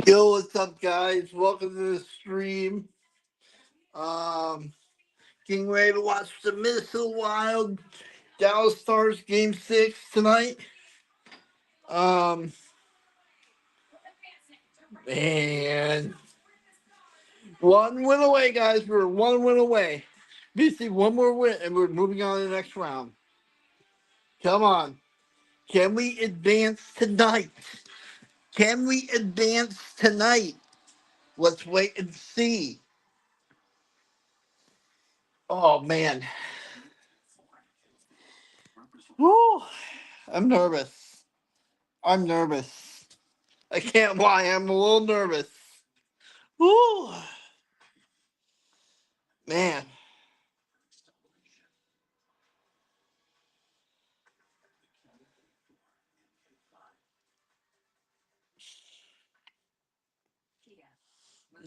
Yo, what's up, guys? Welcome to the stream. Um, Getting ready to watch the Minnesota Wild Dallas Stars Game 6 tonight. Um, man, one win away, guys. We're one win away. Basically, one more win, and we're moving on to the next round. Come on, can we advance tonight? Can we advance tonight? Let's wait and see. Oh man, woo! I'm nervous. I'm nervous. I can't lie, I'm a little nervous. Woo! Man.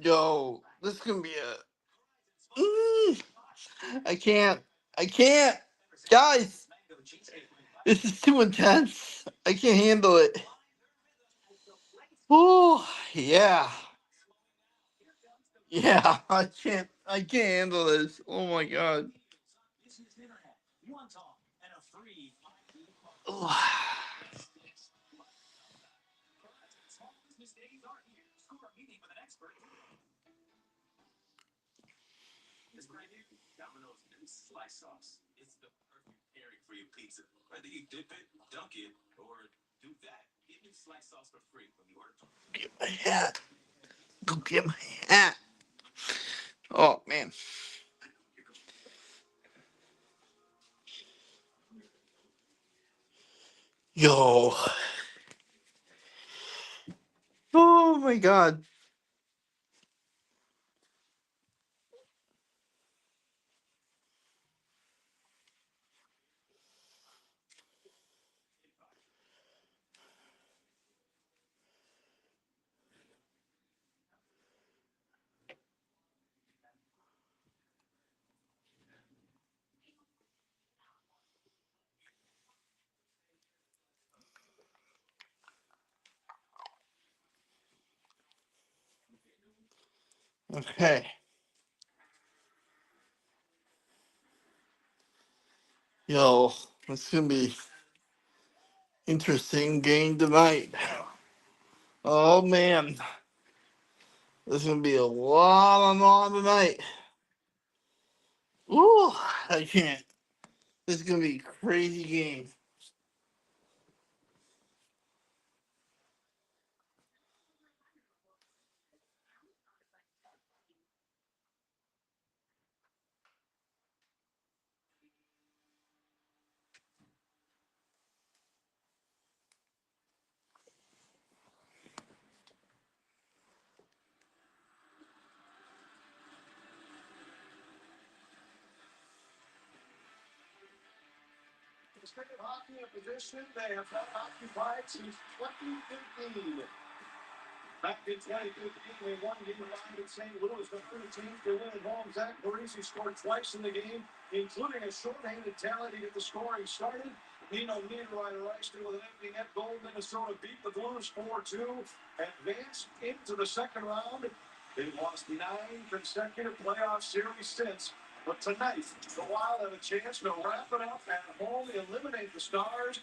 Yo, this is gonna be a. I can't. I can't. Guys, this is too intense. I can't handle it. Oh, yeah. Yeah, I can't handle this. Oh my god. Ugh. Get my hat. Go get my hat. Oh man. Yo. Oh my god. Okay. Yo, it's gonna be interesting game tonight. Oh man, there's gonna be a lot on tonight. Ooh, I can't. This is gonna be a crazy game.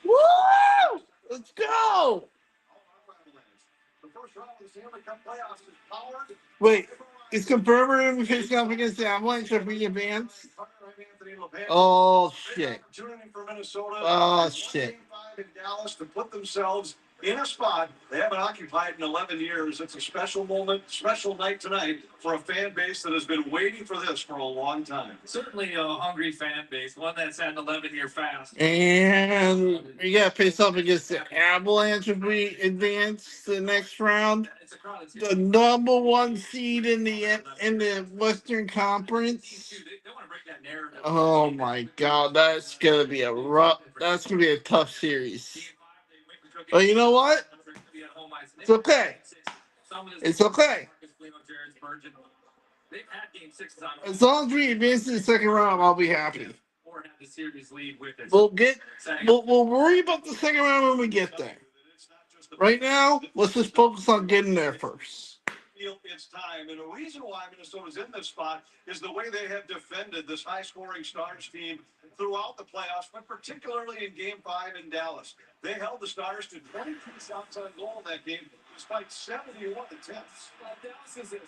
Woo! Let's go! Wait, is confirmed facing off against the Avalanche if we advance? Oh shit! Oh shit! And we got to face off against the Avalanche if we advance to the next round. The number one seed in the Western Conference. Oh my god, that's gonna be a rough. That's gonna be a tough series. But you know what? It's okay. It's okay. As long as we advance to the second round, I'll be happy. We'll get. We'll worry about the second round when we get there. Right now, let's just focus on getting there first. Feel it's time. And the reason why Minnesota's in this spot is the way they have defended this high scoring Stars team throughout the playoffs, but particularly in game 5 in Dallas. They held the Stars to 22 shots on goal in that game, despite 71 attempts. Well, Dallas is a,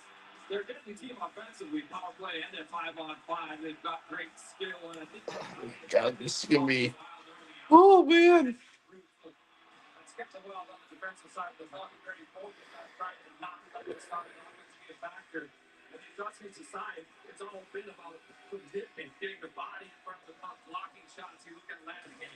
they're a deadly team offensively, power play, and at 5-on-5. They've got great skill, and I think God, this is gonna be. Oh man. let's get to well on the defensive side. The Falcons very focused on trying to not let the starting offense be a factor. And the adjustments aside, it's all been about hitting, getting the body in front of the puck, blocking shots. You look at last game,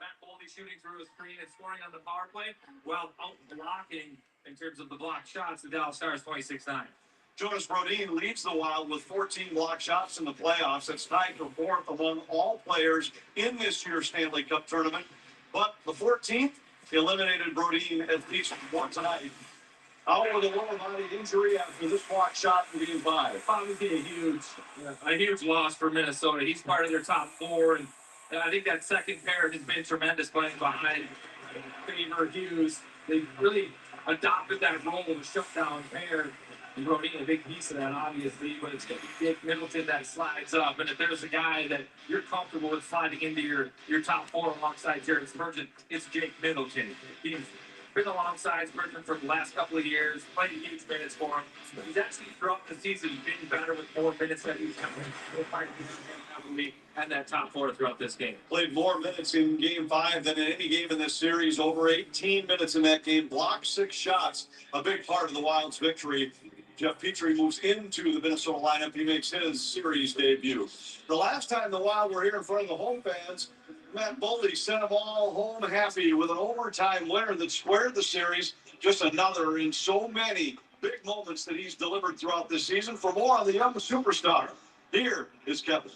Matt Boldy shooting through a screen and scoring on the power play, while out blocking in terms of the block shots. The Dallas Stars 26-9. Jonas Brodin leads the Wild with 14 block shots in the playoffs. That's tied for fourth among all players in this year's Stanley Cup tournament. But the 14th eliminated Brodin at least once tonight. Out with a lower body injury after this block shot in Game 5. Obviously a huge loss for Minnesota. He's part of their top 4, and I think that second pair has been tremendous playing behind Faber, Hughes. They really adopted that role of a shutdown pair. And Brodin a big piece of that, obviously, but it's going to be Jake Middleton that slides up. And if there's a guy that you're comfortable with sliding into your top 4 alongside Jared Spurgeon, it's Jake Middleton. He's been alongside Spurgeon for the last couple of years, played huge minutes for him. He's actually throughout the season been better with more minutes that he's having. And that top 4 throughout this game. Played more minutes in Game 5 than in any game in this series. Over 18 minutes in that game. Blocked 6 shots. A big part of the Wild's victory. Jeff Petrie moves into the Minnesota lineup. He makes his series debut. The last time the Wild were here in front of the home fans, Matt Boldy sent them all home happy with an overtime winner that squared the series. Just another in so many big moments that he's delivered throughout this season. For more on the young superstar, here is Kevin.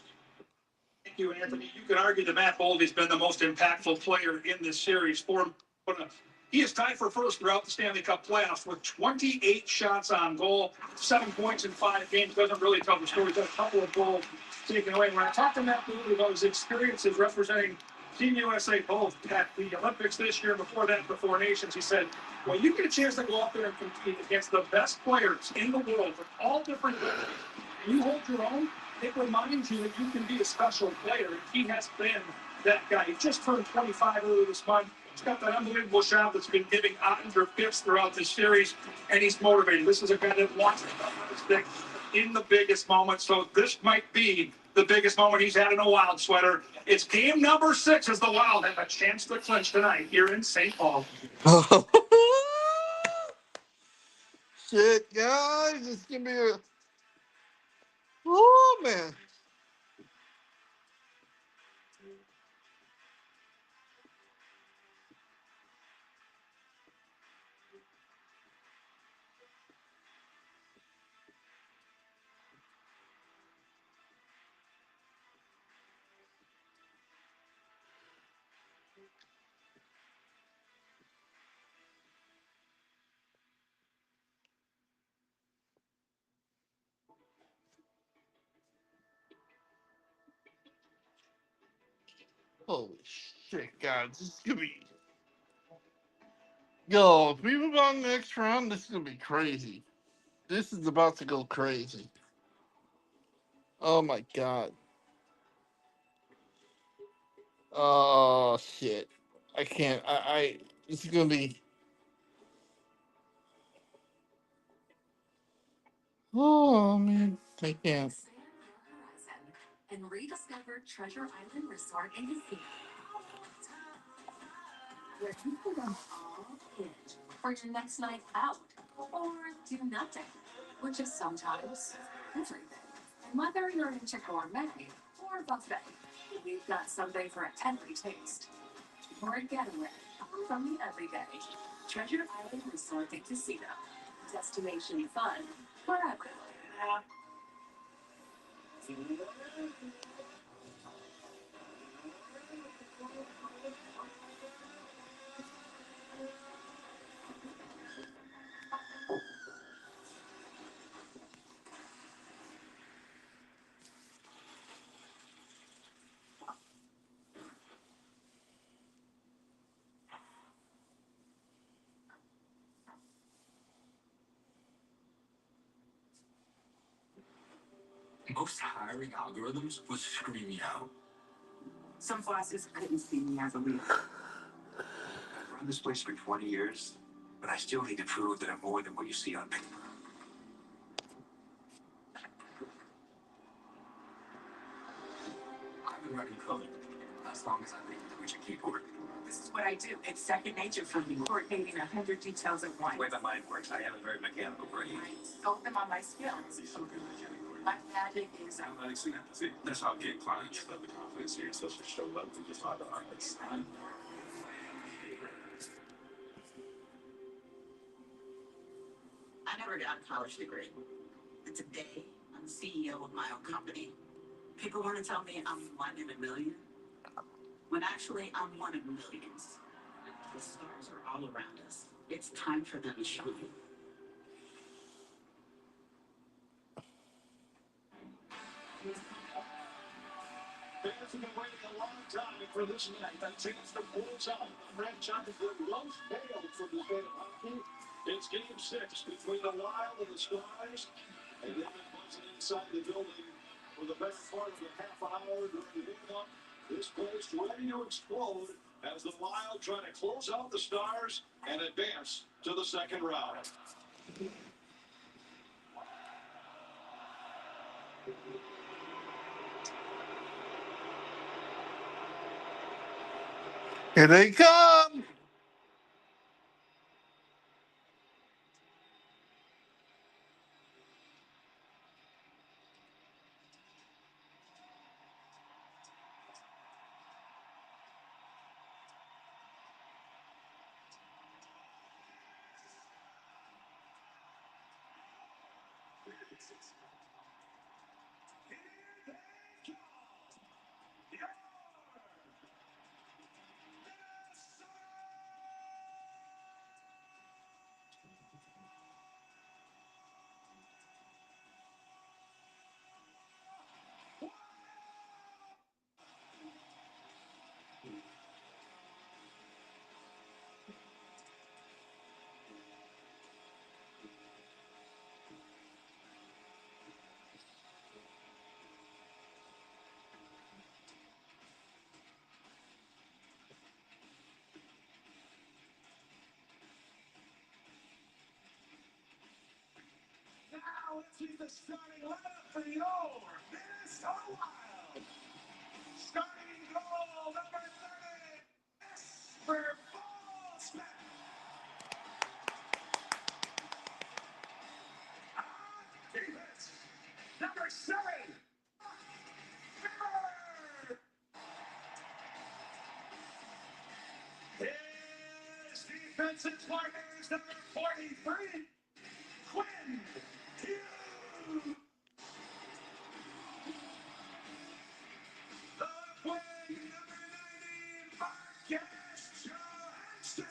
Thank you, Anthony. You could argue that Matt Boldy's been the most impactful player in this series for him. He is tied for first throughout the Stanley Cup playoffs with 28 shots on goal, 7 points in 5 games. Doesn't really tell the story. He's got a couple of goals taken away. When I talked to Matt Boldy about his experiences representing Team USA both at the Olympics this year, before that, the Four Nations, he said, well, you get a chance to go out there and compete against the best players in the world from all different countries, and you hold your own, it reminds you that you can be a special player. He has been that guy. He just turned 25 earlier this month. He's got that unbelievable shot that's been giving Ottinger fits throughout this series, and he's motivated. This is a guy that wants to come on his stick in the biggest moment. So this might be the biggest moment he's had in a Wild sweater. It's game number 6 as the Wild have a chance to clinch tonight here in St. Paul. Shit, guys, it's gonna be a. Oh man. Holy shit, guys, this is gonna be. Yo, if we move on to the next round, this is gonna be crazy. This is about to go crazy. Oh my god. Oh shit. I can't. This is gonna be. Oh man, I can't. And rediscover Treasure Island Resort in Casino, where you can go all in for your next night out, or do nothing, which is sometimes everything. And whether you're into gourmet or buffet, we've got something for every taste. For a getaway from the everyday, Treasure Island Resort and Casino, destination fun for everyone. Most hiring algorithms would scream me out. Some bosses couldn't see me as a leader. I've run this place for 20 years, but I still need to prove that I'm more than what you see on paper. I've been running code as long as I've been using a keyboard. This is what I do. It's second nature for me, coordinating 100 details at once. The way my mind works, I have a very mechanical brain. I sold them on my skills. He's so good at getting My magic is analytics and empathy. That's how I get clients. But the confidence here is supposed to show up and just not the artists. I never got a college degree. And today, I'm the CEO of my own company. People want to tell me I'm one in a million, when actually I'm one of millions. The stars are all around us. It's time for them to shine. Fans have been waiting a long time for this night. A chance to close out the franchise that once failed from the state of hockey. It's game 6 between the Wild and the Stars. And they've been buzzing inside the building for the better part of a half an hour during the warm-up. This place ready to explode as the Wild try to close out the Stars and advance to the second round. Here they come. Now let's see the starting lineup for your Minnesota Wild. Starting goal, number 30, Jesper Forsberg. On defense, number 7, Miller. His defensive partners, number 43, Quinn Hughes. The wing, number 90, Marcus Johansson.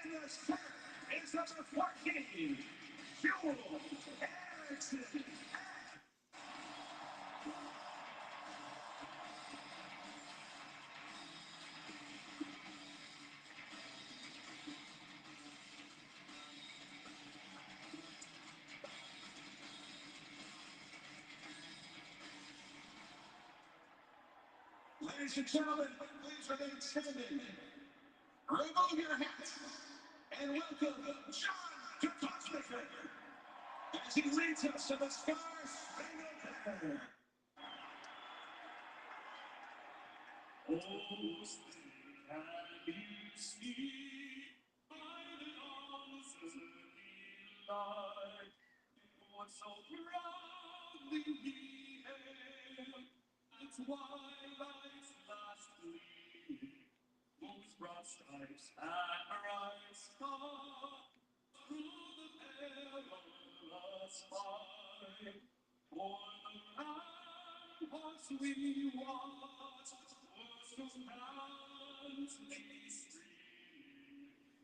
And the center is number 14, Joel Eriksson. Ladies and gentlemen, please remain standing. Remove your hats and welcome John Dubosnik as he leads us to the Star-Spangled Banner. Oh, stay and you see by the arms of the light. What so proudly we hailed the twilight's last gleam, whose broad stripes and bright star through the perilous fight. For the ramparts we watched were so proudly streaming,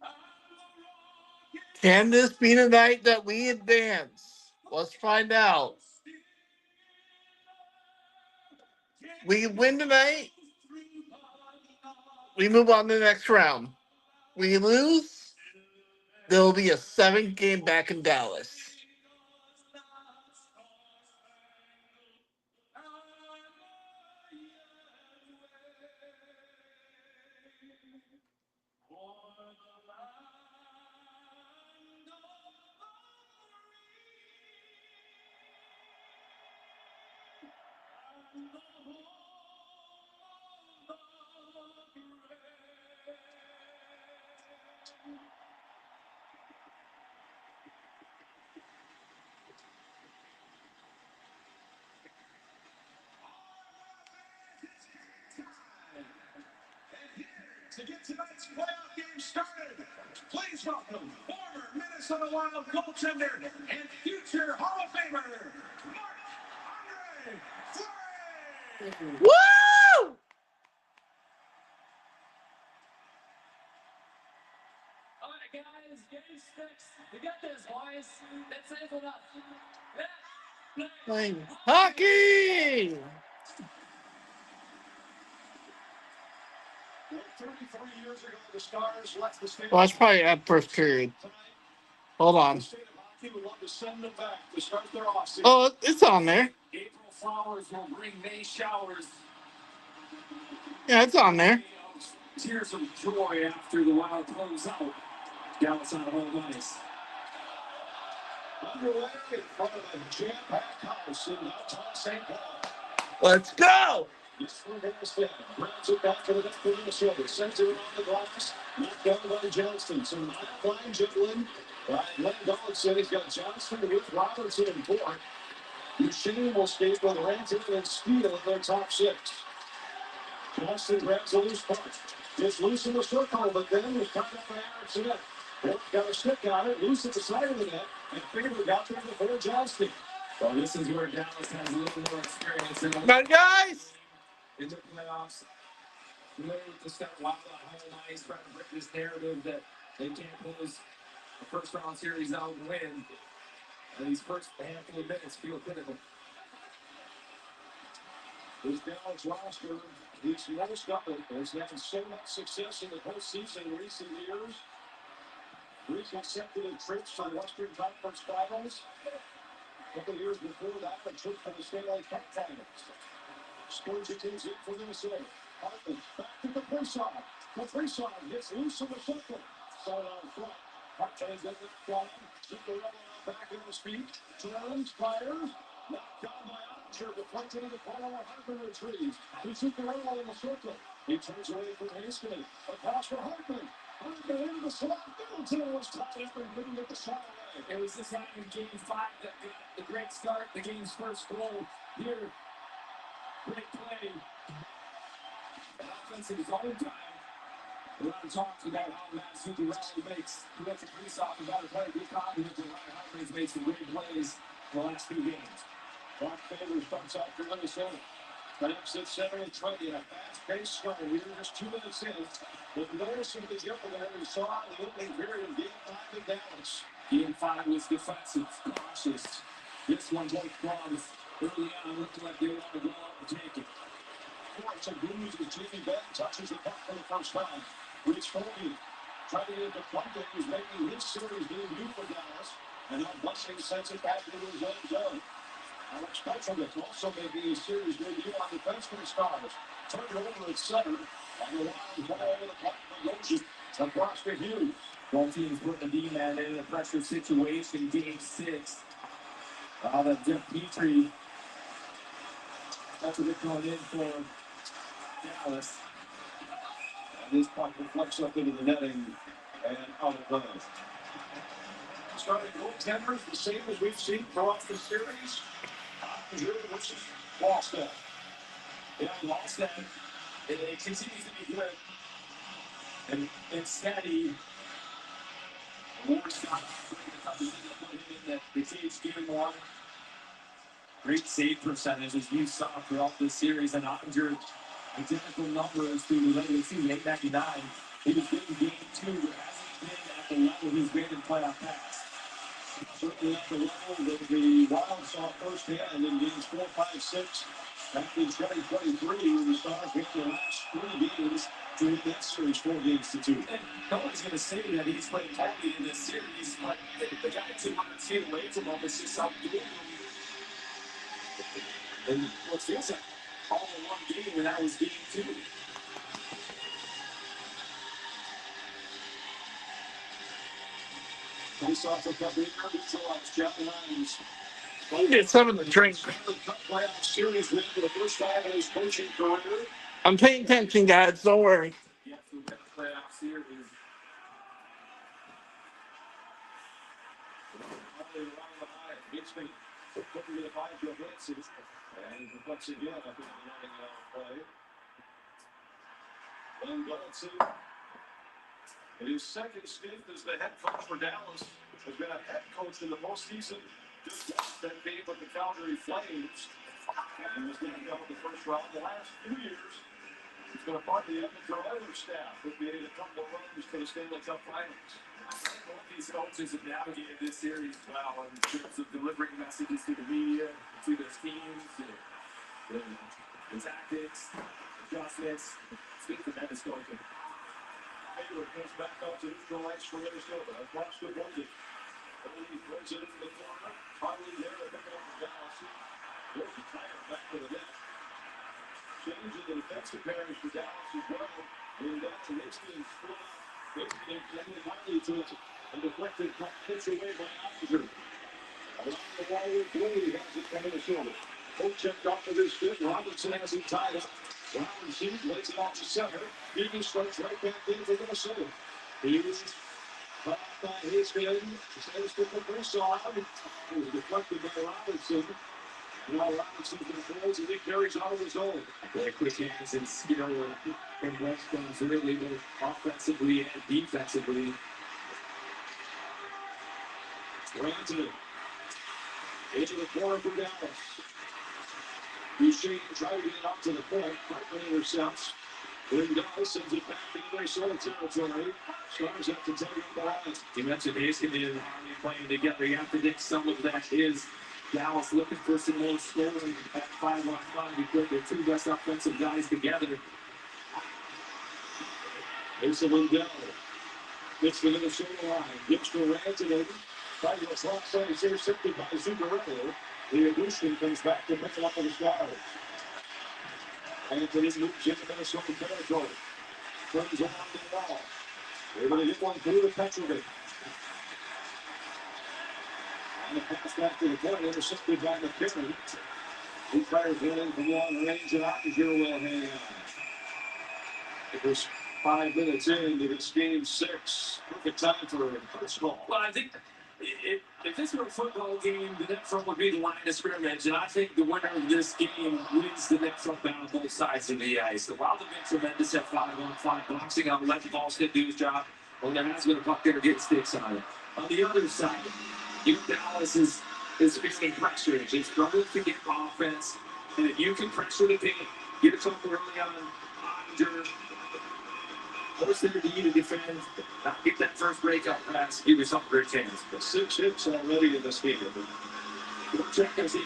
and the rocket Can this be the night that we advance? Let's find out. We win tonight, we move on to the next round. We lose, there will be a 7-game back in Dallas. To get tonight's playoff game started, please welcome former Minnesota Wild goaltender and future Hall of Famer, Marc-Andre Fleury. Woo! All right, guys, game 6. We got this, boys. That's it enough. Playing hockey! 33 years ago, the Stars left the state. Well, that's probably at first period. Hold on. The state of hockey would love to send them back to start their offseason. Oh, it's on there. April flowers will bring May showers. Yeah, it's on there. Tears of joy after the Wild close out. Dallas on home ice. Underway in front of a jam-packed house in downtown St. Paul. Let's go! This one has been. Grabs it back to the net for Minnesota. Sends it around the glass. Knocked down by Johnston. Some high-flying juggling by Glenn Donaldson. He's got Johnston with Robinson in four. Duchesne will skate with Rantanen and Steele in their top 6. Johnston grabs a loose puck. Gets loose in the circle, but then was caught up by Erickson. Bork got a stick on it, loose at the side of the net, and Faber got there before Johnston. Well, this is where Dallas has a little more experience in Come on, guys! the playoffs. Familiar with the step Wild on home ice, trying to break this narrative that they can't close a first-round series out and win. And these first handful of minutes feel critical. This Dallas roster, he's most up it. Has had so much success in the postseason in recent years. 3 consecutive trips to the Western Conference Finals. A couple of years before that, a trip to the Stanley Cup Finals. Spurgeon teams in for Minnesota. Hartman back to the faceoff. The faceoff gets loose in the circle. Side on front. Hartman gets it down. Zuccarello back in his feet. Turns, fires. Knocked down by Ottinger, deflected into corner. Hartman retrieves. To Zuccarello in the circle. He turns away from Haskinen. A pass for Hartman. Hartman into the slot. Middleton was tied up and couldn't get the shot away. It was this night in Game 5 that got the great start, the game's first goal. Here, great play. And offense in his own time. A lot of talks about how Matt Zuccarello makes the face-off and got to play good confidence, and Ryan Hartman's made some great plays in the last 2 games. Brock Faber starts out for Minnesota. Clamps at center and trying to get a fast-paced start. We're just 2 minutes in. But noticeably different than we saw in the opening period of Game 5 in Dallas. Game 5 was defensive, cautious. This one, both Crowns early on looked like they wanted to go out and take it. Force and blues as Jamie Benn touches the puck for the first time. Reach Foley. Trying to get the puck that he was making his series debut for Dallas. And now Bushing sends it back into his own zone. Alex Petrovic also making his series debut on defense for the Stars. Turned it over at center. And the Wild play over the puck for Goshen. Across to Hughes. Both teams putting the D-man in a pressure situation. Game 6. That Jeff Petrie. Petrovic going in for Dallas. And this puck reflects up into the netting and out of play. Starting goaltenders, the same as we've seen throughout the series. Ottinger versus Wallstedt. Yeah, Wallstedt, it continues to be good. And steady. Lawrence got a couple of put him in the cage game 1. Great save percentage as you saw throughout this series. And Ottinger, identical numbers to the regular season, 899. He was good in game 2, but hasn't been at the level he's been in playoff past. Certainly at the level that the Wild saw firsthand in games 4, 5, 6, Back in 2023, the Stars picked their last 3 games to win that series 4-2. And no one's going to say that he's played poorly in this series, but the guy 200 feet away from him is just outdoing him. And what feels like all in one game, and that was game 2. Face off for Cabrera, neutralized John Hines. You get something to drink. Playoff series win for the first time in his coaching career. I'm paying attention, guys. Don't worry. Yeah, so we got the playoff series. And once again, I think running play. And Donaldson, in his second stint as the head coach for Dallas, has been a head coach in the postseason. Just lost that game with the Calgary Flames. And was going to go in the first round the last 2 years. He's going to part the Edmonton Oilers staff who made a couple of runs to the Stanley Cup Finals. Both these coaches have navigated this series well in terms of delivering messages to the media, to their teams, the tactics, adjustments. It's been tremendous coaching. Taylor comes back up to neutral ice for Minnesota. Across the budget. Early throws it into the corner. Finally there to pick up the Dallas. There's the tire back to the net. Change in the defensive pairing for Dallas as well. And that's Hastings split up. Hastings landed lightly to it. And deflected puck hits away by Ottinger. Around the wall with Blade has it for Minnesota. Both checked off of his fit. Robinson has him tied up. Robinson lays it off to center. He starts right back in for Minnesota. He is caught by Hastings. Says to Kaprizov. It was deflected by Robinson. Now Robinson controls and he carries out of his own. Yeah, quick hands and skill from Westbrook's really both offensively and defensively. Granted. Into the corner for Dallas. Duchesne tried to get it up to the point. Hartman intercepts. Then Dallas sends it back into Minnesota territory. Stars have to take it the line. You mentioned Hastings and Army playing together. You have to think some of that is Dallas looking for some more scoring at 5-on-5. You put their two best offensive guys together. Mason Lindell. Gets the Minnesota line. Gives to Rantanen. Right to the slot side. He's intercepted by Zuccarello. The Augustin comes back to pick it up for the Stars. Anthony moves into Minnesota territory. Turns along the wall. They're going to get one through to Petrovic. And the pass back to the point, intercepted by McKinnon. He fires one in from long range, and Ottinger will hang on. It was 5 minutes into this game 6. Perfect time for a first ball. Well, I think if this were a football game, the next one would be the line of scrimmage. And I think the winner of this game wins the next one down both sides of the ice. The Wild have been tremendous at 5-on-5 boxing out, letting Boston do his job. When there has been a puck there, get sticks on it. On the other side, Dallas is feeling pressure. It's struggling to get offense. And if you can pressure the paint, get it something early on, Ottinger, force their D to defend, not get that first breakout pass, give yourself a great chance. 6 hits already in this game. Check and see.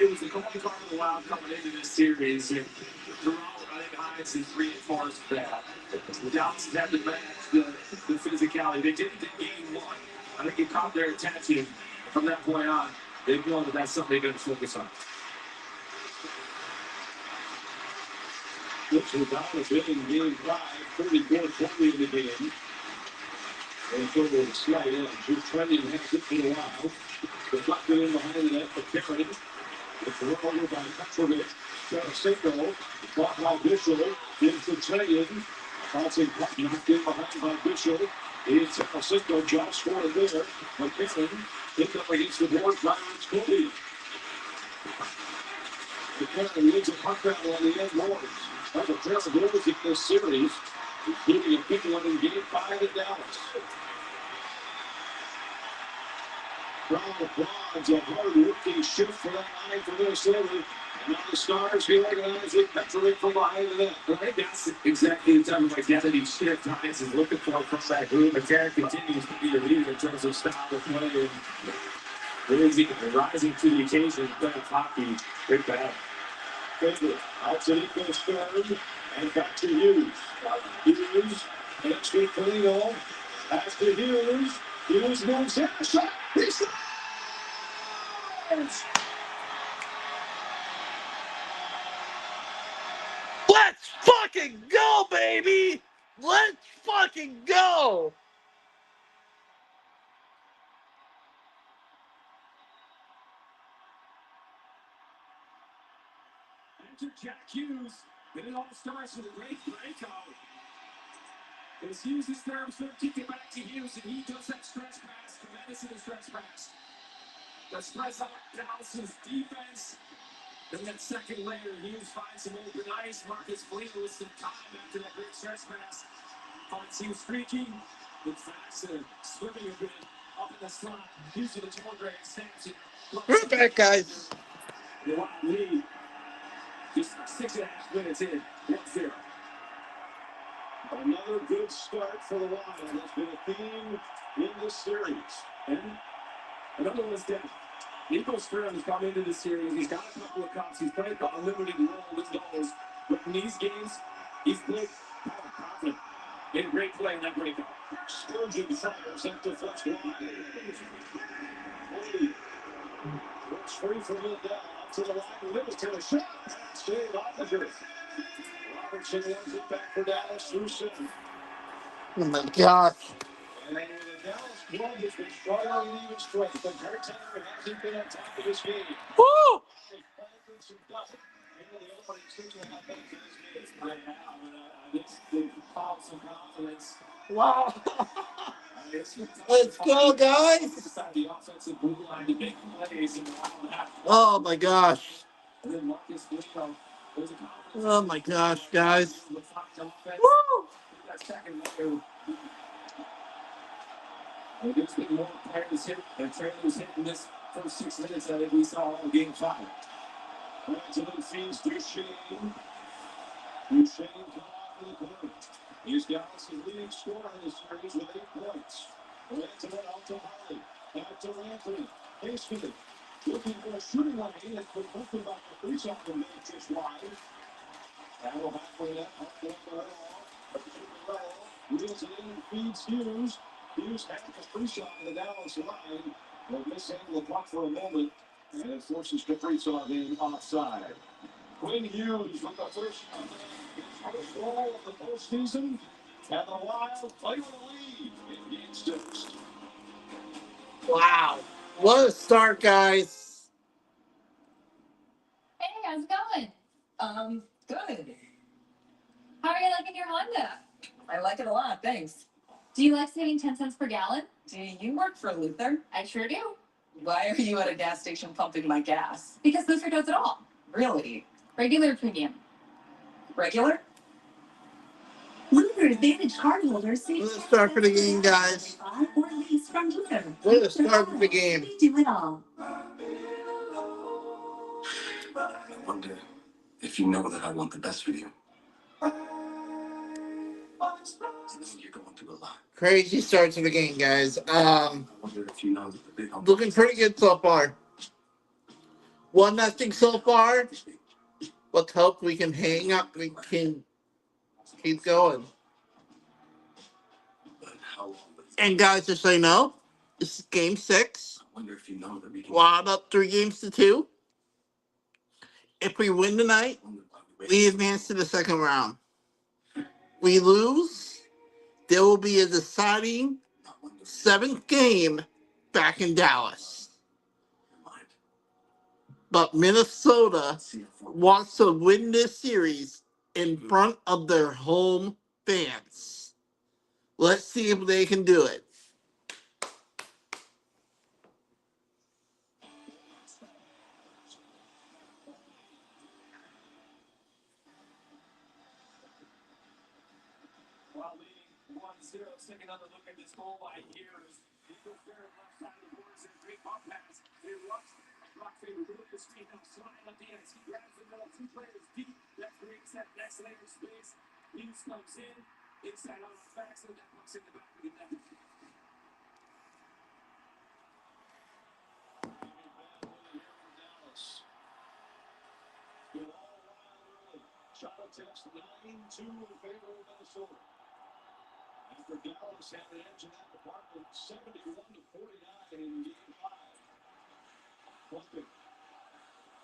It was the calling card of the Wild coming into this series. And throughout, I think Hines has reinforced that. The Dallas had to match the physicality. They didn't in game 1. I think it caught their attention. From that point on, they know that that's something they're going to focus on. Looks like Dallas hitting game 5, 34-20 in the game. And it's over the slight edge. Who's trending has it for a while. Deflected in behind the net for Perry. It's run over by Petrovic. Tarasenko. Caught by Bishop. Into Trajan. Bouncing puck knocked in behind by Bishop. It's Tarasenko. Job scored there. McKinnon picked up against the board. Byron's Cody. McKinnon leads a puck battle on the end boards. That's a pair of goals in this series, including a big one in game 5 at Dallas. Crowd applauds a hard-working shift for that line for Minnesota. And now the Stars reorganizing Petrovic from behind the net. I think that's exactly the type of identity shift Hines is looking for from that group. McCarron continues to be a leader in terms of style of play and rising to the occasion, playing hockey. Great battle. Favorite out to Nico Stern and back to Hughes. Hughes takes the Polino. Pass to Hughes. Hughes moves in. Shot. He scores! Let's fucking go, baby! Let's fucking go! Enter Jack Hughes. And it all starts with a great breakout. As Hughes is there, so kick it back to Hughes, and he does that stretch pass. Tremendous in the stretch pass. That spreads out Dallas's defense. Then that second layer, Hughes finds some open ice. Marcus Foligno with some time after that great stretch pass. Finds Hughes streaking. With Faxon swimming a bit up in the slot. Hughes with a tall drag, snaps it. We're back, guys. The Wild lead. Just 6.5 minutes in. 1-0. Another good start for the Wild has been a theme in this series. And another one's down. Nico Stern has come into this series. He's got a couple of cups. He's played a limited role with those. But in these games, he's played confident. Made a great play in that breakup. Sturgeon fires at the first line. Brady works free from Lindell up to the line. Livingston a shot. Save Ottinger. Robertson wins it back for Dallas through center. Oh my gosh. And the Dallas club has been struggling even strength. But Cartander hasn't been on top of this game. Woo! Some double. The opening 6.5 minutes of this game. Right now, they found some confidence. Wow. Let's go, guys. The offensive blue line to make plays in the Wild. Oh my gosh. And then Marcus Foligno. Oh my gosh, guys. Woo! That second layer. There's been more players hit and trailers hit in this first 6 minutes than we saw in game 5. Rantanen feeds Duchesne. Duchesne come off in the corner. He's Dallas' leading scorer in this series with 8 points. Rantanen out to Harley. Back to Rantanen. Hastening. Looking for a shooting lane. It's been moved about the face-off and made just wide. Battle halfway up. Up the right off. Wheels it in. Feeds Hughes. Hughes has the free shot to the Dallas line. They'll mishandle the puck for a moment. And it forces Kaprizov in offside. Quinn Hughes with the first goal of the postseason. And the Wild play with a lead in game 6. Wow. What a start, guys. Hey, how's it going? Good. How are you liking your Honda? I like it a lot, thanks. Do you like saving 10 cents per gallon? Do you work for Luther? I sure do. Why are you at a gas station pumping my gas? Because Luther does it all. Really? Regular premium. Regular? Luther Advantage cardholders save Let's start for the game, guys. or lease from Luther. What a start for the game. We do it all. I wonder if you know that I want the best for you. I know you're going through a lot. Crazy start to the game, guys. I wonder if you know that the big hump Looking pretty good so far. 1-0 so far. Let's hope we can hang up. We can keep going. But how long will it And guys, just so you know, this is game 6. I wonder if you know that we can. Wild up 3-2. If we win tonight, we advance to the second round. We lose, there will be a deciding 7th game back in Dallas. But Minnesota wants to win this series in front of their home fans. Let's see if they can do it. While leading 1-0, taking another look at this goal by Hughes. Nico Stern left side of the boards and a great pump pass. It runs. Rock favor, really good speed now. Slide up the ice. He grabs the middle. 2 players deep. That creates that next layer of space. Hughes comes in. Inside on the back, so that puck's in the back of the net. Dallas. With all Shot attempts 9-2 in favor of Minnesota. After Dallas had an edge in that department, 71-49 in game 5. Plunkett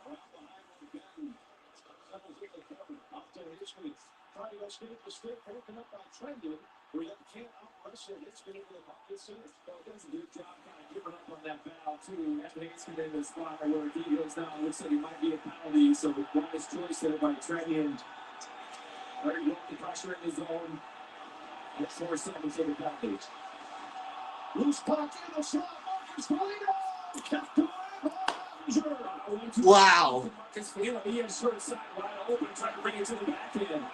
around behind again. Settles in the cover. Out to Hickman. Trying to escape the stick. Broken up by Trenton. We can't out-wrestle Hickman into the pocket center. Well, does a good job kind of giving up on that foul, too. After Hickman in the spot where if he goes down, it looks like it might be a penalty. So the wise choice there by Trenton. Very low pressure in his zone. It's 4 seconds for the package. Loose puck in the slot. Marcus Foligno. Kept away by Oettinger. Wow. Marcus Foligno, he has short side wide open, trying to bring it to the back end.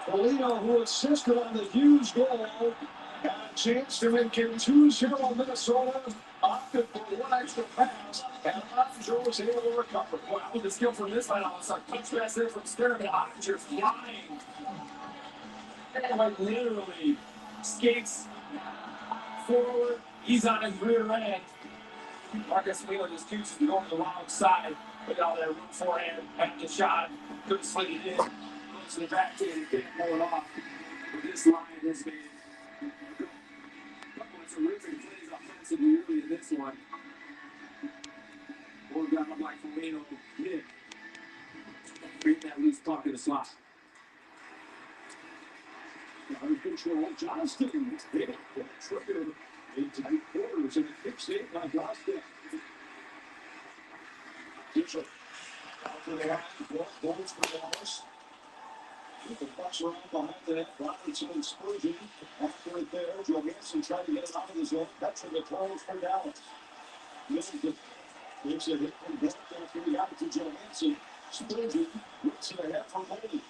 Foligno, who assisted on the Hughes goal, got a chance to make it 2-0 on Minnesota. Opted for one extra pass, and Oettinger was able to recover. Wow, the skill from this line, almost like punch pass there from Stern, Oettinger flying. And like literally skates forward. He's on his rear end. Marcus Foligno just chooses to go on the wrong side. Look at all that room forehand. Back the shot. Couldn't sling it in. Goes to the back end. Can't pull it off. But this line has been a couple of terrific plays offensively early in this one. Or got up like Foligno did. Creating that loose puck in the slot. Out of control, Johnston. Hit. Triggered in tight quarters, and it kicks in by Johnston. Bishop out to the line. Goals for Wallace. With the pucks around behind the net, Robertson and Spurgeon. After it there, Johansson trying to get it out of the zone. That's in the throws for Dallas. Middleton makes a hit from Blunt after he got it to Johansson. Spurgeon looks ahead for Moody.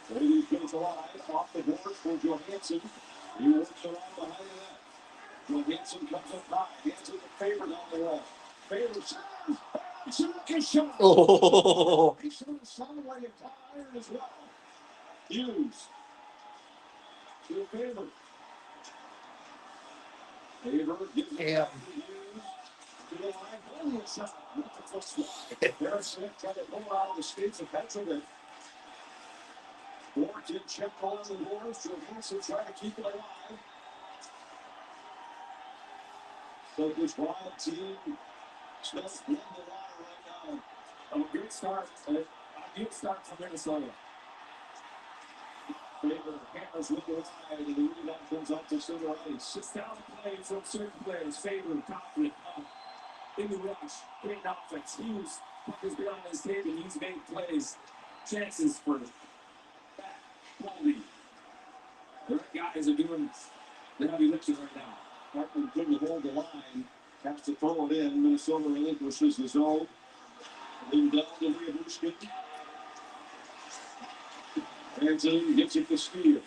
Moody goes alive off the board for Johansson. He works around behind the net. Johansson comes up high, hands it to Faber down the wall. Faber serves. Second shot. Oh. He sort of sounded like a tall iron as well. Hughes to Faber. Faber gives it Yeah. back to Hughes. To the line. Only a shot. Not the first one. Harris Smith tried to pull out of the skates of Petrovic. Orton checked on the boards. Johansson trying to keep it alive. So this wild team Smith won the line right now. A good start. A good start for Minnesota. Faber hammers with the line, and the rebound comes out to center ice. Just down play from certain players. Faber, confident, in the rush, great offense. Hughes, puck has been on his tape, and he's made plays. Chances for back, quality. The right guys are doing the heavy lifting right now. Hartman couldn't hold the line. Has to throw it in. Minnesota relinquishes the zone. Then down to Leobushkin. Rantanen gets it to steal.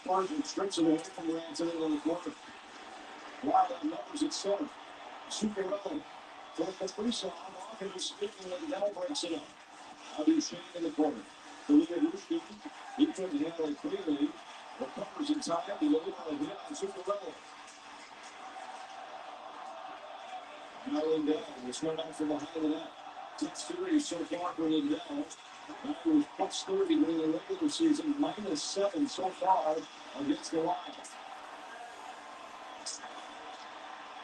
Spartan strips it away from Rantanen on the corner. Wild on numbers at center. Superello. For the Kaprizov off into speaking and now breaks it up. Now Duchesne in the corner. To Leobushkin. He couldn't handle it cleanly. Recovers in time. He laid on a hit on Superello. Now Lindell was run out from behind the net. 6-3 so far for Lindell. That was plus 30 during the regular season, -7 so far against the Lions.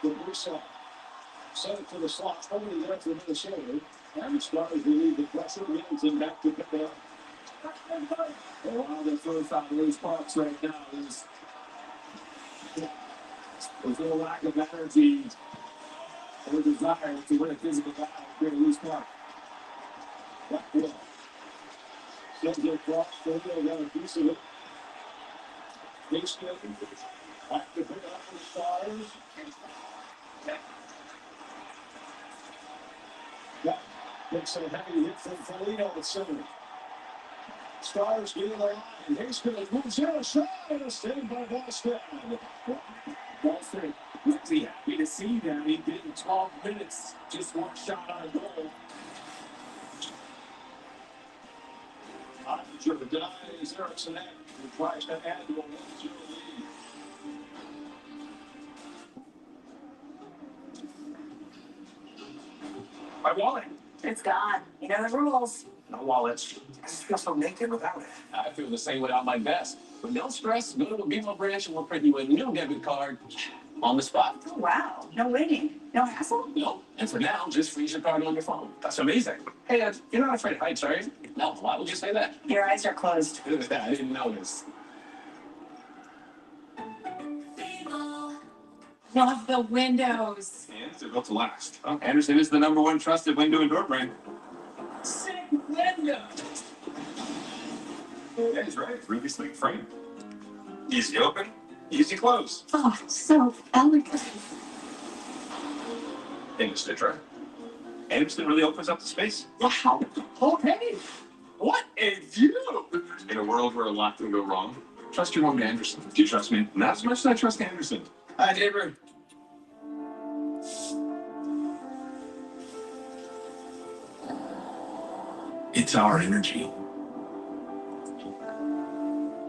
The Brissett set it to the slot, only there for Minnesota. And the Stars relieve the pressure. Middleton back to pick it up. Wow, they're throwing out loose pucks right now. There's no lack of energy or desire to win a physical battle. Create a loose puck. Blackwell. Sends it across. Foligno got a piece of it. Hickman back to pick it up for the Stars. Yeah, takes a heavy hit from Foligno at center. Stars getting the line. Hickman moves in a shot and a save by Boston. Boston, really happy to see that. He did in 12 minutes, just one shot on goal. Oettinger denies Eriksson and tries to add to a 1-0 lead. By Wally. It's gone. You know the rules. No wallets. I just feel so naked without it. I feel the same without my vest. But no stress. Go to a BMO branch and we'll print you a new debit card on the spot. Oh, wow. No waiting. No hassle? No. And for now, just freeze your card on your phone. That's amazing. Hey, you're not afraid of heights, are you? No. Why would you say that? Your eyes are closed. I didn't notice. Love the windows. And they're built to last. Well, Anderson is the #1 trusted window and door brand. Sick window. Yeah, he's right. Really sleek frame. Easy open, easy close. Oh, so elegant. In the stitch, right? Anderson really opens up the space. Wow. Okay. What a view. In a world where a lot can go wrong. Trust your own Anderson. Do you trust me? Not as much as I trust Anderson. Hi, neighbor. It's our energy.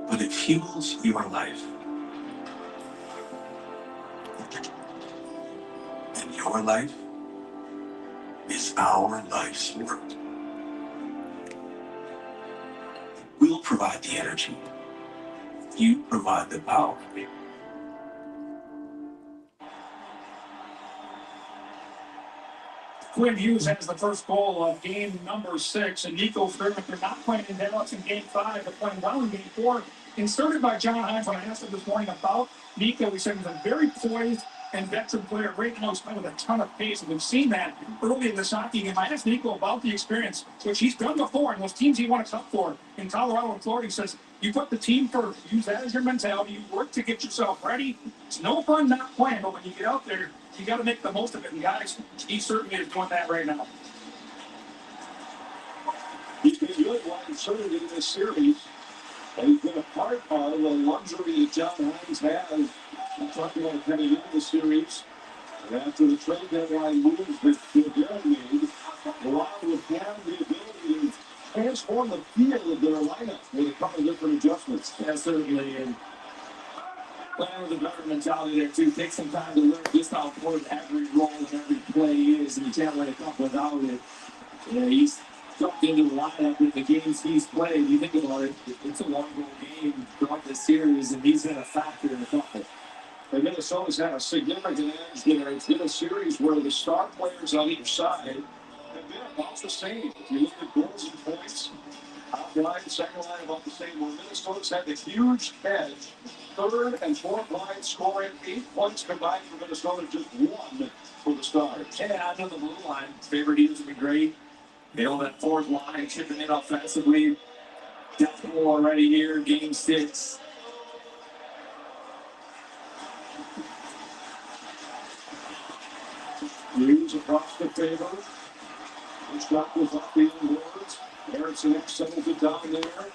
But it fuels your life. And your life is our life's work. We'll provide the energy. You provide the power. Quinn Hughes has the first goal of game number 6, and Nico Fairmaker not playing in Dallas in game 5, but playing well in game 4. Inserted by John Hines when I asked him this morning about Nico, he said he's a very poised and veteran player. Right now he's playing with a ton of pace, and we've seen that early in this hockey game. I asked Nico about the experience, which he's done before, and those teams he won a cup for in Colorado and Florida. He says, you put the team first, use that as your mentality, you work to get yourself ready. It's no fun not playing, but when you get out there, you got to make the most of it. And guys, he certainly is doing that right now. He's been good while inserted in this series. And he's been a part of the luxury that John Hines has. I'm talking about coming into the series. And after the trade deadline moves that Darren made, the Wild would have the ability to transform the field of their lineup with a couple of different adjustments. Yeah, certainly. And playing with a better mentality there, too. Take some time to learn just how important every role and every play is, and you can't let it come without it. Yeah, he's jumped into the lineup in the games he's played. You think about it, it's a long-goal game throughout this series, and he's been a factor in a couple. And Minnesota's had a significant edge there. It's been a series where the star players on each side have been about the same. If you look at goals and points, top line, second line about the same. Where Minnesota's had the huge edge. Third and fourth line scoring 8 points combined for Minnesota, just 1 for the Stars. Yeah, I know the blue line. Favorite Eagles have been great. They hold that fourth line, chipping in offensively. Definitely already here, game 6. Hughes across the favor. The shot was off the end boards. Erickson settles it down there.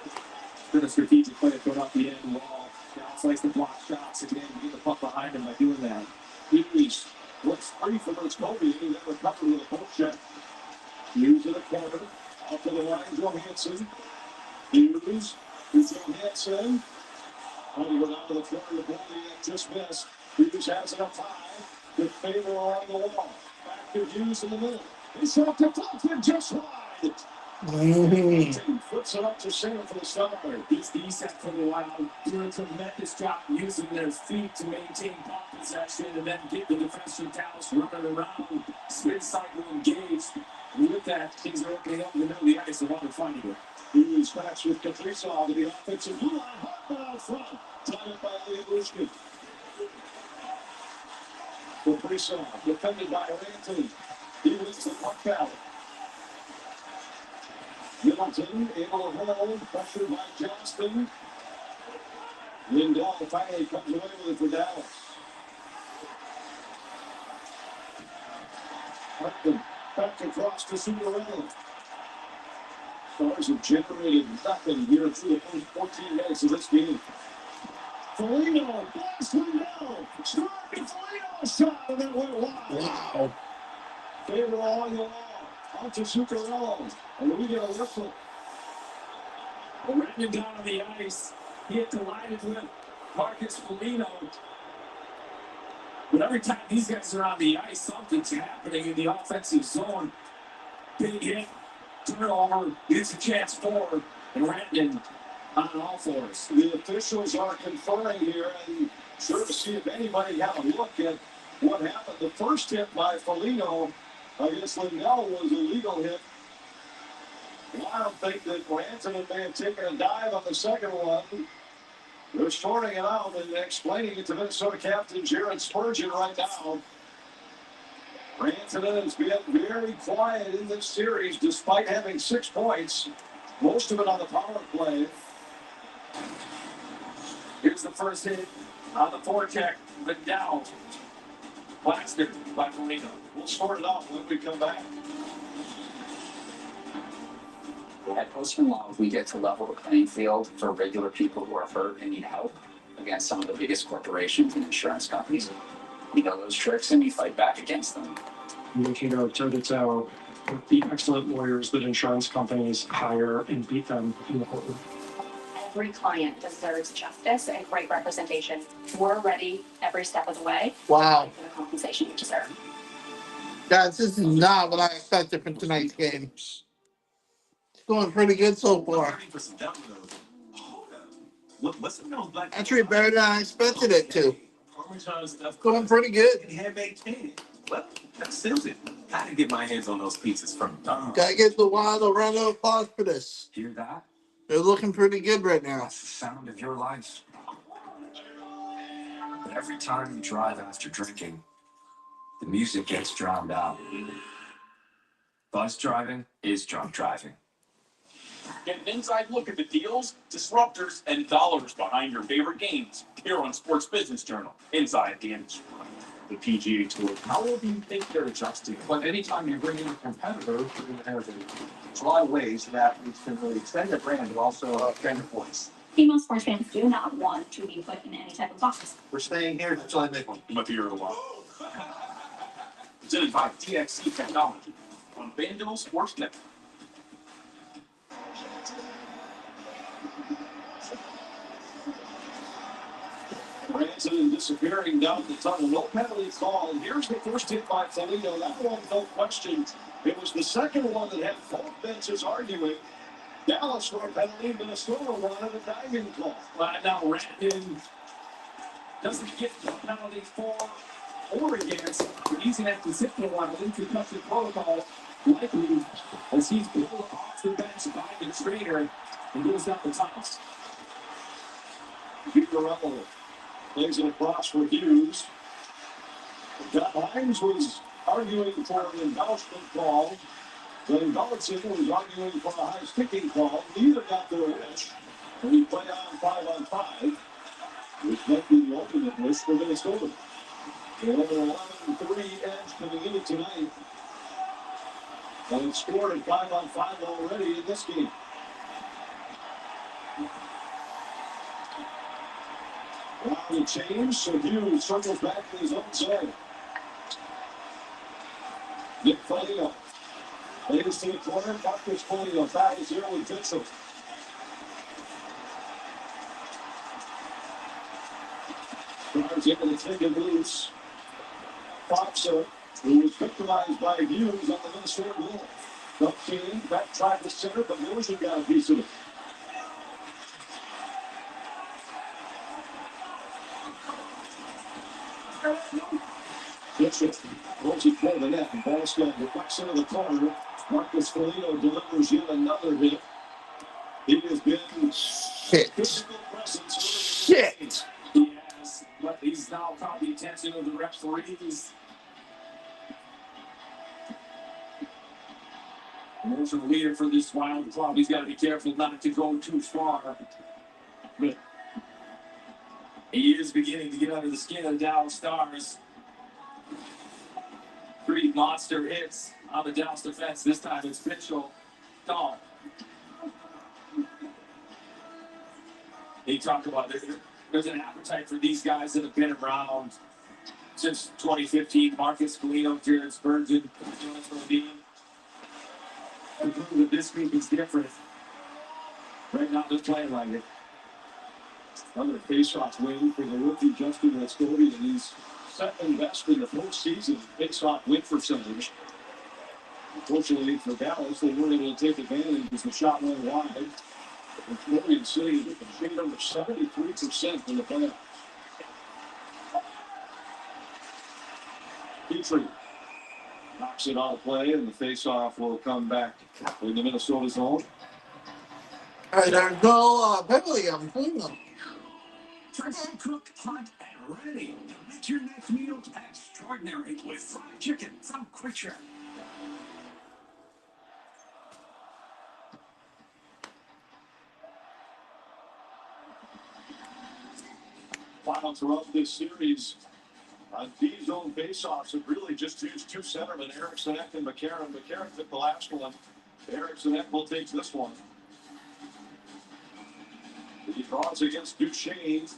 Been a strategic play to put up the end wall. Dallas likes to block shots again, get the puck behind him by doing that. Hughes looks free from Muskobe. He never covered with a poke check. Hughes in the corner. Out to the line, Johansson. Hughes to Johansson. Oh, he went out to the corner of the goalie and just missed. Hughes has it up high. With favor along the wall. Back to Hughes in the middle. His shot deflected just wide. Puts it up to center for the Stars. These defense for the Wild doing a tremendous job using their feet to maintain puck possession and then get the defense from Dallas running around, spin cycle engaged. And with that, things are opening up in the middle of the ice and while they're finding it. Hughes backs with Kaprizov to the offensive blue line. Hot out front. Tied up by Leah Lushkin. Kaprizov defended by Rantanen. He wins the puck battle. Middleton able to hold, pressured by Johnston. Lindell finally comes away with it for Dallas. Back across to Cinderella. Stars have generated nothing here through the first 14 minutes of this game. Foligno, blast Lindell. Strike Foligno shot, and that went wide. Wow. Favor along the wall. Out to Zuccarello. And we get a whistle. Redmond down on the ice. He had collided with Marcus Foligno. But every time these guys are on the ice, something's happening in the offensive zone. Big hit, turnover, gets a chance forward, and Renton on all fours. The officials are conferring here and sure to see if anybody had a look at what happened. The first hit by Foligno against Lindell was a legal hit. Well, I don't think that Rantanen may have taken a dive on the second one. They're sorting it out and explaining it to Minnesota captain Jared Spurgeon right now. Rantanen has been very quiet in this series despite having 6 points, most of it on the power play. Here's the first hit on the forecheck, but down. Plastered by Foligno. We'll sort it out when we come back. At Postman Law, we get to level the playing field for regular people who are hurt and need help against some of the biggest corporations and insurance companies. We know those tricks and we fight back against them. Making our toe to toe with the excellent lawyers that insurance companies hire and beat them in the courtroom. Every client deserves justice and great representation. We're ready every step of the way. Wow. For the compensation you deserve. Guys, this is not what I expected from tonight's game. It's going pretty good so far. Actually, better than I expected it to. Going pretty good. Well, that seals it. Gotta get my hands on those pieces from Tom. Gotta get the wild round of applause for this. Hear that? They're looking pretty good right now. That's the sound of your life. But every time you drive after drinking, the music gets drowned out. Bus driving is drunk driving. Get an inside look at the deals, disruptors, and dollars behind your favorite games here on Sports Business Journal, Inside the Industry. The PGA Tour. How will you think they're adjusting? But anytime you bring in a competitor, you're going to have a lot of ways that athletes can really extend their brand, but also extend their voice. Female sports fans do not want to be put in any type of box. We're staying here until I make one. Material Law. Presented by TXC Technology on FanDuel Sports Network. Rantanen disappearing down the tunnel. No penalty call. And here's the first hit by Foligno. That one, no question. It was the second one that had both benches arguing. Dallas for a penalty. Minnesota wanted a diving call. Now Renton doesn't get the penalty for or against, but he's going to have to sit for a while in concussion protocol, likely as he's pulled off the bench by the trainer and goes down the tunnels. Guerrero plays it across for Hughes. John Hines was arguing for an embellishment call. Then Gulletson was arguing for a high sticking call. Neither got their wish. And we play on 5-on-5, which might be the ultimate wish for Minnesota. They have an 11-3 edge coming into tonight. And it's scored at 5-on-5 already in this game. Now the change, so Hughes circles back to his own side. Nick Foligno. Latest to the corner, Marcus Foligno fouls here with Mitchell. Stars able to take it loose. Foxa, who was victimized by Hughes on the Minnesota wall. Dumped in, back tried to center, but Motion got a piece of it. Mitchell rolls it for the net, and ball's going to deflects into the corner. Marcus Foligno delivers yet another hit. He has been physical presence. Shit. Yes, but he's now caught the attention of the referees. Emotional leader for this Wild club. He's got to be careful not to go too far. But he is beginning to get under the skin of the Dallas Stars. 3 monster hits on the Dallas defense. This time it's Mitchell. Dahl. He talked about there's an appetite for these guys that have been around since 2015. Marcus Foligno, Jared Spurgeon, Jonas Rodin. To prove that this group is different. Right now they're playing like it. Another face-off win for the rookie Justin Rascodi, and he's second best in the postseason face-off win percentage. Unfortunately for Dallas, they weren't able to take advantage as the shot went wide. And Florian City shooting over 73% in the playoffs. Petrie knocks it on play, and the face-off will come back in the Minnesota zone. All right, our goal, Beverly, I'm putting them. Turkey cooked, hot, and ready to make your next meal extraordinary with fried chicken from Quick Trip. Final throughout this series on D-zone faceoffs have really just used two centermen, Eriksson Ek and McCarron. McCarron took the last one. Eriksson Ek will take this one. He draws against Duchesne.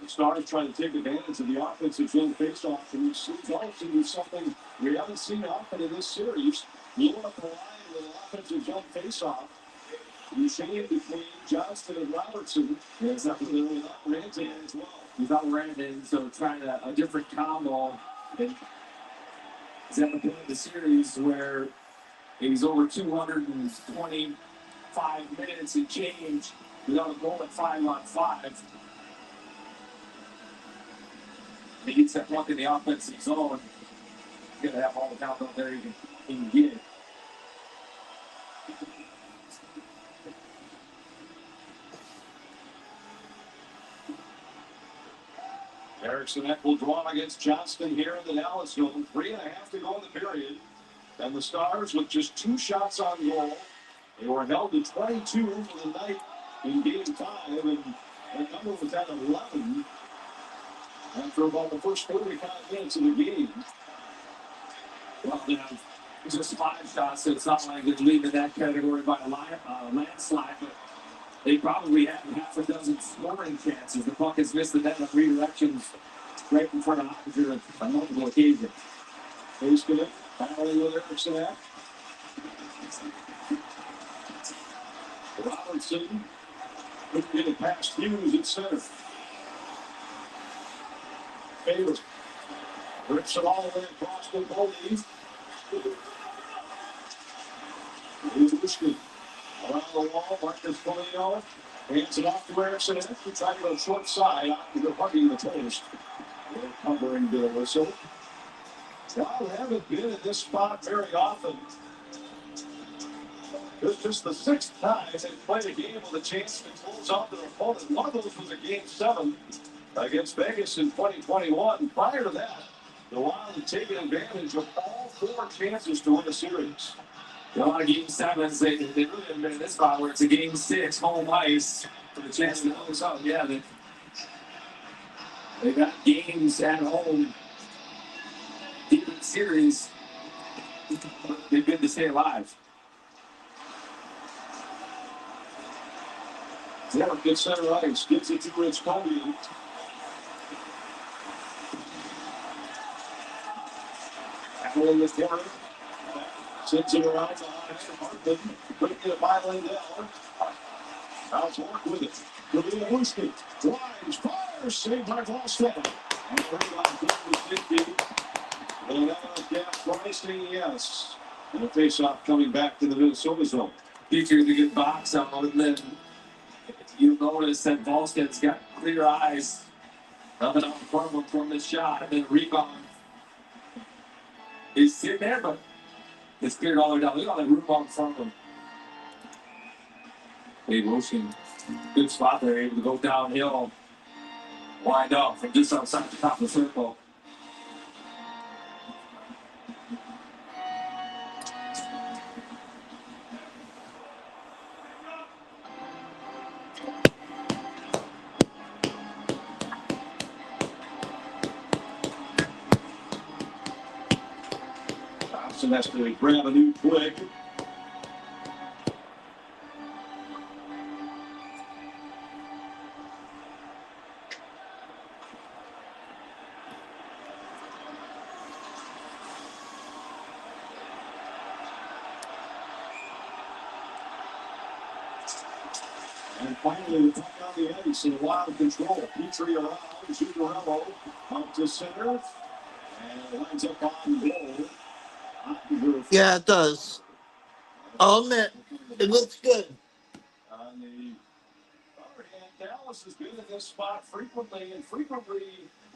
The Stars trying to take advantage of the offensive zone faceoff, and we see also do something we haven't seen often in this series. Blow up the line with an offensive zone faceoff. Duchesne between Johnston and Robertson. Yeah, it's not without Rantanen as well. without Rantanen, so trying a different combo. And he's at the point of the series where he's over 225 minutes and change without a goal at 5-on-5. He gets that puck in the offensive zone. He's going to have all the talent out there he can get. Eriksson Ek will draw against Johnston here in the Dallas zone. 3.5 to go in the period. And the Stars with just 2 shots on goal. They were held to 22 for the night in Game 5. And their number was at 11 after about the first 45 minutes of the game. Well, they have just 5 shots, so it's not like they're leading that category by a landslide, but they probably have half a dozen scoring chances. The puck has missed the net on redirections right in front of Oettinger on multiple occasions. He's going to battling with Eriksson Ek. Robertson couldn't get it past Hughes at center. Favor rips it all the way across the goalie. Lewski around the wall. Marcus Foligno hands it off to Eriksson Ek. He tried to go short side. They're hugging the post. They're covering the whistle. Well, they haven't been in this spot very often. It's just the 6th time they played a game with a chance to close out their opponent. One of those was a Game 7 against Vegas in 2021. Prior to that, the Wild had taken advantage of all 4 chances to win a series. A lot of Game 7s, they really haven't been in this spot where it's a Game 6 home ice for the chance to close out. Yeah, they got games at home in the series. They've been to stay alive. Yeah, good center ice. Gets it to Rich Cody. Allen with Henry. Sends it around behind Hartman. Couldn't get it by Lindell. Now Clark with it. Lewski drives, fires, saved by Volstad. And the rebound was 50. Will have enough gap pricing, yes. And a face-off coming back to the Minnesota zone. Petrie with a good box out, and then you'll notice that Volstad's got clear eyes up and out from the shot, and then rebound. He's sitting there, but it's cleared all the way down. Look at all that room out in front of him. Hey, Wilson, good spot there, able to go downhill, wind up from just outside the top of the circle. Thompson has to grab a new twig. And finally, the puck on the ice in Wild control. Petrie around, Zuccarello up to center, and lines up on goal. Yeah, it does. I'll admit, it looks good. On the other hand, Dallas has been in this spot frequently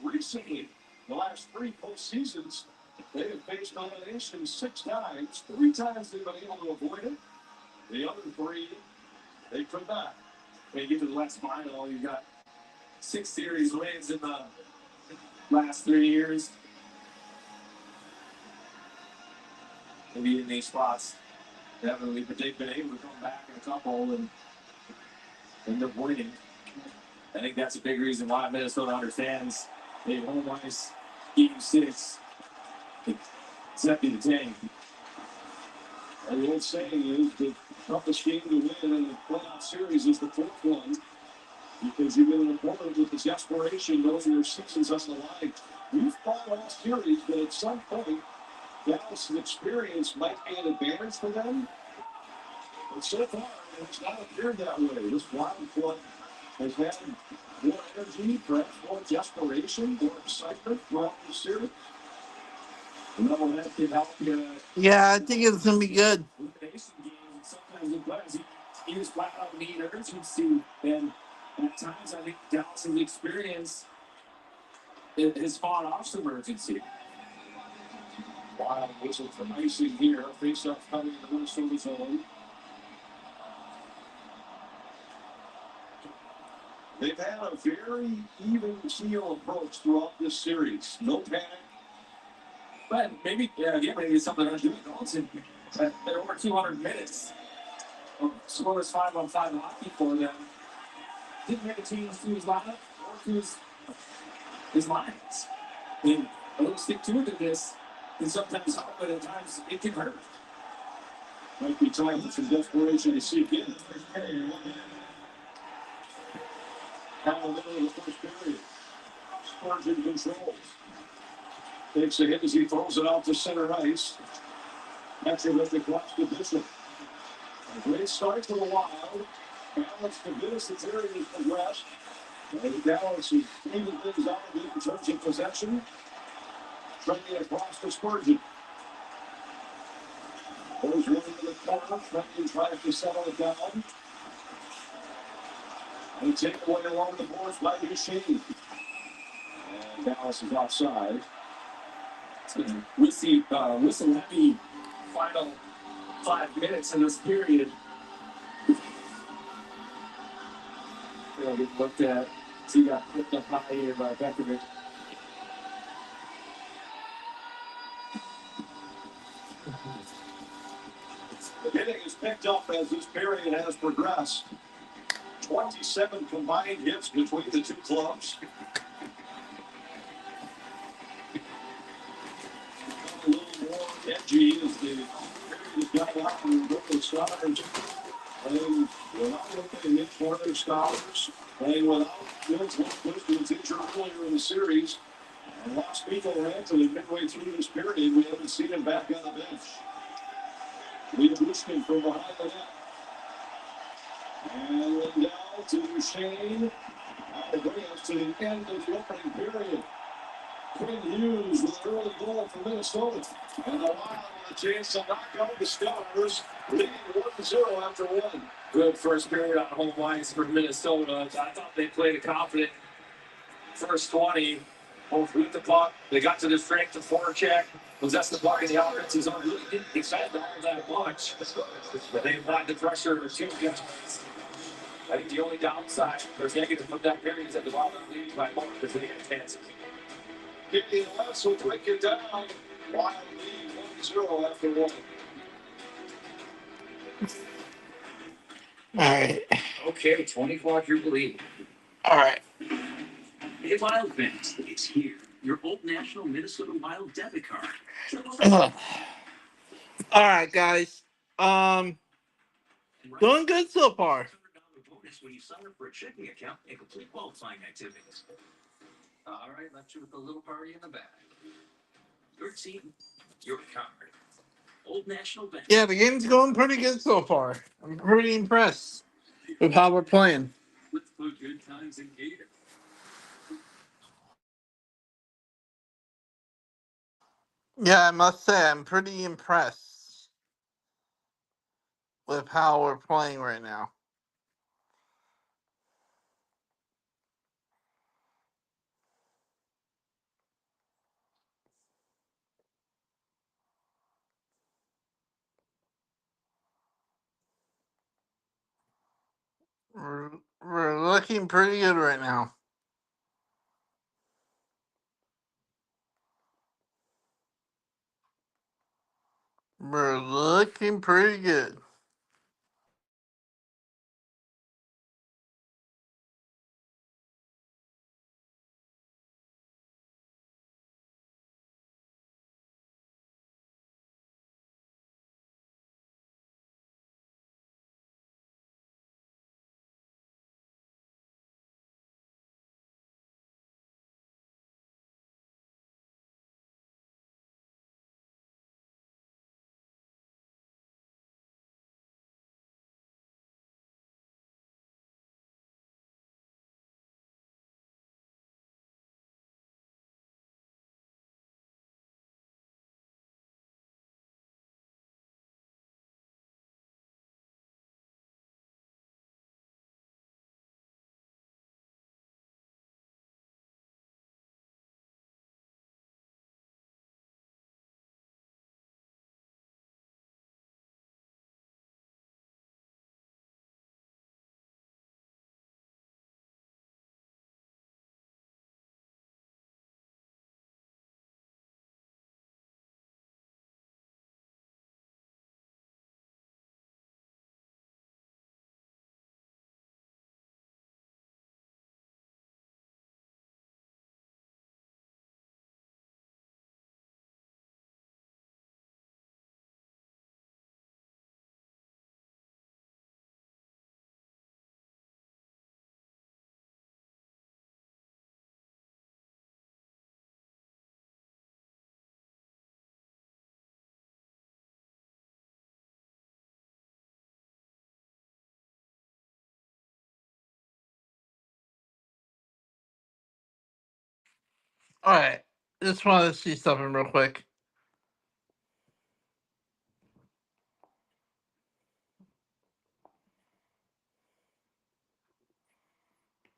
recently. The last 3 postseasons, they have faced elimination 6 times. 3 times they've been able to avoid it. The other 3, they could not. When you get to the last final, you got 6 series wins in the last 3 years. Maybe in these spots, definitely, but they've been able to come back in a couple and end up winning. I think that's a big reason why Minnesota understands they home ice game 6. It's empty the tank. And the old saying is the toughest game to win in a playoff series is the 4th one, because you've been an opponent with this desperation knowing your season's on the line. We've fought all series, but at some point, Dallas' experience might be an advantage for them. But so far, it's not appeared that way. This Wild club has had more energy, perhaps more desperation, more excitement throughout the series. Another that can help you. Yeah, I think it's gonna be good. With the Mason games, sometimes it does. He just flat out need urgency. And at times, I think Dallas' experience has fought off some urgency. Wild whistle from icing here. Face-off coming in the Minnesota zone. They've had a very even keel approach throughout this series. No panic. But maybe, maybe it's something they're doing. Also, they're over 200 minutes of scoreless 5-on-5 hockey for them. Didn't make a change to his lineup or to his lines. I mean, a little stick to it in this can sometimes help, but at times it can hurt. Might be time for some desperation to seek in. Kind of middle of the first period. Spurgeon controls. Takes a hit as he throws it out to center ice. Petrovic across the Bishop. A great start for the Wild. Alex Kavitz' area has progressed. Dallas is even things out of in terms of possession. Trending across to Spurgeon. Goes running to the corner. Trending tries to settle it down. And take away along the boards by Duchesne. And Dallas is offside. We see whistle-heavy final 5 minutes in this period. They'll get looked at. So you got flipped up high here by Petrovic. The hitting is picked up as this period has progressed. 27 combined hits between the two clubs. A little more edgy as the period has gone out and both the Stars playing without looking to hit for their Stars, playing without Vince Lundqvist, who was injured earlier in the series, and lost Mikko Rantanen midway through this period. We haven't seen him back on the bench. Lee Bushkin from behind the net. And Lindell to Duchesne. That'll bring us to the end of the opening period. Quinn Hughes with an early goal for Minnesota. And the Wild with a chance to knock out the Stars, leading 1-0 after 1. Good first period on home ice for Minnesota. I thought they played a confident first 20, both with the puck. They got to the strength of forecheck, possessed the puck in the offensive zone. Really didn't defend all that much, but they applied the pressure to 2 guys. I think the only downside, there's negative from that period, is that the Wild are leading by more because they had chances. Kicking left will break it down. Wild lead 1-0 after 1. All right. Okay, 24 Jubilee. All right. Hey, Wild fans, it's here. Your Old National Minnesota Wild debit card. All right, guys. Doing good so far. Bonus when you sign up for a checking account and complete qualifying activities. All right, left you with a little party in the back. Your team, your card. Old National Bank. Yeah, the game's going pretty good so far. I'm pretty impressed with how we're playing. Let's put good times in Gator. Yeah, I must say I'm pretty impressed with how we're playing right now. We're looking pretty good right now. We're looking pretty good. Alright, just want to see something real quick.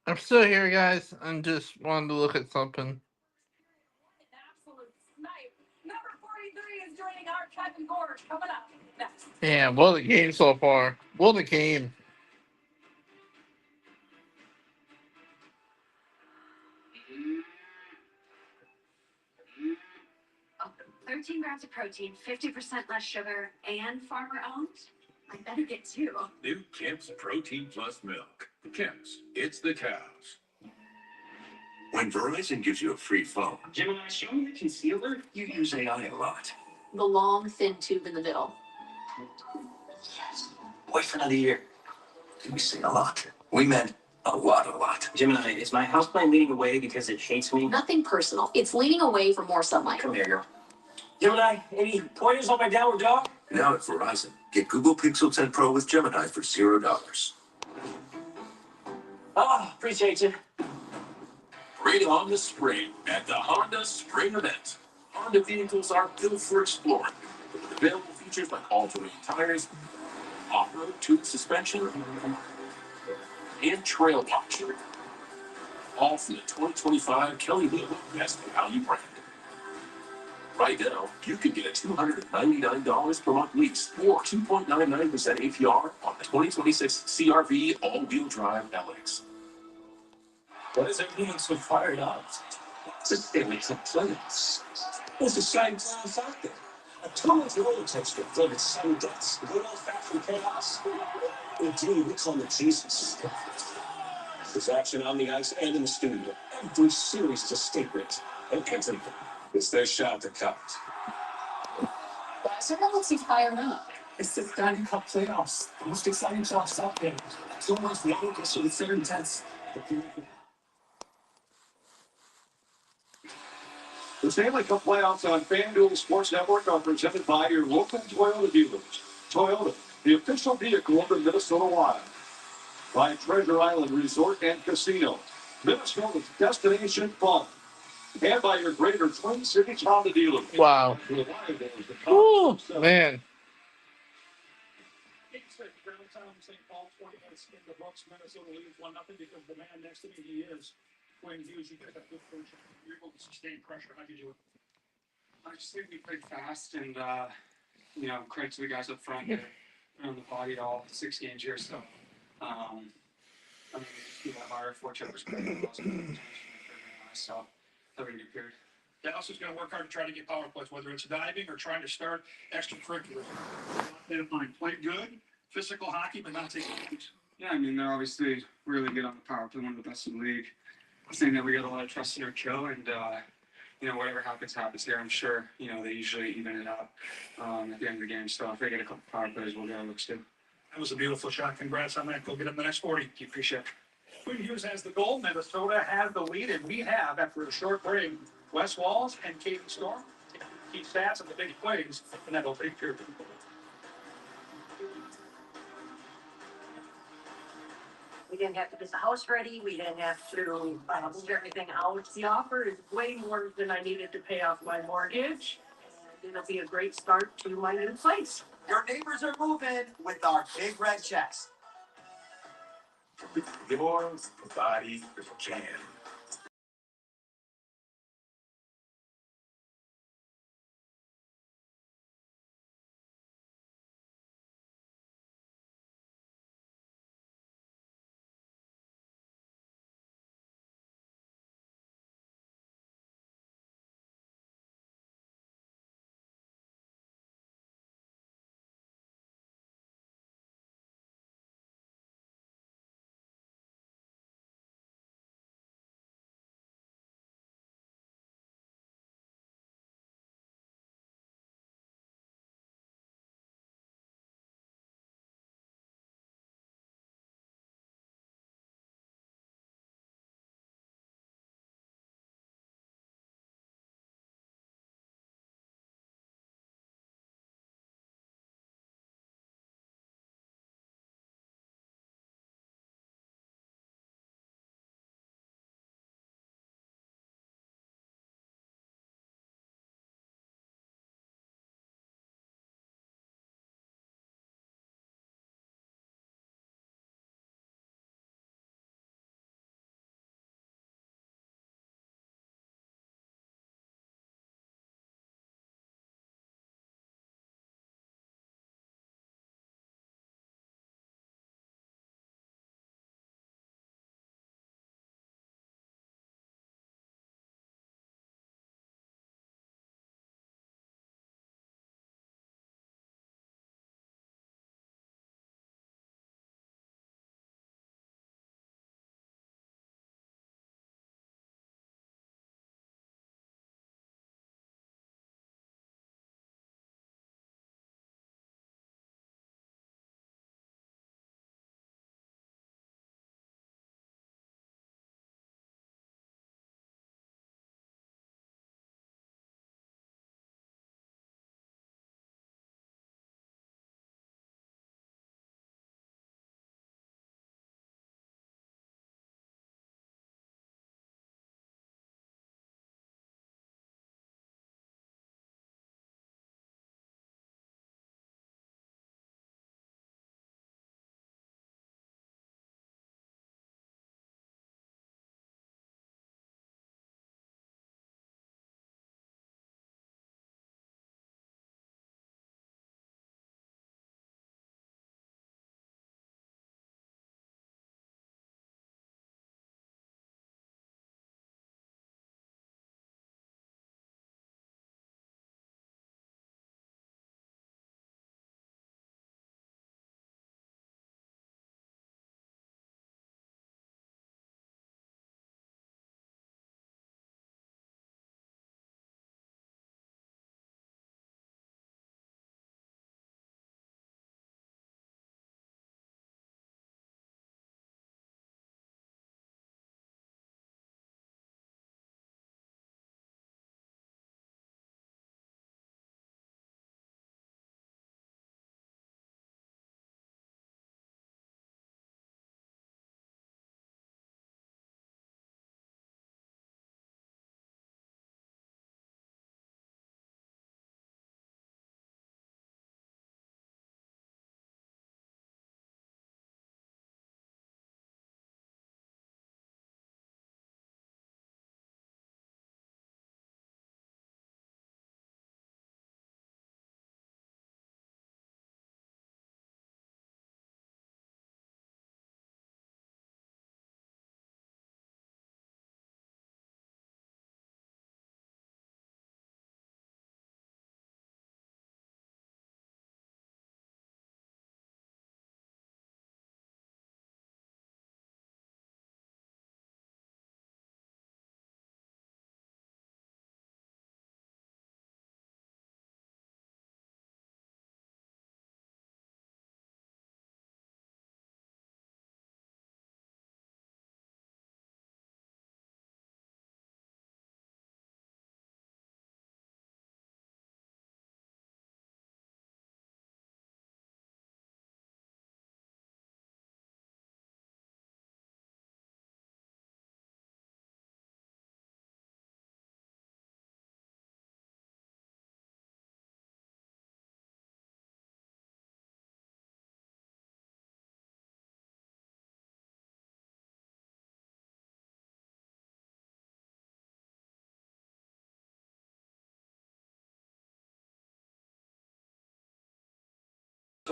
I'm still here, guys. I just wanted to look at something. Absolute snipe. Number 43 is joining our Kevin Gord coming up next. Damn, what a game so far. What a game. 13 grams of protein, 50% less sugar, and farmer owned. I better get two. New Kemp's Protein Plus Milk. Kemp's, it's the cows. When Verizon gives you a free phone, Gemini, show me the concealer. You use AI a lot. The long, thin tube in the middle. Yes. Boyfriend of the year. Did we say a lot? We meant a lot. Gemini, is my houseplant leaning away because it hates me? Nothing personal. It's leaning away for more sunlight. Come here, girl. Gemini, any pointers on my downward dog? now at Verizon, get Google Pixel 10 Pro with Gemini for $0. Oh, appreciate you. Bring on the spring at the Honda Spring Event. Honda vehicles are built for exploring. With available features like all-terrain tires, off-road tube suspension, and trail posture. All from the 2025 Kelly Blue Best Value brand. Right now, you can get a $299 per month lease or 2.99% APR on the 2026 CRV all-wheel drive LX. What is everything so fired up? It's a daily complaints. There's the same class out there. A total roller coaster filled with sudden deaths, good old-fashioned chaos. Indeed, we call it Jesus. There's action on the ice and in the studio. Every series is a statement, and everything is their shot to count. Guys, everyone looks fired up. It's the Stanley Cup playoffs. The most exciting playoffs out there. It's almost the August, so it's very intense. The Stanley Cup playoffs on FanDuel Sports Network are presented by your local Toyota dealers. Toyota, the official vehicle of the Minnesota Wild. By Treasure Island Resort and Casino, Minnesota's destination fun. And by your greater Twin Cities Honda dealer. Wow. Ooh, man. Downtown St. Paul, 20 minutes in the books. Minnesota leads 1-0 because the man next to me, he is Quinn Hughes. You guys have good coaching. You're able to sustain pressure. How do you do it? I just think we played fast and, credit to the guys up front that are on the body all 6 games here. So, our fortunate was great. So, having a good period. Dallas is going to work hard to try to get power plays, whether it's diving or trying to start extracurriculars. They define play good, physical hockey, but not taking points. Yeah, I mean, they're obviously really good on the power play, one of the best in the league. I think that we got a lot of trust in our Joe, and, whatever happens here. I'm sure, they usually even it up at the end of the game. So if they get a couple power plays, we'll get our looks too. That was a beautiful shot. Congrats on that. Go get him the next 40. You appreciate it. Quinn Hughes has the goal. Minnesota has the lead, and we have, after a short break, Wes Walls and Caden Storm. Key stats and the big plays in that opening period. We didn't have to get the house ready. We didn't have to move everything out. The offer is way more than I needed to pay off my mortgage. And it'll be a great start to my new place. Your neighbors are moving with our big red checks. Your body can.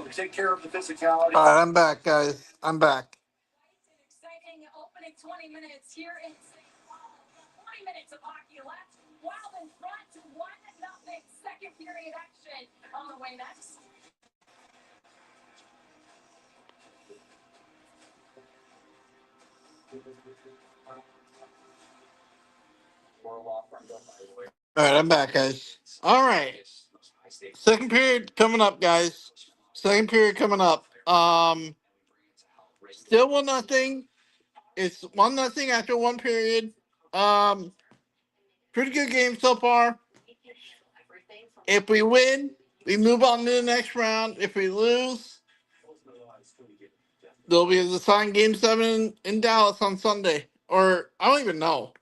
So we take care of the physicality. All right, I'm back, guys. I'm back. Exciting opening 20 minutes here in St. Paul. 20 minutes of hockey left. Wild in front, 1-0. Second period action on the way next. All right, I'm back, guys. All right, second period coming up, guys. Second period coming up. Still 1-0. It's 1-0 after one period. Pretty good game so far. If we win, we move on to the next round. If we lose, there'll be a deciding game 7 in Dallas on Sunday. Or I don't even know.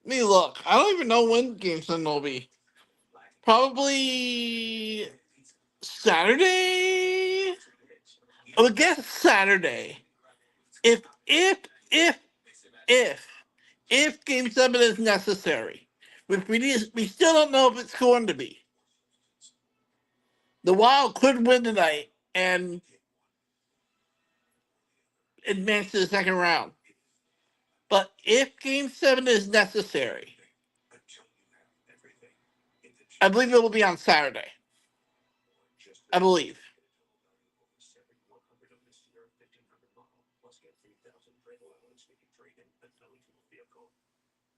Let me look. I don't even know when game 7 will be. Probably Saturday. I would guess Saturday. If game 7 is necessary, which we still don't know if it's going to be. The Wild could win tonight and advance to the second round. But if game 7 is necessary, I believe it will be on Saturday. I believe.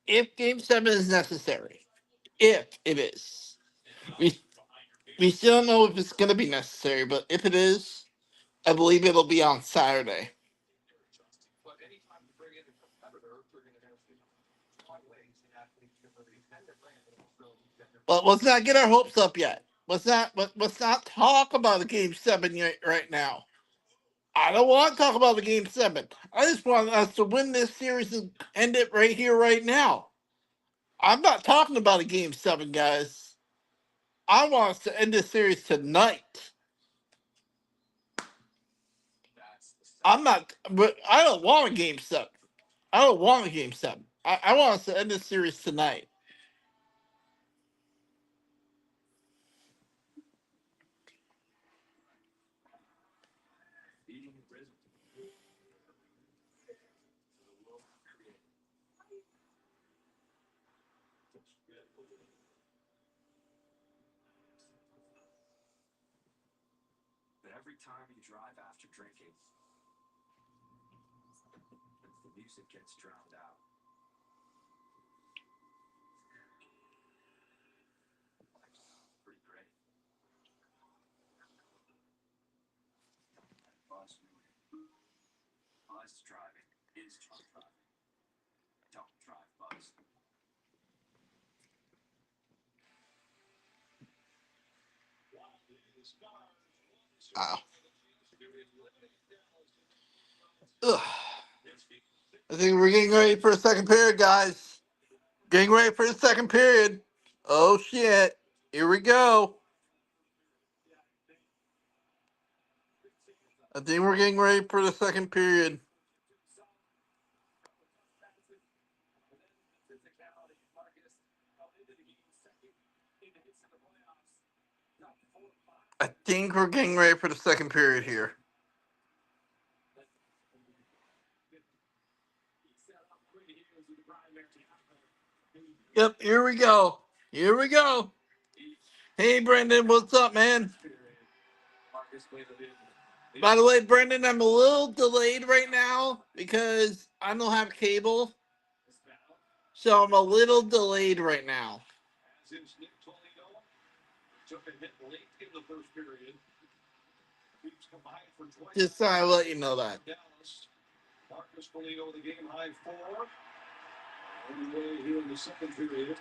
If game 7 is necessary. If it is. We still don't know if it's going to be necessary, but if it is, I believe it'll be on Saturday. But let's not get our hopes up yet. Let's not talk about the game 7 yet, right now. I don't want to talk about the game 7. I just want us to win this series and end it right here, right now. I'm not talking about a game 7, guys. I want us to end this series tonight. I don't want a game 7. I don't want a game 7. I want us to end this series tonight. But every time you drive after drinking, the music gets drowned out. Pretty great. Buzz driving is drunk driving. Don't drive Buzz. Wow. Ugh. I think we're getting ready for a second period, guys. Getting ready for the second period. Oh, shit. Here we go. I think we're getting ready for the second period. I think we're getting ready for the second period here. Yep, here we go. Here we go. Hey, Brendan, what's up, man? By the way, Brendan, I'm a little delayed right now because I don't have cable. So I'm a little delayed right now. Just so I let you know that. Marcus Foligno, the game high 4. On the way here in the second period.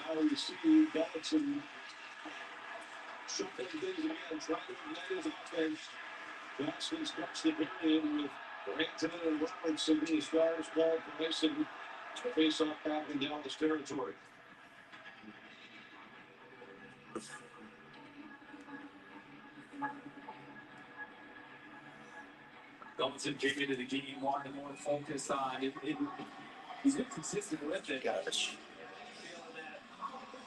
And now we see Davidson shuffling things again, trying to ignite his offense. Jackson starts the period with Rantanen and Robertson being the stars. Paul Bryson to face off back in Dallas territory. Donaldson came into the game wanting more focus on it. He's been consistent with it. Gosh.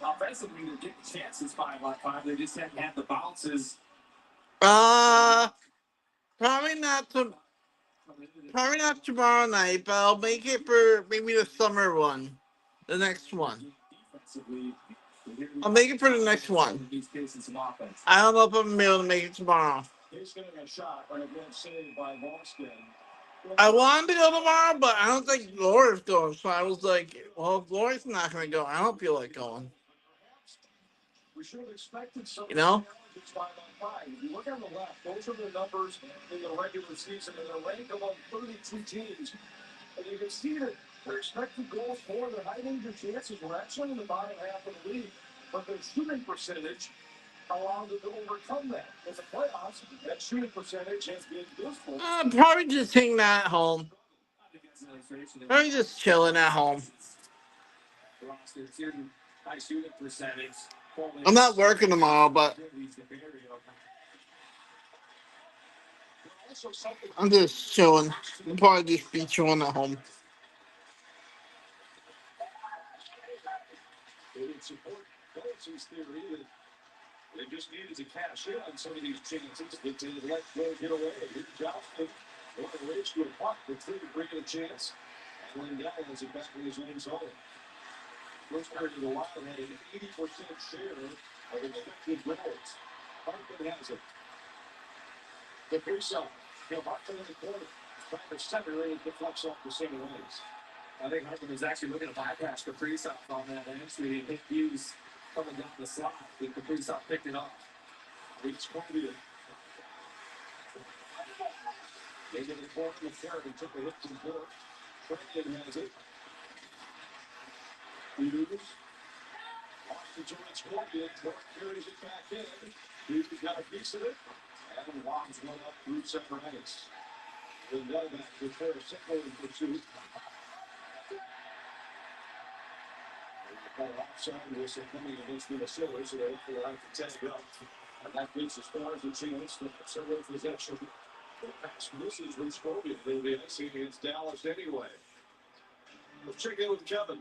Offensively, they're getting chances 5-on-5. They just haven't had the bounces Probably not to. Probably not tomorrow night, but I'll make it for maybe the summer one, the next one. I'll make it for the next one. I don't know if I'm gonna be able to make it tomorrow. He's getting a shot, but again saved by Boston. I wanted to go tomorrow, but I don't think Laura's going. So I was like, well, if Laura's not going to go, I don't feel like going. We should have expected some. You know? 5-on-5. If you look on the left, those are the numbers in the regular season, and they're ranked among 32 teams. And you can see that their expected goals for, their high danger chances were actually in the bottom half of the league, but their shooting percentage allowed them to overcome that. In the playoffs, that shooting percentage has been useful. Probably just hanging out at home. Probably just chilling at home. I'm not working tomorrow, but I'm just chilling. I'll probably just be chilling at home. They just needed to cash in on some of these chances that they let go get away. Johnson over the race to a puck. The team bringing a chance. And Lindell has it back in his own zone. First period of the Wild had an 80% share of expected goals. Hartman has it. The pre-shot. Hartman in the corner. Trying to center it deflects off the center lanes. I think Hartman was actually looking to bypass Kaprizov on that entry. I think Hughes coming down the slot. The Kaprizov picked it off. Reach Columbia. They get the corner in the third and took a hit from Burke. Franklin has it. Hughes. Austin joins Columbia. Burke carries it back in. Hughes got a piece of it. And lobs one up through center ice. Lindell back to third. Sickle in pursuit. Offside whistle coming against Minnesota, so they hopefully have to tag up. And that gets as far as the chance to several possession. The pass misses with Scobie. They'll be icing against Dallas anyway. Let's check in with Kevin.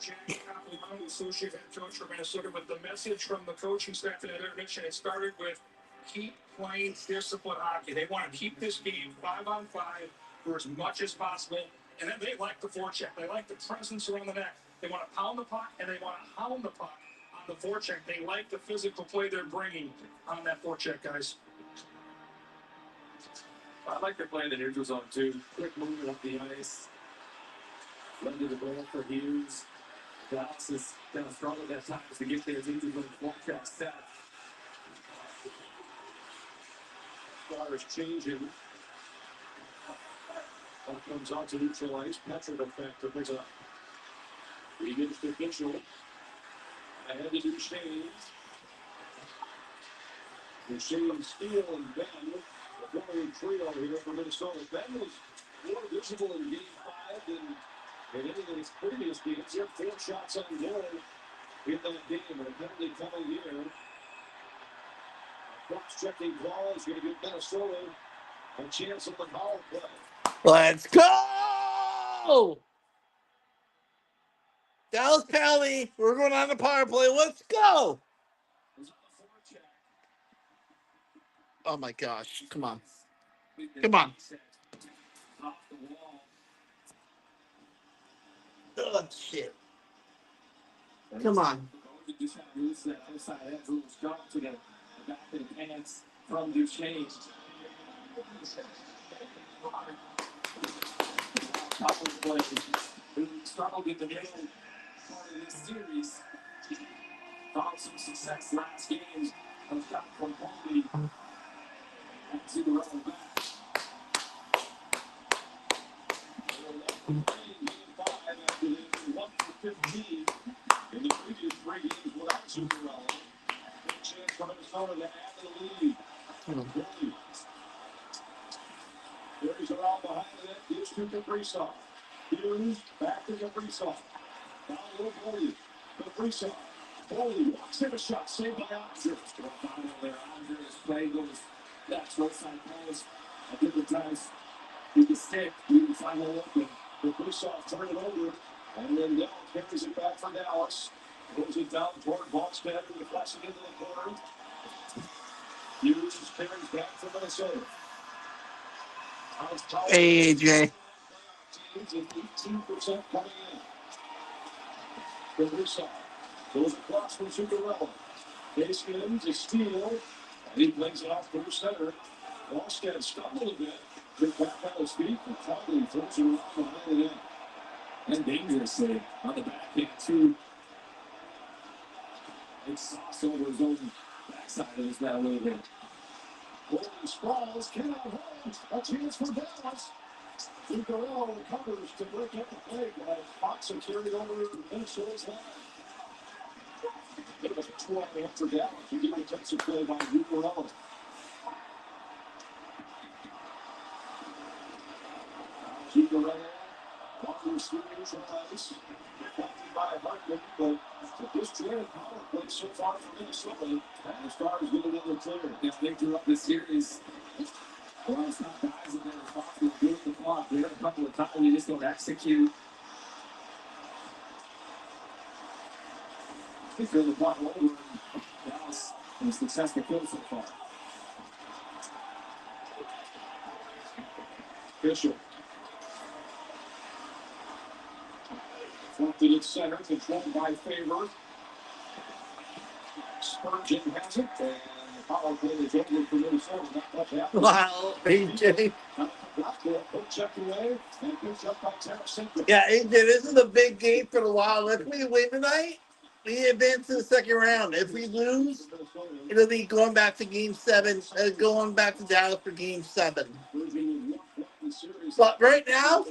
Jack Copley, the associate head coach for Minnesota, with the message from the coaching staff in that intervention. It started with keep playing disciplined hockey. They want to keep this game 5-on-5 for as much as possible. And then they like the forecheck. They like the presence around the net. They want to pound the puck, and they want to hound the puck on the forecheck. They like the physical play they're bringing on that forecheck, guys. I like their play in the neutral zone, too. Quick movement up the ice. Run to the goal for Hughes. Dallas is going to struggle at times to get their neutral zone forecheck set. Star is changing. Puck comes out to neutral ice. Petrovic back to pick up. Begins to Mitchell. Ahead to Duchesne. Duchesne, Steele, and Ben. The goalie trio here for Minnesota. Ben was more visible in Game 5 than in any of his previous games. He had 4 shots on goal in that game, and a penalty coming here. Cross-checking call is going to give Minnesota a chance on the power play. Let's go! Dallas Pally, we're going on the power play. Let's go! Oh my gosh. Come on. Come on. Oh, shit. Come on. From Duchesne. Who struggled in the middle part of this series. Found some success last game. Comes back from Columbia. To the rubber back. Game 5 after they were 1-for-15 in the previous 3 games without Zuccarello. Big chance for Minnesota to add to the lead. Carries around behind the net, gives to Kaprizov. Hughes back to Kaprizov. Down low Foley. Kaprizov. Foley walks in a shot, saved by Andrews. Andrews play goes that's right side calls at different times. With the stick, we can find a open. Kaprizov turned it over, and Lindell carries it back for Dallas. Goes it down toward Boston, deflecting into the corner. Hughes carries back for Minnesota. Hey, AJ. Teams is 18% coming in. Caruso goes across from Zuccarello. Case Gibbs a steal, and he plays it off to center. Wallstead stumbled a bit. Good back on his feet, and finally throws it around behind the net. And dangerously on the backhand, too. It's sauce over his own backside of his net a little bit. Holding sprawls, cannot hold. A chance for Dallas. Zuccarello recovers to break up the play, but Fox will carry over Minnesota's line. It was a 12 after Dallas. You get a defensive play by Zuccarello. Zuccarello, walking through the ice. Deflected by Hartman, but a disjointed power play so far for Minnesota. And the Stars get another clear. If they threw up this series, well, it's not guys that they're responsible for doing the clock. There are a couple of times they just don't execute. They feel the puck over, and Dallas has successful kill so far. Fisher. Flipped it at center, controlled by Favor. Spurgeon has it, and the power play is over for Minnesota. Not much happened. Wow, AJ. Hook checked away, and picked up by Tarasenko. Yeah, AJ, this is a big game for the Wild. If we win tonight, we advance to the second round. If we lose, it'll be going back to Game 7, going back to Dallas for Game 7. But right now,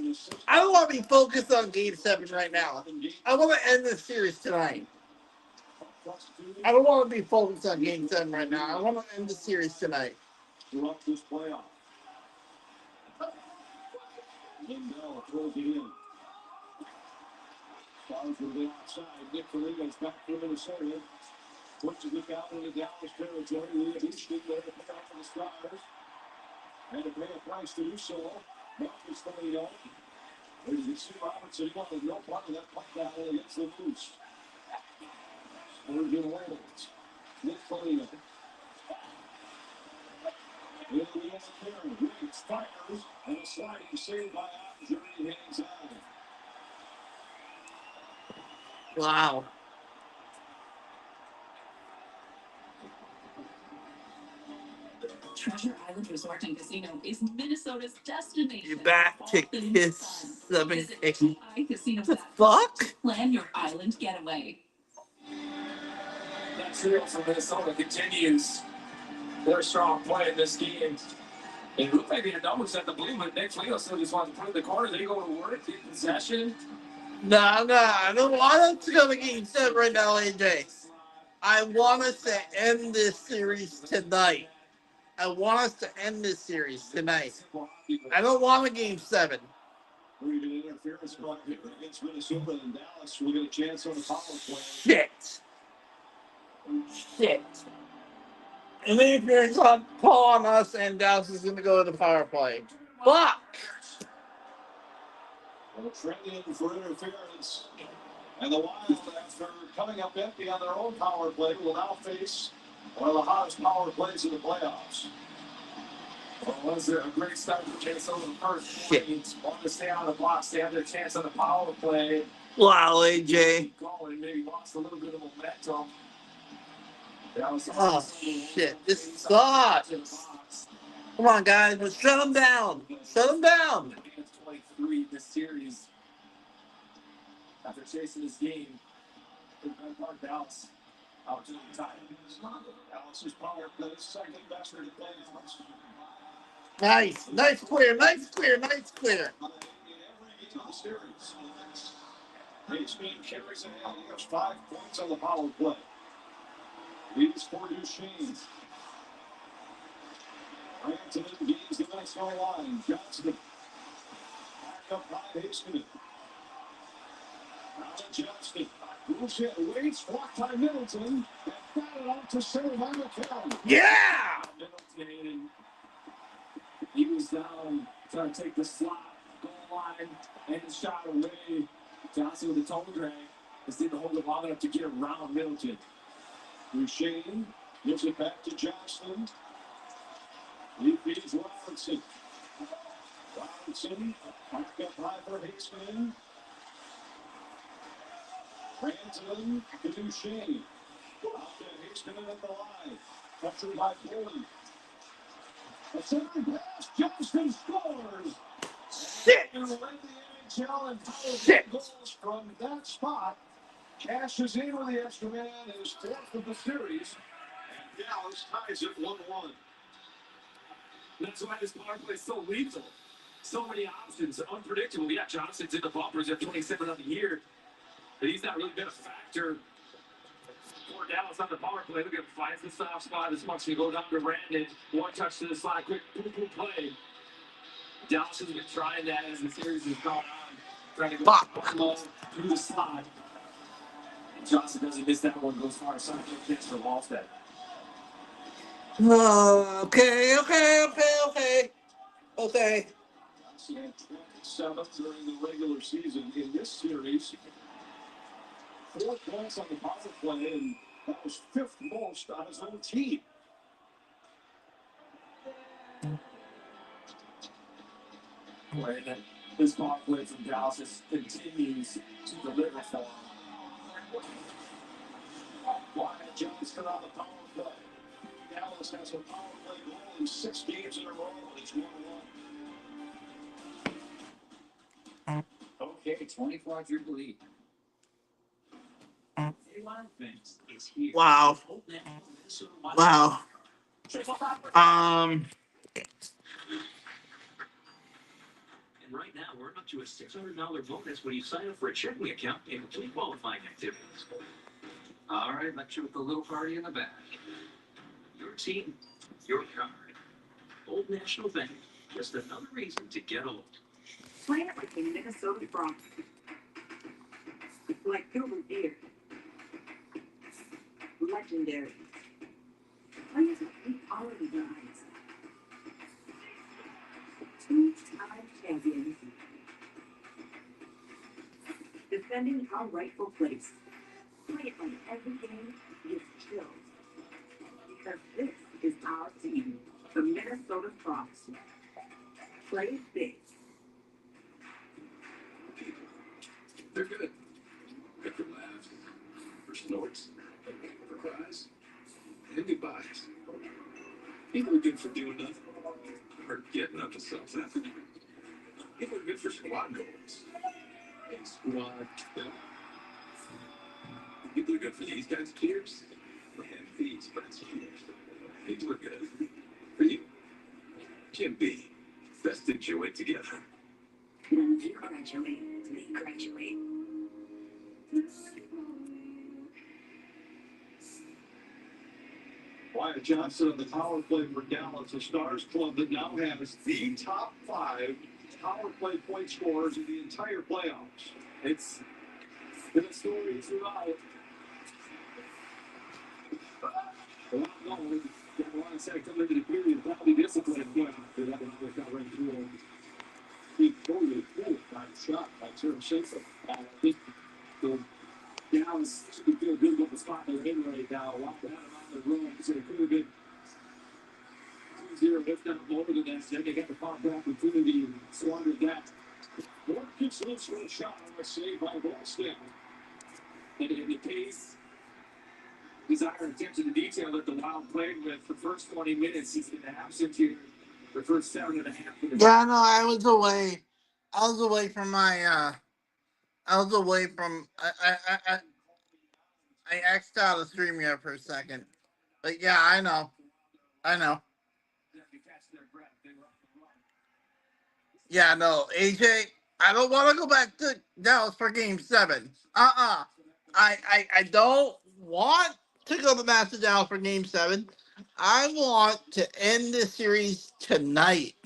I don't want to be focused on Game 7 right now. I want to end this series tonight. I don't want to be focused on Game 7 right now. I want to end the series tonight. Throughout this playoff. Lindell throws it in. Stars from the outside. Nick Foligno's back for Minnesota. Puts it down into Dallas territory. Leah Easton there to pick up for the Stars. And to pay a price to do so. Marcus Foligno. There's the C. Robertson. He wanted no part of that puck battle against the Moose. Spurgeon Wales. Nick Foligno. Into the end carry. Reeds fires. And a sliding save by Jerry hangs on. Wow. Treasure Island Resort and Casino is Minnesota's destination. You're back to Kiss 7 Visit X. Casino. The fuck? Plan your island getaway. That trio from Minnesota continues their strong play in this game. And who may be the numbers at the blue, but Nick Foligno still just wants to put in the corner. They go to work, take possession. No, I don't want us to go to Game 7 right now, AJ. I want us to end this series tonight. I want us to end this series tonight. I don't want a Game 7. We're going to interference against Minnesota and Dallas. We'll get a chance on the power play. Shit. And the interference on Paul on us, and Dallas is going to go to the power play. Fuck! Well, trending for interference. And the Wild, after coming up empty on their own power play, will now face one of the hottest power plays in the playoffs. Well, it was a great start for Minnesota in the first point. Want to stay on the block, stay on their chance on the power play. Wow, AJ. Going, maybe lost a little bit of momentum. That was Oh, shit. This sucks. Come on, guys. Let's shut them down. Shut them down. 23 this series. After chasing this game, Mark Dallas out to the tie. Dallas's power play is second best in the playoffs. Nice. Nice clear. Nice clear. Nice clear. In every game of the series. H-Man carries ahead. He has 5 points on the power play. Leads for Duchesne. Rantanen gains the Minnesota line. Johnston. Back up by Hastings. Johnston moves in, waits, blocked by Middleton, and batted out to center by McCown. Yeah! Middleton, he was down, trying to take the slot, goal line, and the shot away. Johnson with the toe drag. Just didn't hold it long enough to get around Middleton. Duchesne gives it back to Johnston. He feeds Robinson. Robinson, back up high for Hicksman. Ransom to Duchesne. Out to Hicksman at the line. Captured by Foley. A center pass. Johnston scores. Shit. And led the NHL in Shit. goals from that spot. Cashes in with the extra man and is fourth of the series. And Dallas ties it 1-1. That's why this power play is so lethal. So many options, unpredictable. Yeah, Johnson's in the bumpers at 27 on the year, but he's not really been a factor for Dallas on the power play. Look at him, finds the soft spot as much as go down to Brandon. One touch to the side, quick play. Dallas has been trying that as the series has gone on, trying to go slow through the slot. And Johnson doesn't miss that one, goes far. So no chance for Wallstead. Okay. Johnson had 27 during the regular season in this series. 4 points on the power play, and that was 5th most on his own team. Where this power play from Dallas continues to deliver for him. Wyatt Johnston on the power play. Dallas has a power play goal in 6 games in a row. It's 1-1. Okay, 25-year lead. A1 Offense is here. Wow. Wow. And right now, we're up to a $600 bonus when you sign up for a checking account and complete qualifying activities. All right, let's you with the little party in the back. Your team, your card. Old National Bank, just another reason to get old. Play it like the Minnesota Frost. Like Silver Deer. Legendary. Players with quality guys. 2-time champions. Defending our rightful place. Play it like every game gets chills. Because this is our team, the Minnesota Frost. Play it big. They're good. Good for laughs, for snorts, for cries, and goodbyes. People are good for doing nothing or getting up to something. People are good for squad goals. And squad stuff. People are good for these kinds of cheers. And these kinds of cheers. People are good for you. Jim B. Best enjoy it together. When you graduate, we graduate. Wyatt Johnston on the power play for Dallas, a Stars club that now has the top 5 power play point scorers in the entire playoffs. It's been a story throughout. A lot of goals. Carolina said coming into the period, probably disciplined, but they're not going to recover through them. He totally cool. Nice shot by Terry Schaefer. I think the Dallas should feel good about the spot they're in right now. Walk that around the room, so it could have been 2-0, if not more than that. Then they got the pop opportunity and squandered that. Morkins looks for a shot on a save by Wallstead. And in the case, desire attention to detail that the Wild played with the first 20 minutes, he's been absent here the first 7.5 minutes. Yeah, no, I was away. I was away from my. I was away from. I X'd out of StreamYard for a second. But yeah, I know. Yeah, no, AJ. I don't want to go back to Dallas for Game 7. I don't want to go back to Dallas for Game 7. I want to end the series tonight.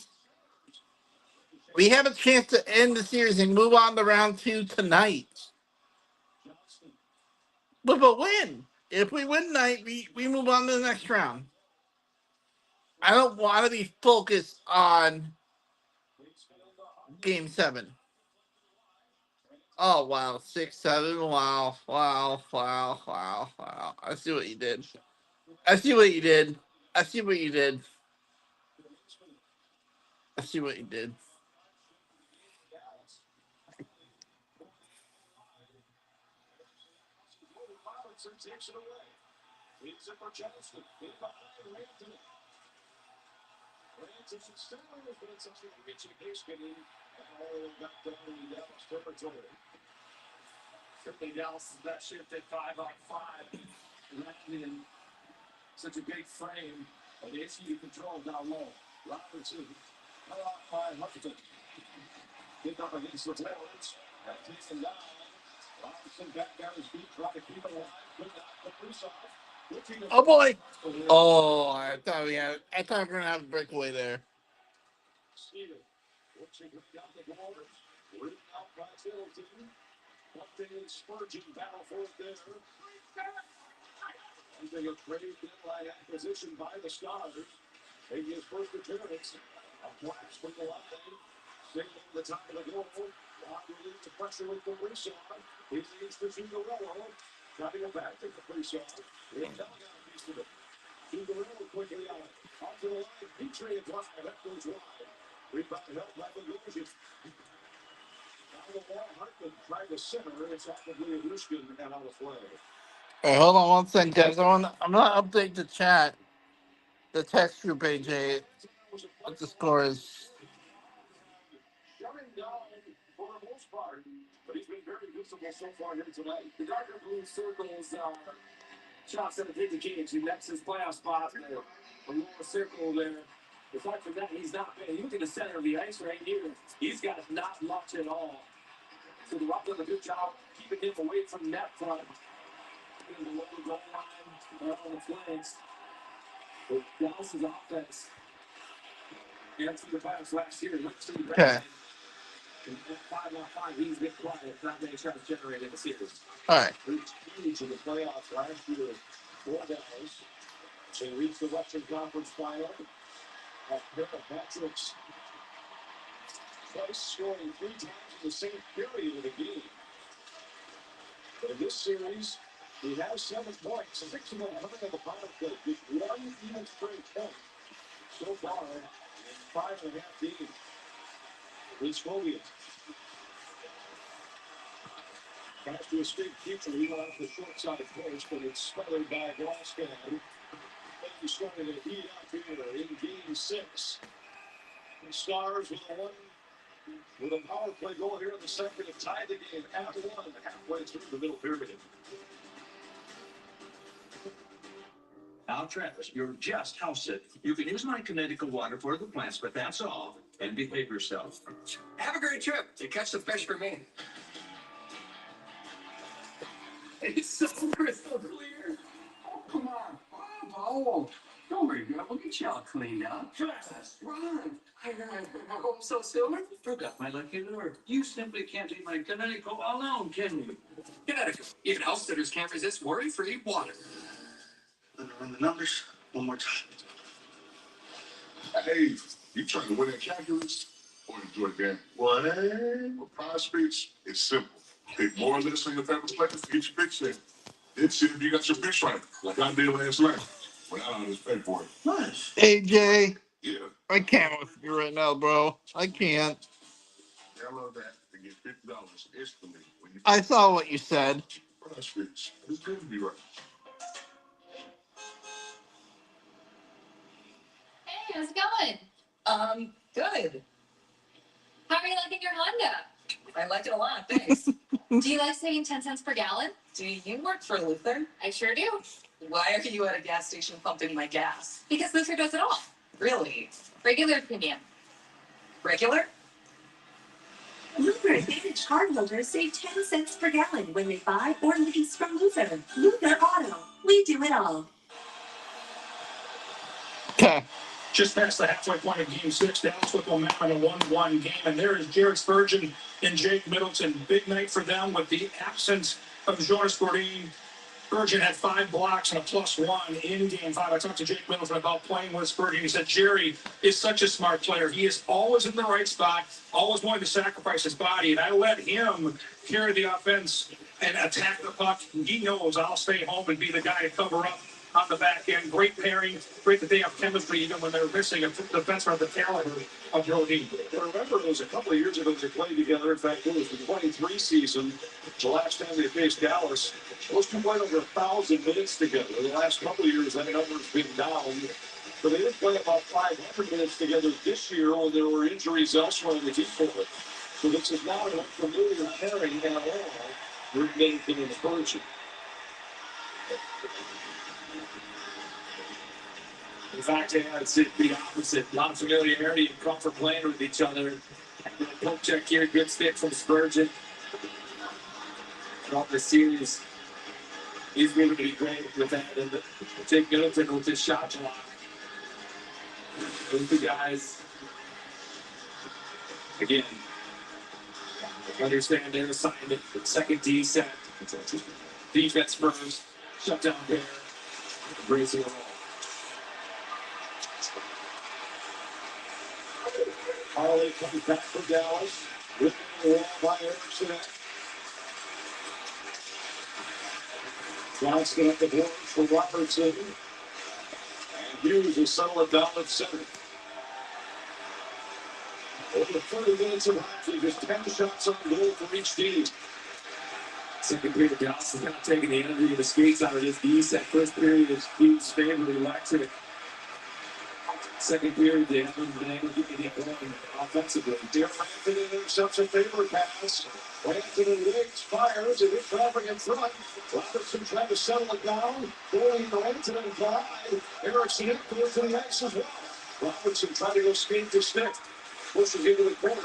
We have a chance to end the series and move on to round 2 tonight. With a win. If we win tonight, we move on to the next round. I don't want to be focused on Game 7. Oh, wow. 6-7. Wow. I see what you did. I see what you did. Takes it away. Leaves it for Johnston. In behind Rantanen. Rantanen still, but it's actually Richie Haskinen. All got down in Dallas territory. Certainly Dallas is that shift at 5-on-5. Rantanen, such a big frame, but the issue control down low. Robertson, cut off by Huffington. Pick up against the Taylors. That takes him down. Robertson back down his feet, trying to keep it alive. Good knock the loose off. Oh boy! Oh, I thought we were gonna have a breakaway there. Steven, watching him down the borders. Written out by Middleton. Hunting and Spurgeon battle for it there. Hunting a trade deadline acquisition by the Stars. Making his first appearance. A blast from the line. Signaling the top of the goal. Rob relieves the pressure with the Broussard. He leads to Zuccarello. Trying to go back to the Broussard. Rintel got a piece of it. Zuccarello quickly out. Off to the line. Petrie and drive. That goes wide. Rebound help by the Bogosian. Down the wall. Hartman tried to center. It's off of Leodushkin and out of play. All right, hold on 1 second, guys. I'm gonna update the chat, the text group, AJ. What the score is? Shutting down for the most part, but he's been very visible so far here tonight. The darker blue circles shots that have hit the cage. He next his playoff spot. The lower circle there. Aside from that, he's not been. You look at the center of the ice right here. He's got not much at all. So the Rock's done a good job keeping him away from net front. In the lower goal line, on the flanks. But Dallas's offense. And through the playoffs last year, looks to the Okay. 5-on-5, he's been quiet. Not many shots generated in the series. All right. Reached huge in the playoffs last year for Dallas. They reached the Western Conference Final. Patrick's twice scoring 3 times in the same period of the game. But in this series, he has 7 points, 6 of them coming on the power play. Just 1 even straight point so far in 5.5 games. It's Fogian. Tries to escape Petrie. He went off the short side first, but it's smothered by Glassman. He's starting to heat up here in game 6. The Stars with a power play goal here in the second have tied the game at 1 halfway through the middle period. Now, Travis, you're just house sitting. You can use my Connecticut water for the plants, but that's all. And behave yourself. Have a great trip. You catch the fish for me. It's so crystal clear. Oh, come on. Oh, don't worry, girl. We'll get you all cleaned up. Travis, run. I'm home so soon. Forgot my lucky lure. You simply can't leave my Connecticut alone, can you? Connecticut. Even house sitters can't resist worry-free water. Let me run the numbers one more time. Hey, you trying to win at calculus or enjoy the game? What? For prospects, it's simple. Pick more or less on your favorite players to get your picks in. Then see if you got your picks right, like I did last night. When I just paid for it. Nice. AJ, Yeah, I can't with you right now, bro. I can't. download that to get $50 instantly when you I saw what you said. prospects. It's good to be right. Hey, how's it going? Good. How are you liking your Honda? I like it a lot, thanks. Do you like saving 10 cents per gallon? Do you work for Luther? I sure do. Why are you at a gas station pumping my gas? Because Luther does it all. Really? Regular premium. Regular? Luther Advantage cardholders save 10 cents per gallon when they buy or lease from Luther. Luther Auto. We do it all. Okay. Just past the halfway point of game 6, Dallas with momentum in a 1-1 game. And there is Jared Spurgeon and Jake Middleton. Big night for them with the absence of Jonas Bourdin. Spurgeon had 5 blocks and a +1 in game 5. I talked to Jake Middleton about playing with Spurgeon. He said, Jerry is such a smart player. He is always in the right spot, always wanting to sacrifice his body. And I let him carry the offense and attack the puck. He knows I'll stay home and be the guy to cover up on the back end. Great pairing. Great that they have chemistry even when they're missing a defenseman of the caliber of Rodin. Remember, it was a couple of years ago they played together. In fact, it was the 23 season, the last time they faced Dallas. Those two played over 1,000 minutes together. The last couple of years, that number's been down. But they did play about 500 minutes together this year when there were injuries elsewhere in the team. So this is not an unfamiliar pairing at all. Remaining in the Persian. In fact, it's the opposite. A lot of familiarity and comfort playing with each other. Poke check here, good stick from Spurgeon. Throughout the series, he's going to be great with that. And Jake Middleton with his shot block. Those two guys, again, understand their assignment. Second D set. Defense first. Shutdown pair. Embracing it all. Harley comes back for Dallas. With the wall by Erickson. Johnston at the board for Robertson. And Hughes will settle it down at center. Over 30 minutes of hockey, just 10 shots on goal for each team. Second period, Dallas is kind of taking the energy of the skates out of this D set. First period is Hughes' favorite, electric. Second period, they haven't been able to get it going offensively. Anthony intercepts a favorite pass. Anthony Riggs fires and it's dropping in front. Robertson trying to settle it down. Going to Anthony and Clyde. Erickson goes to the ice as well. Robertson trying to go skate to stick. Pushes into the corner.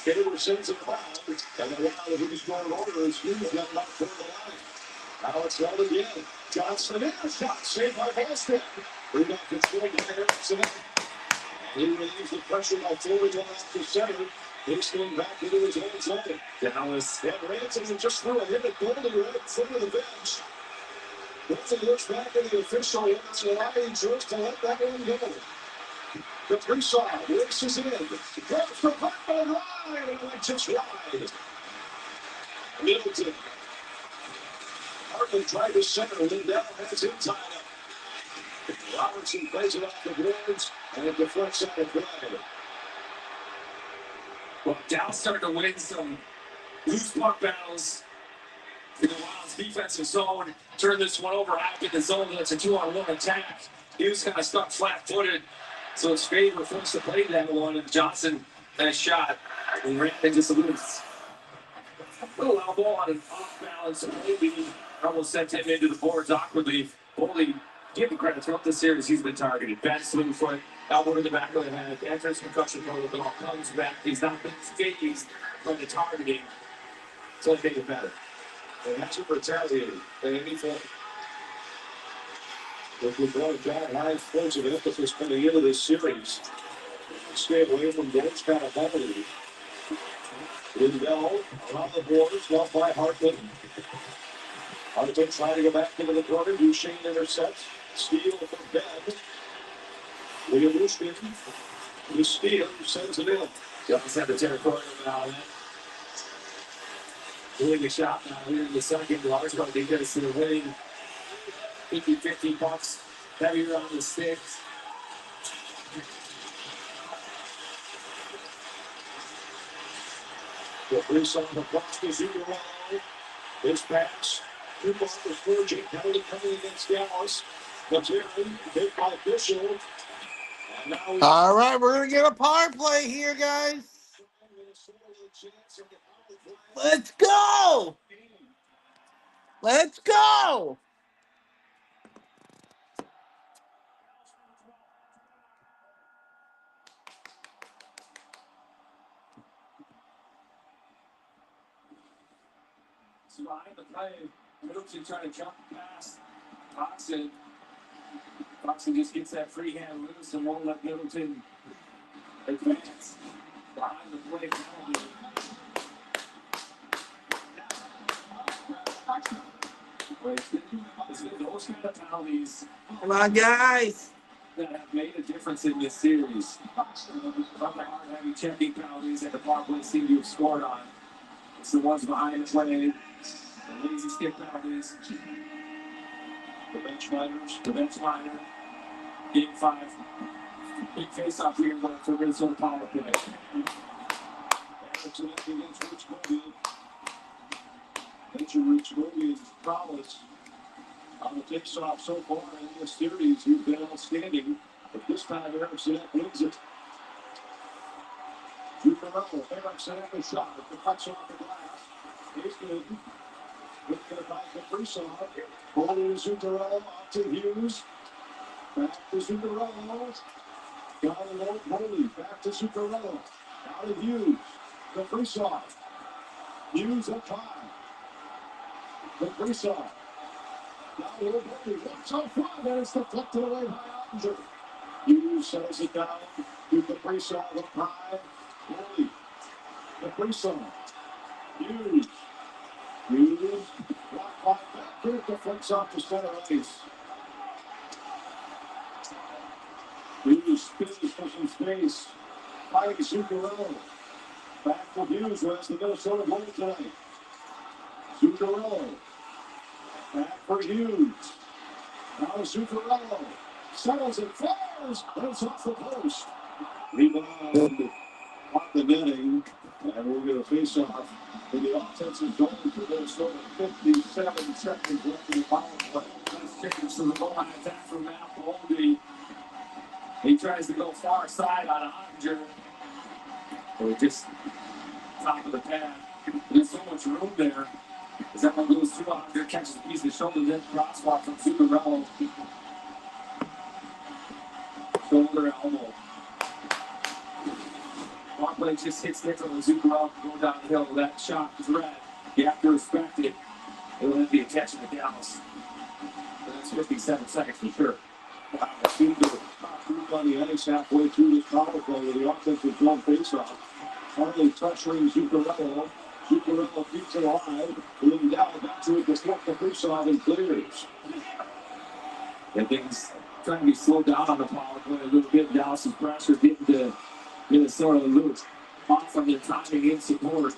Taylor sends it foul. And the round of who's going over is Hughes got knocked over the line. Now it's held again. Johnston in a shot. Saved by Boston. Rebound controlled by Erickson. He relieves the pressure by forward one off the center. He's going back into his own zone. Dallas. And Ransom just threw a hit at Goldie right in front of the bench. Goldie looks back at the official and he chose to let that one go. The three-side races in. Grabs the puck on the line and went just wide. Middleton. Hartman tried to center. Lindell has him tied up. Robertson plays it off the boards and it deflects out of play. Well, Dallas starting to win some loose puck battles in the Wild's defensive zone. Turn this one over half in the zone. That's a 2-on-1 attack. He was kind of stuck flat-footed, so it's Faber forced to play that one. And Johnson, nice shot, and ran into some loose. Little elbow on an off-balance. Maybe almost sent him into the boards awkwardly. Only give him credit throughout the series. He's been targeted. Bad swing foot, elbow in the back of the head. Entrance concussion protocol comes back. He's not been phased from the targeting. So they make it better. They hasn't retaliated at any point. If we brought it down, high explosive emphasis coming into this series. Stay away from goals kind of heavily. Lindell around the boards, left by Hartman. Hartman trying to go back into the corner. Duchesne intercepts. Steal from Ben. William Duchesne. The steal sends it in. Jones had the territorial now. Doing a shot now here in the second. Large because they're winning 50-50 bucks. Heavier on the sticks. The police on the box to 0-1. This pass. Two balls for Spurgeon. Penalty coming against Dallas. Materi hit by Bishop. All right, we're going to get a power play here, guys. Let's go. Let's go. So behind the play, Middleton trying to jump past Foxen. Foxen just gets that free hand loose and won't let Middleton advance. Behind the play penalty. Those kind of penalties. Come on, guys. That have made a difference in this series. From the hard-heavy checking penalties that the power play seem to have scored on. It's the ones behind the play, the lazy stick penalties. The bench miners. The bench liner. Game 5. Big face-off here for Minnesota power play. Erickson up against Rich Bogan. Mention Rich Bogan's prowess on the face-off so far in this series. He's been outstanding, but this time Erickson wins it. Zuccarello, Erickson at the shot. It cuts off the glass. He's good. Looking at back to Kaprizov. Holding Zuccarello up to Hughes. Back to Zuccarello. Down the low, Holy. Back to Zuccarello. Out of Hughes. Kaprizov. Hughes up high. Kaprizov. Down the low, Holy. Walks on front, and it's deflected away by Ottinger. Hughes settles it down to Kaprizov up high. Holy. Kaprizov. Hughes. Hughes. Blocked by Becker. Deflects off the center ice. Hughes spins for some space. Fighting Zuccarello. Back to Hughes, who has the Minnesota goal tonight. Zuccarello. Back for Hughes. Now Zuccarello. Settles it, fires, and it's off the post. Rebound off the netting. And we're going to face off in the offensive zone for Minnesota. 57 seconds left in the power play. Let's change to the goal-line attack from Matt Boldy. He tries to go far side on Ottinger. Or just top of the pad. There's so much room there. As that one goes through, Ottinger catches a piece of the shoulder, then crosswalk from Zuccarello. Shoulder, elbow. Barclay just hits Nickel and Zuccarello go downhill. That shot is red. You have to respect it. It'll have the attention of Dallas. And that's 57 seconds for sure. Wow, seemed to group on the ice halfway through this power play with the offensive zone face-off. Harley pressuring Zuccarello. Zuccarello keeps it alive. Looking down, back to it, deflect the face-off and clears. And things trying to be slowed down on the power play a little bit. Dallas' pressure getting to Minnesota loose. Off from their timing in support.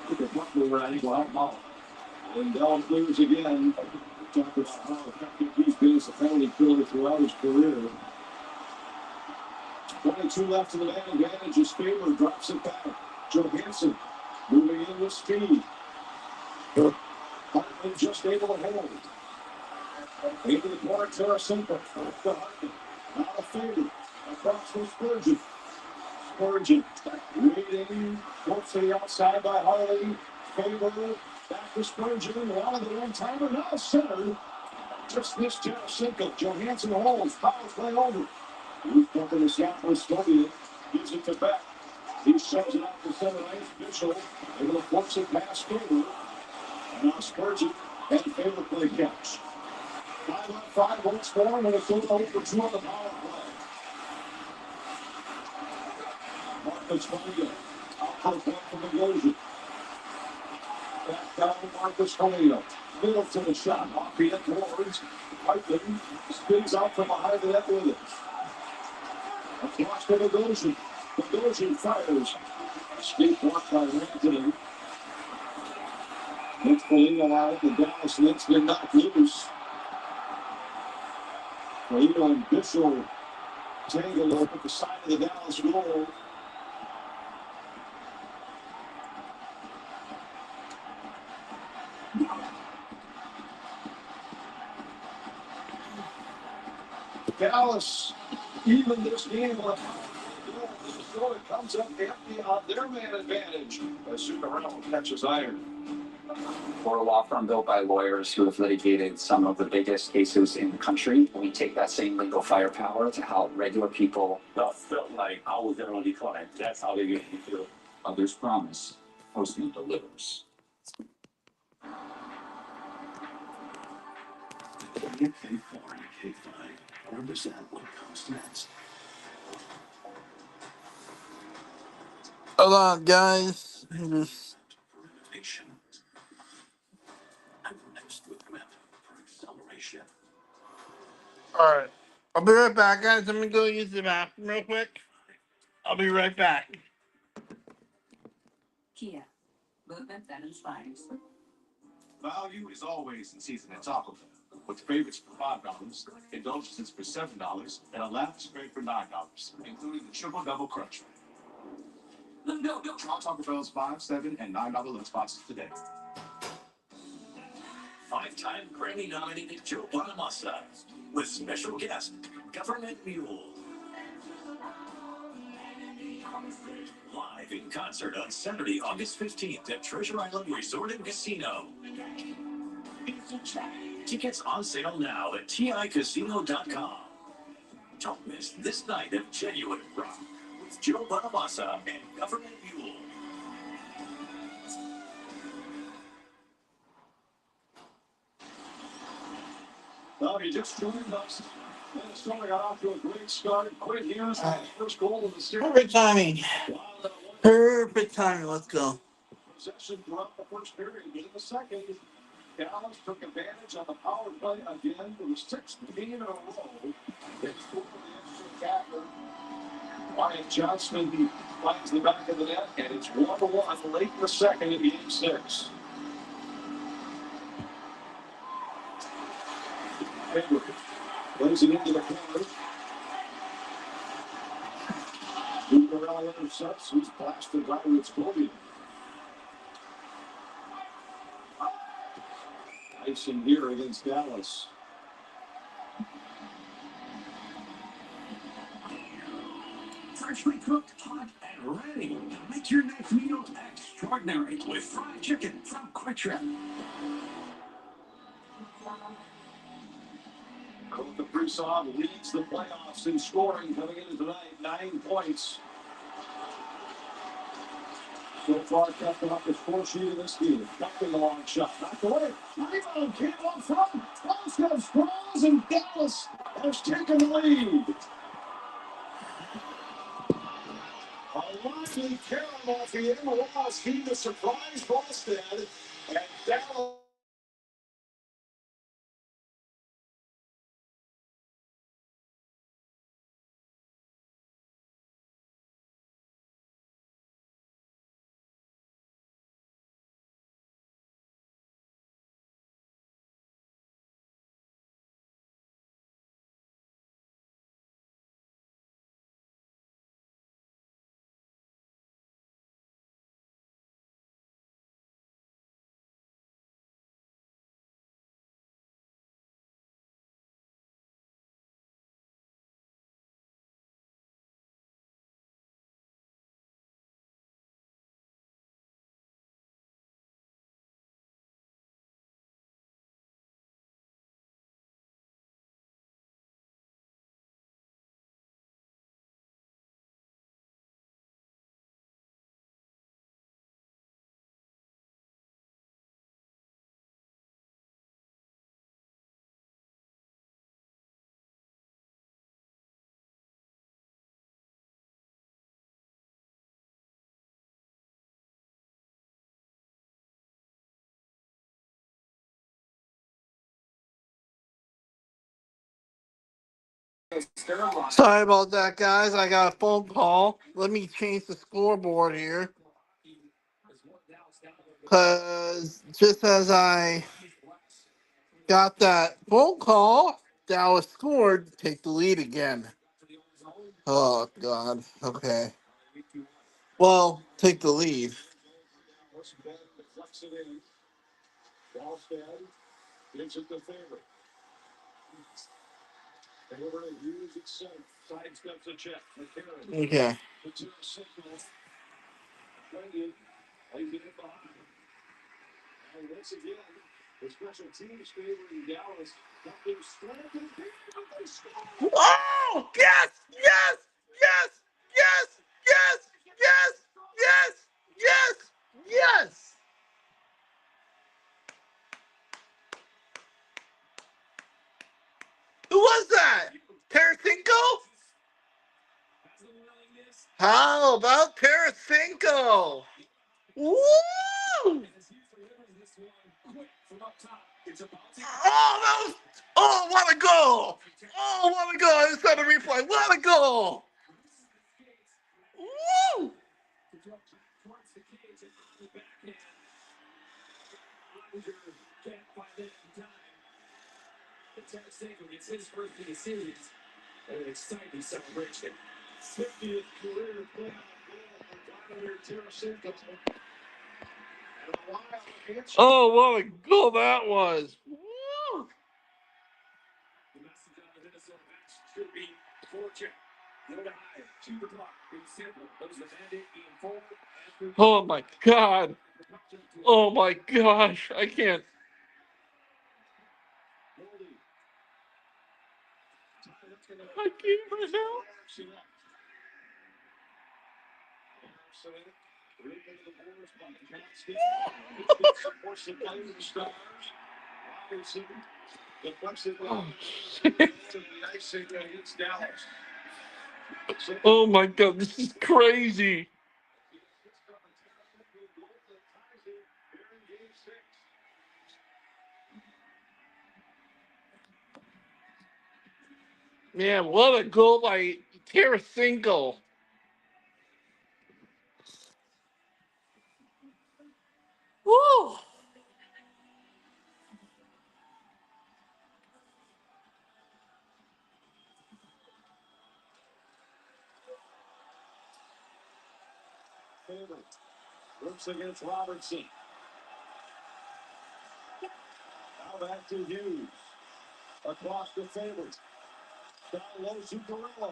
Look at what mover, I think will help them out. And Dell clears again. Talk about how effective he's been as a penalty killer throughout his career. 22 left in the man advantage. His favor drops it back. Johansson moving in with speed. Hartman just able to hold. Into the corner, Tarasenko. Back to Hartman. Now a favor. Across from Spurgeon. Spurgeon waiting. Close to the outside by Harley. Favor. Back to Spurgeon. Along the one-timer. Now centered. Just missed Tarasenko. Johansson holds. Power play over. He's bumping the shot for Scotia. Gives it to Beck. He shoves it out to center ice. Mitchell able to force it past Favor. And now Spurgeon and Favor play catch. 5-on-5 once more, and it's over 2 on the power play. Marcus Foligno. Out for a point from Bogosian. Back down to Marcus Foligno. Middle to the shot. Off the end towards Whiteman. Spins out from behind the net with it. Across to Bogosian. Bogosian fires. Escape blocked by Rantanen. Next Foligno out. The Dallas Net's been knocked loose. Foligno and Bishop tangled up at the side of the Dallas goal. Dallas, even this game on a Minnesota comes up empty on their man advantage as Zuccarello catches iron. We're a law firm built by lawyers who have litigated some of the biggest cases in the country. We take that same legal firepower to help regular people. That felt like I was their only client. That's how they make me feel. Others promise, Postman delivers. You pay for it, you pay fine. Represent what comes next. Hold on, guys. Just For innovation. And the next movement for acceleration. all right. I'll be right back, guys. I'm gonna go use the bathroom real quick. I'll be right back. Kia, movement that inspires. Value is always in season at Taco Bell. With favorites for $5, indulgences for $7, and a lavish spread for $9, including the triple double crunch. Go. Try Taco Bell's $5, $7, and $9 lunch boxes today. Five-time Grammy-nominated Joe Bonamassa with special guest Government Mule. Live in concert on Saturday, August 15th at Treasure Island Resort and Casino. Tickets on sale now at TICasino.com. Don't miss this night of genuine rock with Joe Bonamassa and Government Mule. Well, he just joined us. Minnesota got off to a great start. Quinn Hughes, first goal of the series. Perfect timing. Perfect timing. Let's go. Possession throughout the first period. In the second, Dallas took advantage on the power play again. It was 16 in a row. They scored the extra tackle. Wyatt Johnston, he finds the back of the net, and it's 1-1 late in the second in game 6. Hayward plays it into the corner. Duperell intercepts. He's blasted by Ritzkovian. Icing here against Dallas. Freshly cooked, hot, and ready. Make your next meal extraordinary with fried chicken from Quick Trip. Coach Kaprizov leads the playoffs in scoring coming into tonight. 9 points. So far, captain up his 4 sheet in this game. Ducking the long shot. Knocked away. Rebound came up front. Moscow sprawls, and Dallas has taken the lead. A lively carom off the MLS team to surprise Boston. And Dallas. Sorry about that, guys. I got a phone call. Let me change the scoreboard here. Because just as I got that phone call, Dallas scored to take the lead again. Oh, God. Okay. Well, take the lead. Gives it the favorite. Favorite Hughes it sent. Sidesteps a check. McCarron. Okay. Puts it in signal. Playing. Plays it in behind. And once again, the special teams favoring Dallas. Nothing stranded. They score. Oh! Yes! Yes! Yes! Yes! Yes! Yes! Yes! Yes! Yes! Who was that? Tarasenko? How about Tarasenko? Woo! Oh, that was... Oh, what a goal! Oh, what a goal! I just had a replay. What a goal! Woo! Can't find it in time. Tarasenko gets his first in the series. And an exciting celebration. 50th career playoff goal for Vladimir Tarasenko. And the Wild answer. Oh, what a goal that was! Woo! The message on the Minnesota bench should be fortune. No to hide. To the block. It's simple. Those the mandate being forward. Oh my God! Oh my gosh! I can't. I can't right now. Oh, shit. Oh my God! This is crazy. Man, what a goal by Tarasenko. Woo! Brooks against Robertson. Now back to Hughes. Across the favorite. Down low, Zuccarello.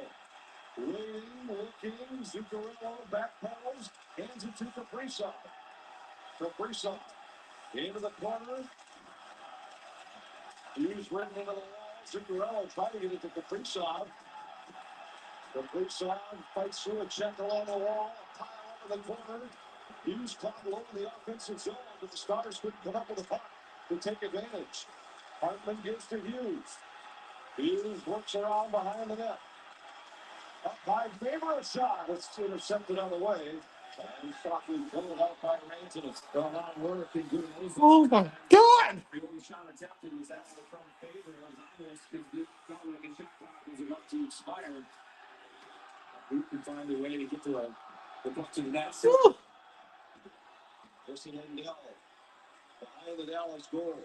Waiting, looking, Zuccarello backpedals, hands it to Kaprizov. Kaprizov into the corner. Hughes ridden into the wall. Zuccarello trying to get it to Kaprizov. Kaprizov fights through a check along the wall. Pile over the corner. Hughes caught low in the offensive zone, but the Stars couldn't come up with a puck to take advantage. Hartman gives to Hughes. Hughes works around behind the net. Up by Faber, a shot. It's intercepted on the way. And Stockton pulled out by Reigns, and it's gone on working good. Oh my God! The only shot attempted was that from Faber. It was almost because the shot clock was about to expire. Who can find a way to get to the puck to the net? Jesse Lindell behind the Dallas goal.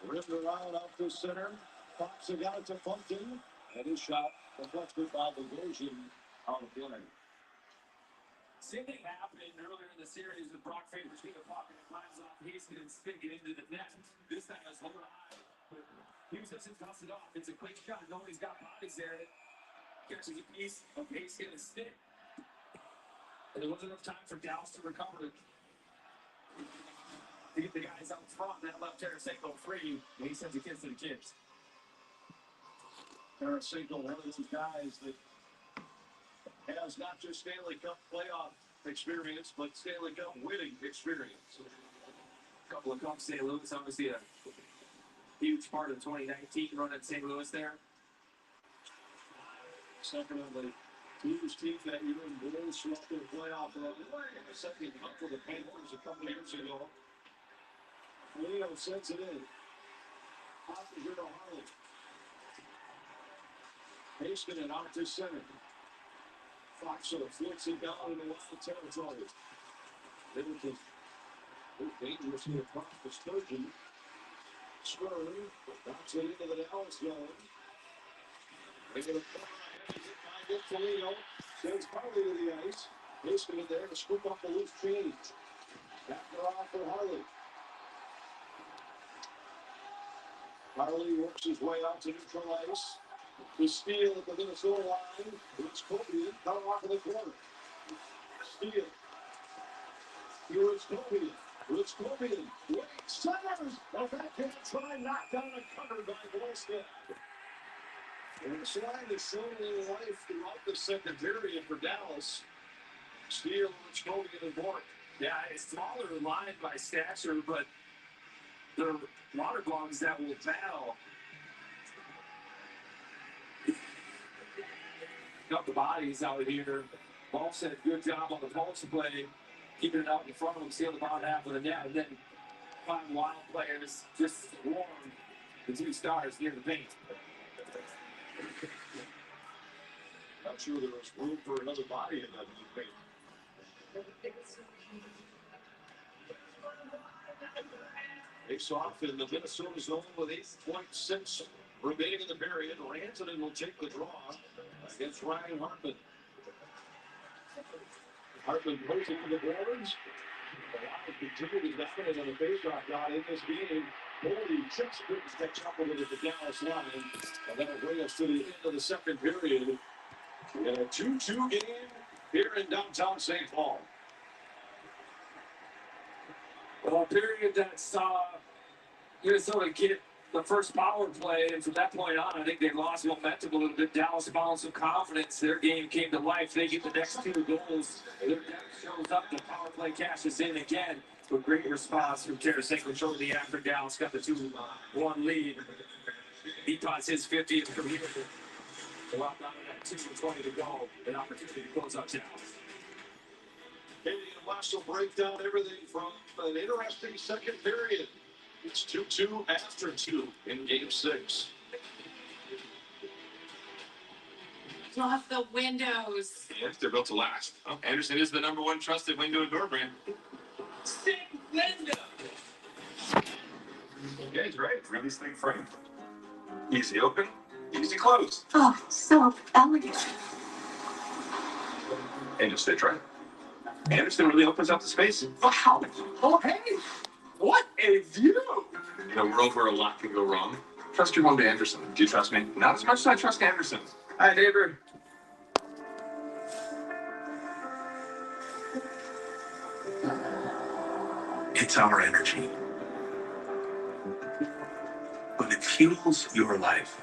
Ripped around out to center. Pops it out to Funkin. And his shot deflected by the Bogosian on the play. Same thing happened earlier in the series with Brock Faber taking the puck and it lines off Haskin and sticking into the net. This time it's low high. Hughes doesn't toss it off. It's a quick shot. Nobody's got bodies there. Catches a piece of Haskin and stick. And there wasn't enough time for Dallas to recover it. To get the guys out front, that left Tarasenko free. And he sends a kiss to the kids. Tarasenko, one of those guys that has not just Stanley Cup playoff experience, but Stanley Cup winning experience. A couple of cups, St. Louis, obviously a huge part of 2019 run at St. Louis there. Second on the Hughes team that year in Bulls throughout their playoff run. The second cup for the Panthers a couple of years ago. Leo sends it in. Out to Hero Harley. Hasting it out to center. Fox flicks it down into the territory. Middleton. Dangerous here across the Sturgeon. Swerve. Bounce it into the Dallas zone. They get a by Toledo. Sends Harley to the ice. Hasting it there to scoop up the loose change. Back off for Harley. Harley works his way out to neutral ice. The steal at the Minnesota line. It's Kobe coming off of the corner. Steal. Here is Kobe. It's Kobe. Wait, centers. A backhand try knocked down and covered by Gillespie. And this line is showing a little life throughout the second period for Dallas. Steal, it's Kobe and Bork. Yeah, it's smaller line by stature, but they're water dogs that will battle. Got the bodies out here. Ball said good job on the pulse play, keeping it out in front of them, steal the bottom half of the net, and then 5 Wild players just swarm the 2 Stars near the paint. Not sure there was room for another body in that paint. Face off in the Minnesota zone with 8.6 remaining in the period. Rantanen will take the draw against Ryan Hartman. Hartman posing to the boards. The Wild continue to dominate on the faceoff dot in this game. 46 brings catch up with it at the Dallas line. And that'll bring us to the end of the second period. In a 2-2 game here in downtown St. Paul. Well, a period that saw Minnesota get the first power play, and from that point on, I think they lost momentum a little bit. Dallas found some confidence. Their game came to life. They get the next 2 goals. Their depth shows up. The power play cashes in again with great response from Tarasenko shortly after Dallas got the 2-1 lead. He pots his 50th career. Well, down to that 2:20 to go. An opportunity to close up Dallas. Katie and West will break down everything from an interesting second period. It's 2-2 after 2 in game 6. Off the windows. Yes, they're built to last. Oh, Anderson is the #1 trusted window and door brand. Stick window. Yeah, he's right. Really sleek frame. Easy open, easy close. Oh, so elegant. And just stay dry. Anderson really opens up the space. Wow. Oh, hey. What a view. In a world where a lot can go wrong, trust your Honda Anderson. Do you trust me? Not as much as I trust Anderson. Hi, neighbor. It's our energy. But it fuels your life.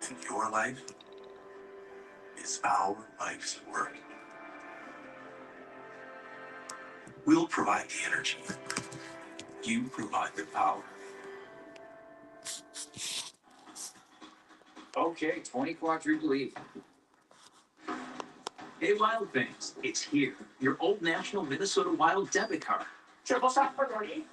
And your life is our life's work. We'll provide the energy. You provide the power. Okay, 20 quadruple lead. Hey, Wild fans, it's here. Your Old National Minnesota Wild debit card. Triple shot for Gordy.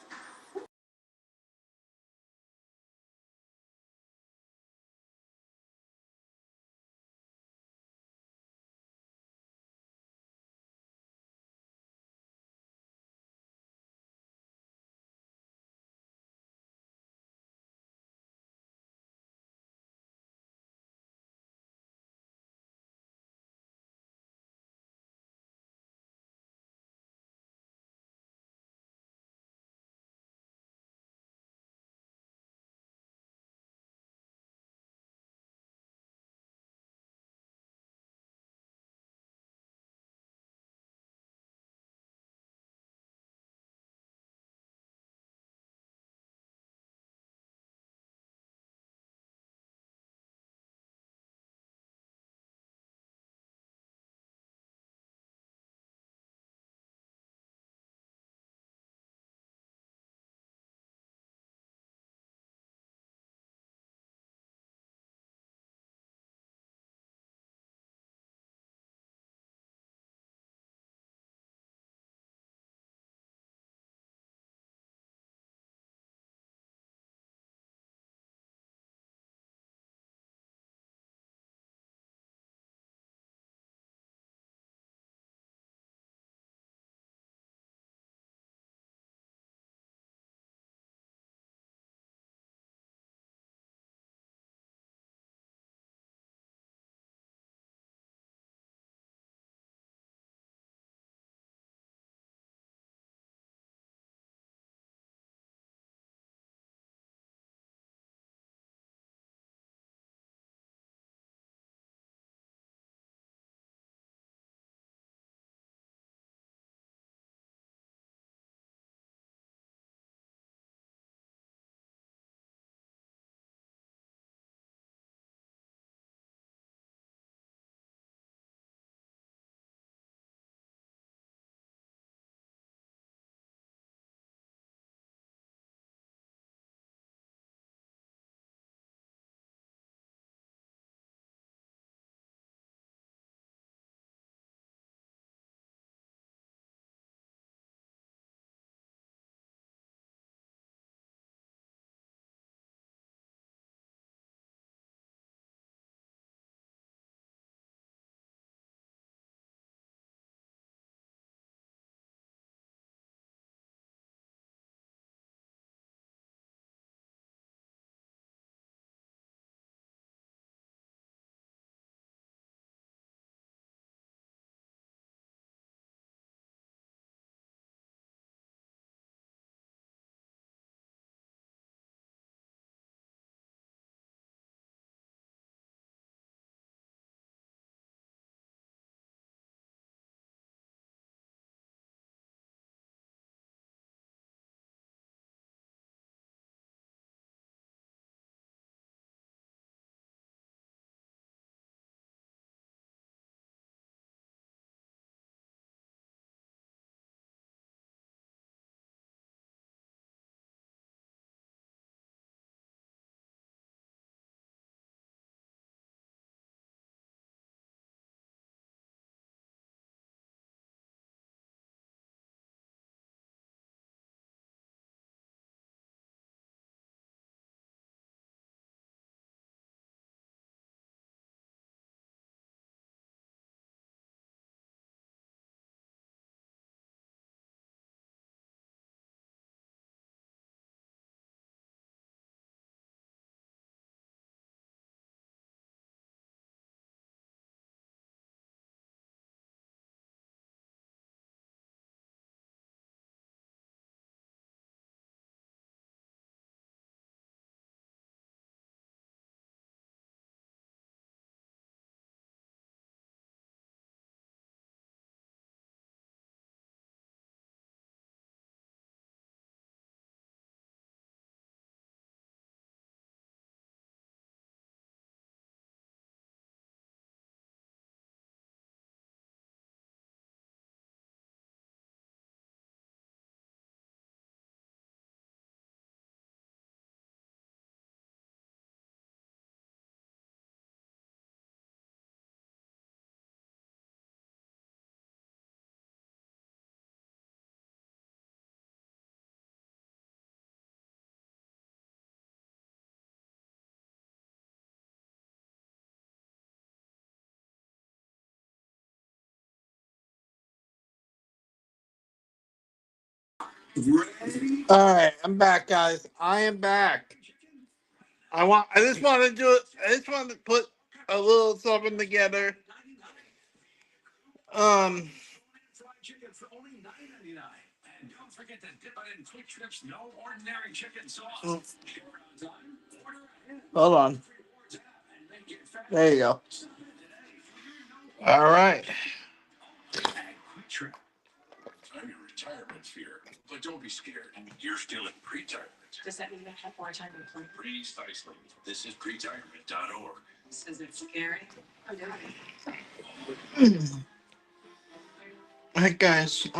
All right, I'm back, guys. I am back. I just want to do it. I just want to put a little something together. Um. Chicken for only $9.99. And don't forget to dip it in Quick Trip's no ordinary chicken sauce. Hold on. There you go. All right. I'm your retirement fear, but don't be scared. You're still in pre-retirement. Does that mean I have more time to play? Precisely. This is pretirement.org. Is it scary? I'm doing it. All right, guys. You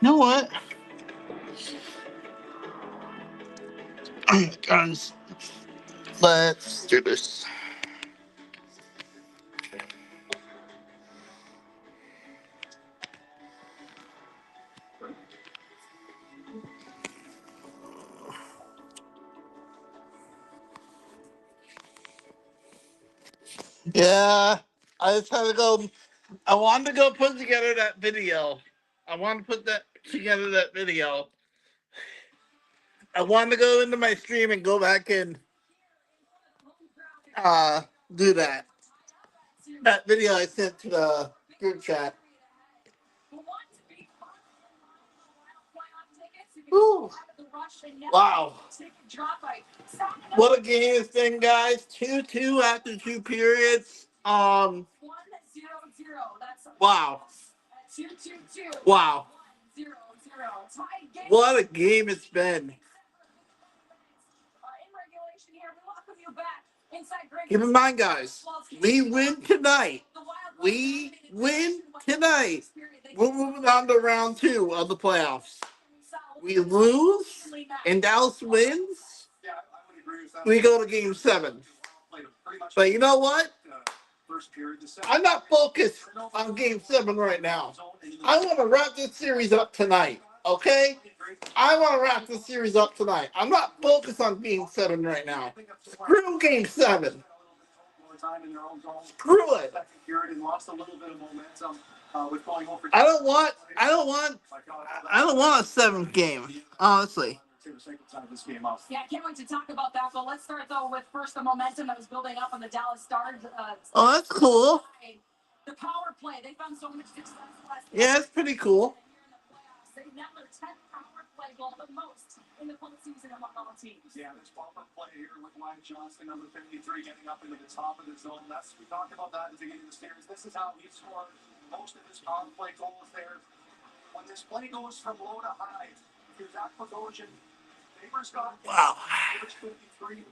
know what? All right, guys. Let's do this. Yeah, I just had to go. I wanted to go put together that video. I want to put that together. That video. I wanted to go into my stream and go back and do that. That video I sent to the group chat. Woo. Wow. What a game it's been, guys. 2-2 after 2 periods. Wow. Wow. What a game it's been. Keep in mind, guys, we win tonight. We win tonight. We're moving on to round 2 of the playoffs. We lose and Dallas wins. We go to game 7. But you know what? I'm not focused on game 7 right now. I want to wrap this series up tonight. Okay? I want to wrap this series up tonight. I'm not focused on game 7 right now. Screw game 7. Screw it. I don't want a 7th game, honestly. Yeah, I can't wait to talk about that. But let's start though with first the momentum that was building up on the Dallas Stars. Oh, that's cool. The power play, they found so much success last night. Yeah, it's pretty cool. They now their 10th power play goal, the most in the postseason among all teams. Yeah, this power play here with Wyatt Johnston, number 53, getting up into the top of the zone. We talked about that at the beginning of the series. This is how he scored most of his power play goals there. When this play goes from low to high, here's that Bogosian. Wow.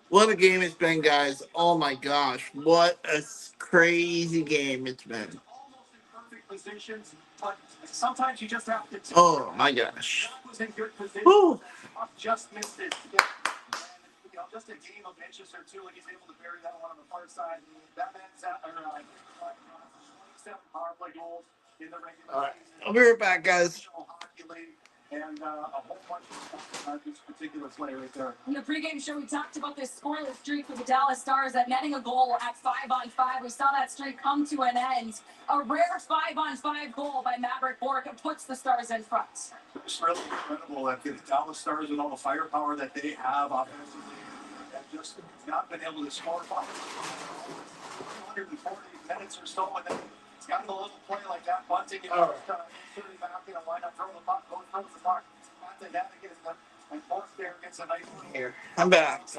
What a game it's been, guys. Oh my gosh. What a crazy game it's been. Positions, but sometimes you just have to. Oh my gosh. Was in good position. Woo. Just missed it. Yeah. And, just a game of inches or two, and he's able to bury that one on the far side. That man's at 27 power play goals in the regular. All right. I'll be right back, guys. And a whole bunch of stuff about this particular play right there. In the pregame show, we talked about this scoreless streak for the Dallas Stars at netting a goal at 5-on-5. We saw that streak come to an end. A rare 5-on-5 goal by Maverick Bourque puts the Stars in front. It's really incredible that the Dallas Stars, with all the firepower that they have offensively, have just not been able to score 140 minutes or so, and then it's got a little play like that, bunting, shooting back, line up, throw the puck, go throw the puck, at the net against them, and Bourque there gets a nice one. Here, I'm back.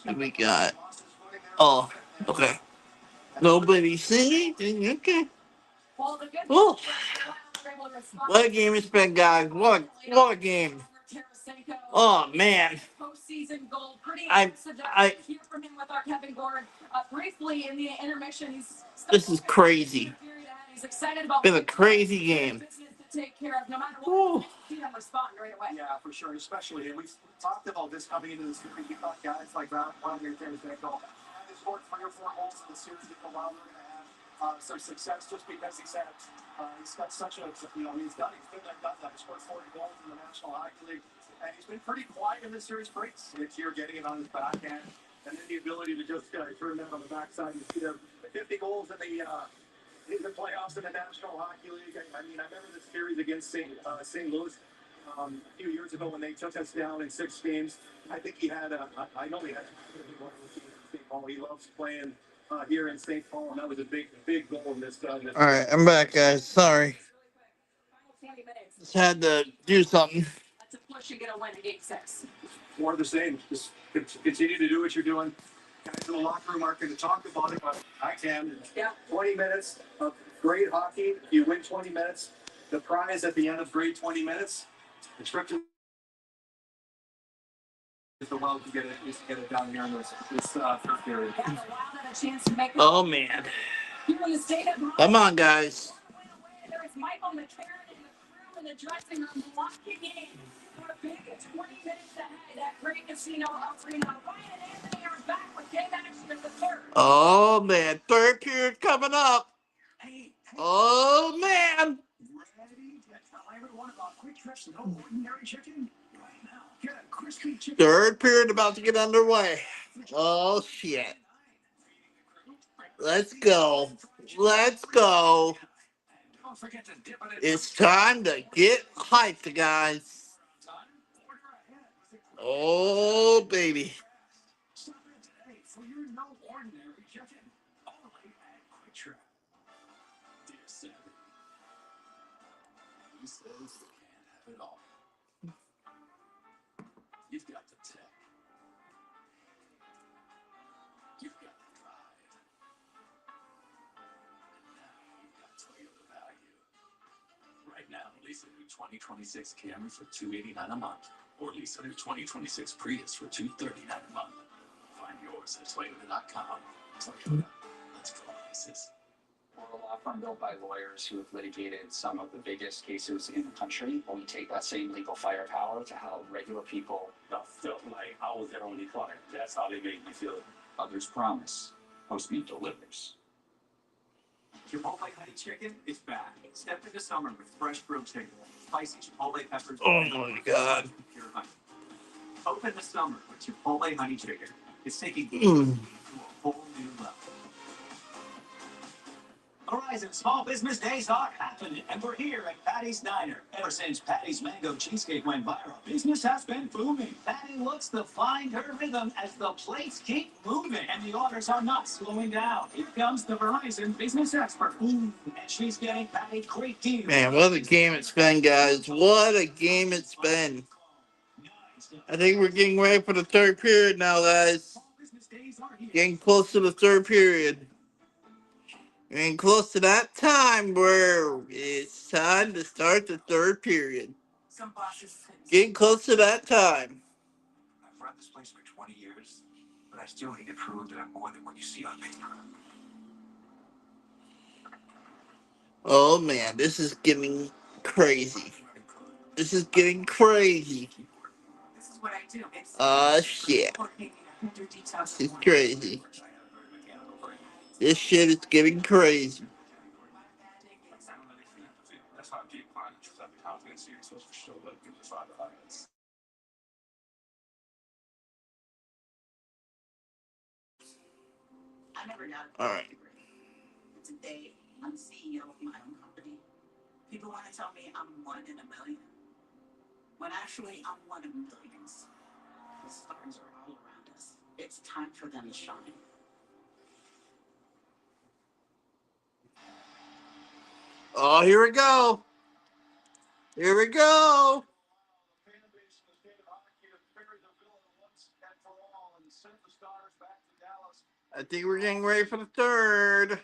What we got? Oh, okay. Nobody saying anything? Okay. Oh, what a game it's been, guys. What a game. Oh, man. This is crazy. Been a crazy game. Ooh. Yeah, for sure, especially, and we talked about this coming into the series. We thought guys like that, one of your teams that go, they scored 3 or 4 goals in the series. We thought, well, we're going to have some success just because he's got such a, he's been there, done that. He scored 40 goals in the National Hockey League, and he's been pretty quiet in this series breaks. Here, getting it on his backhand, and then the ability to just turn that on the backside. You see the 50 goals in in the playoffs in the National Hockey League. I mean, I remember the series against St. Louis a few years ago when they took us down in 6 games. I think he had I know he had St. Paul. He loves playing here in St. Paul, and that was a big goal in this. All right, I'm back, guys. Sorry, just had to do something. That's a push. You get a win in game 6. More of the same. Just continue to do what you're doing. Guys in the locker room aren't going to talk about it, but I can. Yeah. 20 minutes of great hockey. You win 20 minutes. The prize at the end of great 20 minutes, the trip to the Wild to get it down here in this third period. Yeah, the Wild had a chance to make it. Oh man, Here in the state of come on, guys. There is Michael McCarron and the crew in the dressing room locking in for a big 20 minutes ahead. That great casino arena. Ryan and Anthony are back with game action in the third. Oh man, third period coming up. Oh man. Third period about to get underway. Oh shit. Let's go. Let's go. It's time to get hyped, guys. Oh baby. You've got the tech. You've got the drive. And now you've got Toyota value. Right now, lease a new 2026 Camry for $289 a month, or lease a new 2026 Prius for $239 a month. Find yours at Toyota.com. Toyota. Let's go places. We're a law firm built by lawyers who have litigated some of the biggest cases in the country. When we take that same legal firepower to help regular people. Felt like I was their only client. That's how they made me feel. Others promise. Postmeat delivers. Chipotle honey chicken is back. Step into summer with fresh grilled chicken, spicy Chipotle peppers. Oh my god. Pure honey. Open the summer with Chipotle honey chicken. It's taking you to a whole new level. Horizon Small Business Days are happening, and we're here at Patty's Diner. Ever since Patty's Mango Cheesecake went viral, business has been booming. Patty looks to find her rhythm as the plates keep moving, and the orders are not slowing down. Here comes the Verizon Business Expert, and she's getting Patty great deals. Man, what a game it's been, guys. What a game it's been. I think we're getting ready for the third period now, guys. Getting close to the third period. Getting close to that time where it's time to start the third period. Getting close to that time. I've run this place for 20 years, but I still need to prove that I'm more than what you see on paper. Oh man, this is getting crazy. This is getting crazy. This is what I do. Shit. It's crazy. This shit is getting crazy. That's how people find it. That's the confidence you're supposed to show that people find the highlights. I never got it. All right. Today, I'm CEO of my own company. People want to tell me I'm one in a million, when actually I'm one of millions. The stars are all around us. It's time for them to shine. Oh, here we go. Here we go. I think we're getting ready for the third.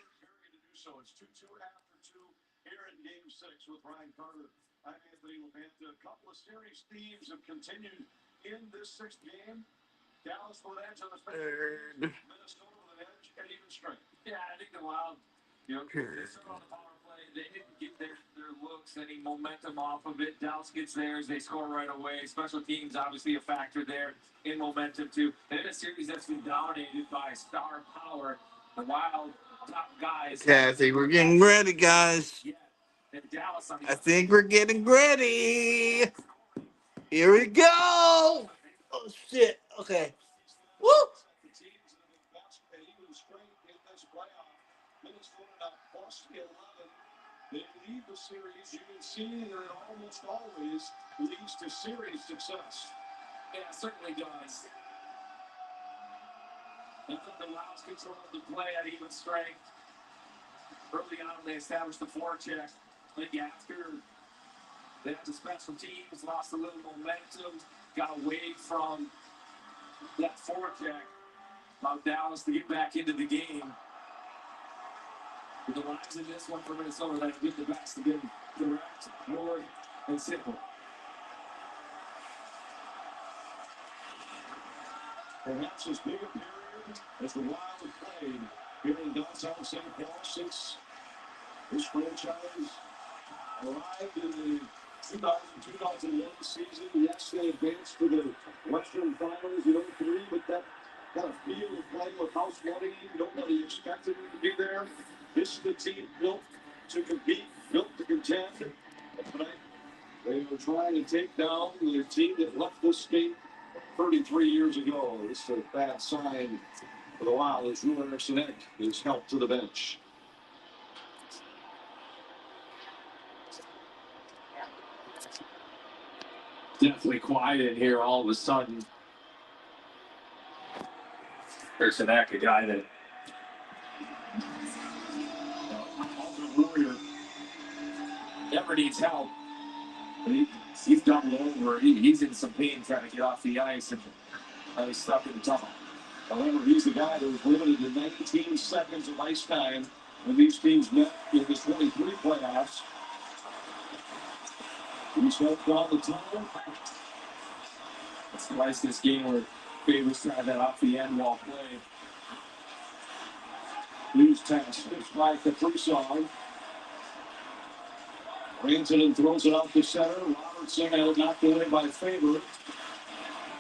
So it's 2-2 after 2 here in Game 6 with Ryan Carter. I'm Anthony LaPanta. A couple of series themes have continued in this 6th game. Dallas with an edge on the third. Minnesota with an edge and even strength. Yeah, I think the Wild, they sit on the power play. They didn't get their looks, any momentum off of it. Dallas gets theirs. They score right away. Special teams, obviously, a factor there in momentum, too. And in a series that's been dominated by star power, the Wild top guys. Yeah, I think we're getting ready, guys. Yeah. And Dallas, I think we're getting ready. Here we go. Oh, shit. Okay. Woo. Minnesota plus 11. They lead the series. You can see that it almost always leads to series success. Yeah, it certainly does. I thought the Wilds controlled the play at even strength. Early on, they established the forecheck. Like after they had the special teams, lost a little momentum, got away from that forecheck. Allowed Dallas to get back into the game. With the lines in this one for Minnesota, that did the best to get direct, short, and simple. Perhaps as big a period as the Wild have played here in downtown St. Paul since this franchise arrived in the 2000-2001 season. Yes, they advanced to the Western Finals in 03, but that kind of feel of playing with house money, nobody expected them to be there. This is the team built to compete, built to contend. Tonight, they were trying to take down the team that left this state 33 years ago. This is a bad sign for the Wild as Rune Eriksson is helped to the bench. Definitely quiet in here all of a sudden. Eriksson Ek, a guy that Warrior never needs help. He's doubled over. He's in some pain trying to get off the ice, and he's stuck in the tunnel. However, he's the guy that was limited to 19 seconds of ice time when these teams met in the 23 playoffs. He's helped down the tunnel. That's twice this game where Favors tried that off the end wall play. Hughes taps it by Kaprizov. Brings it and throws it out to center. Robertson had it knocked away by Faber.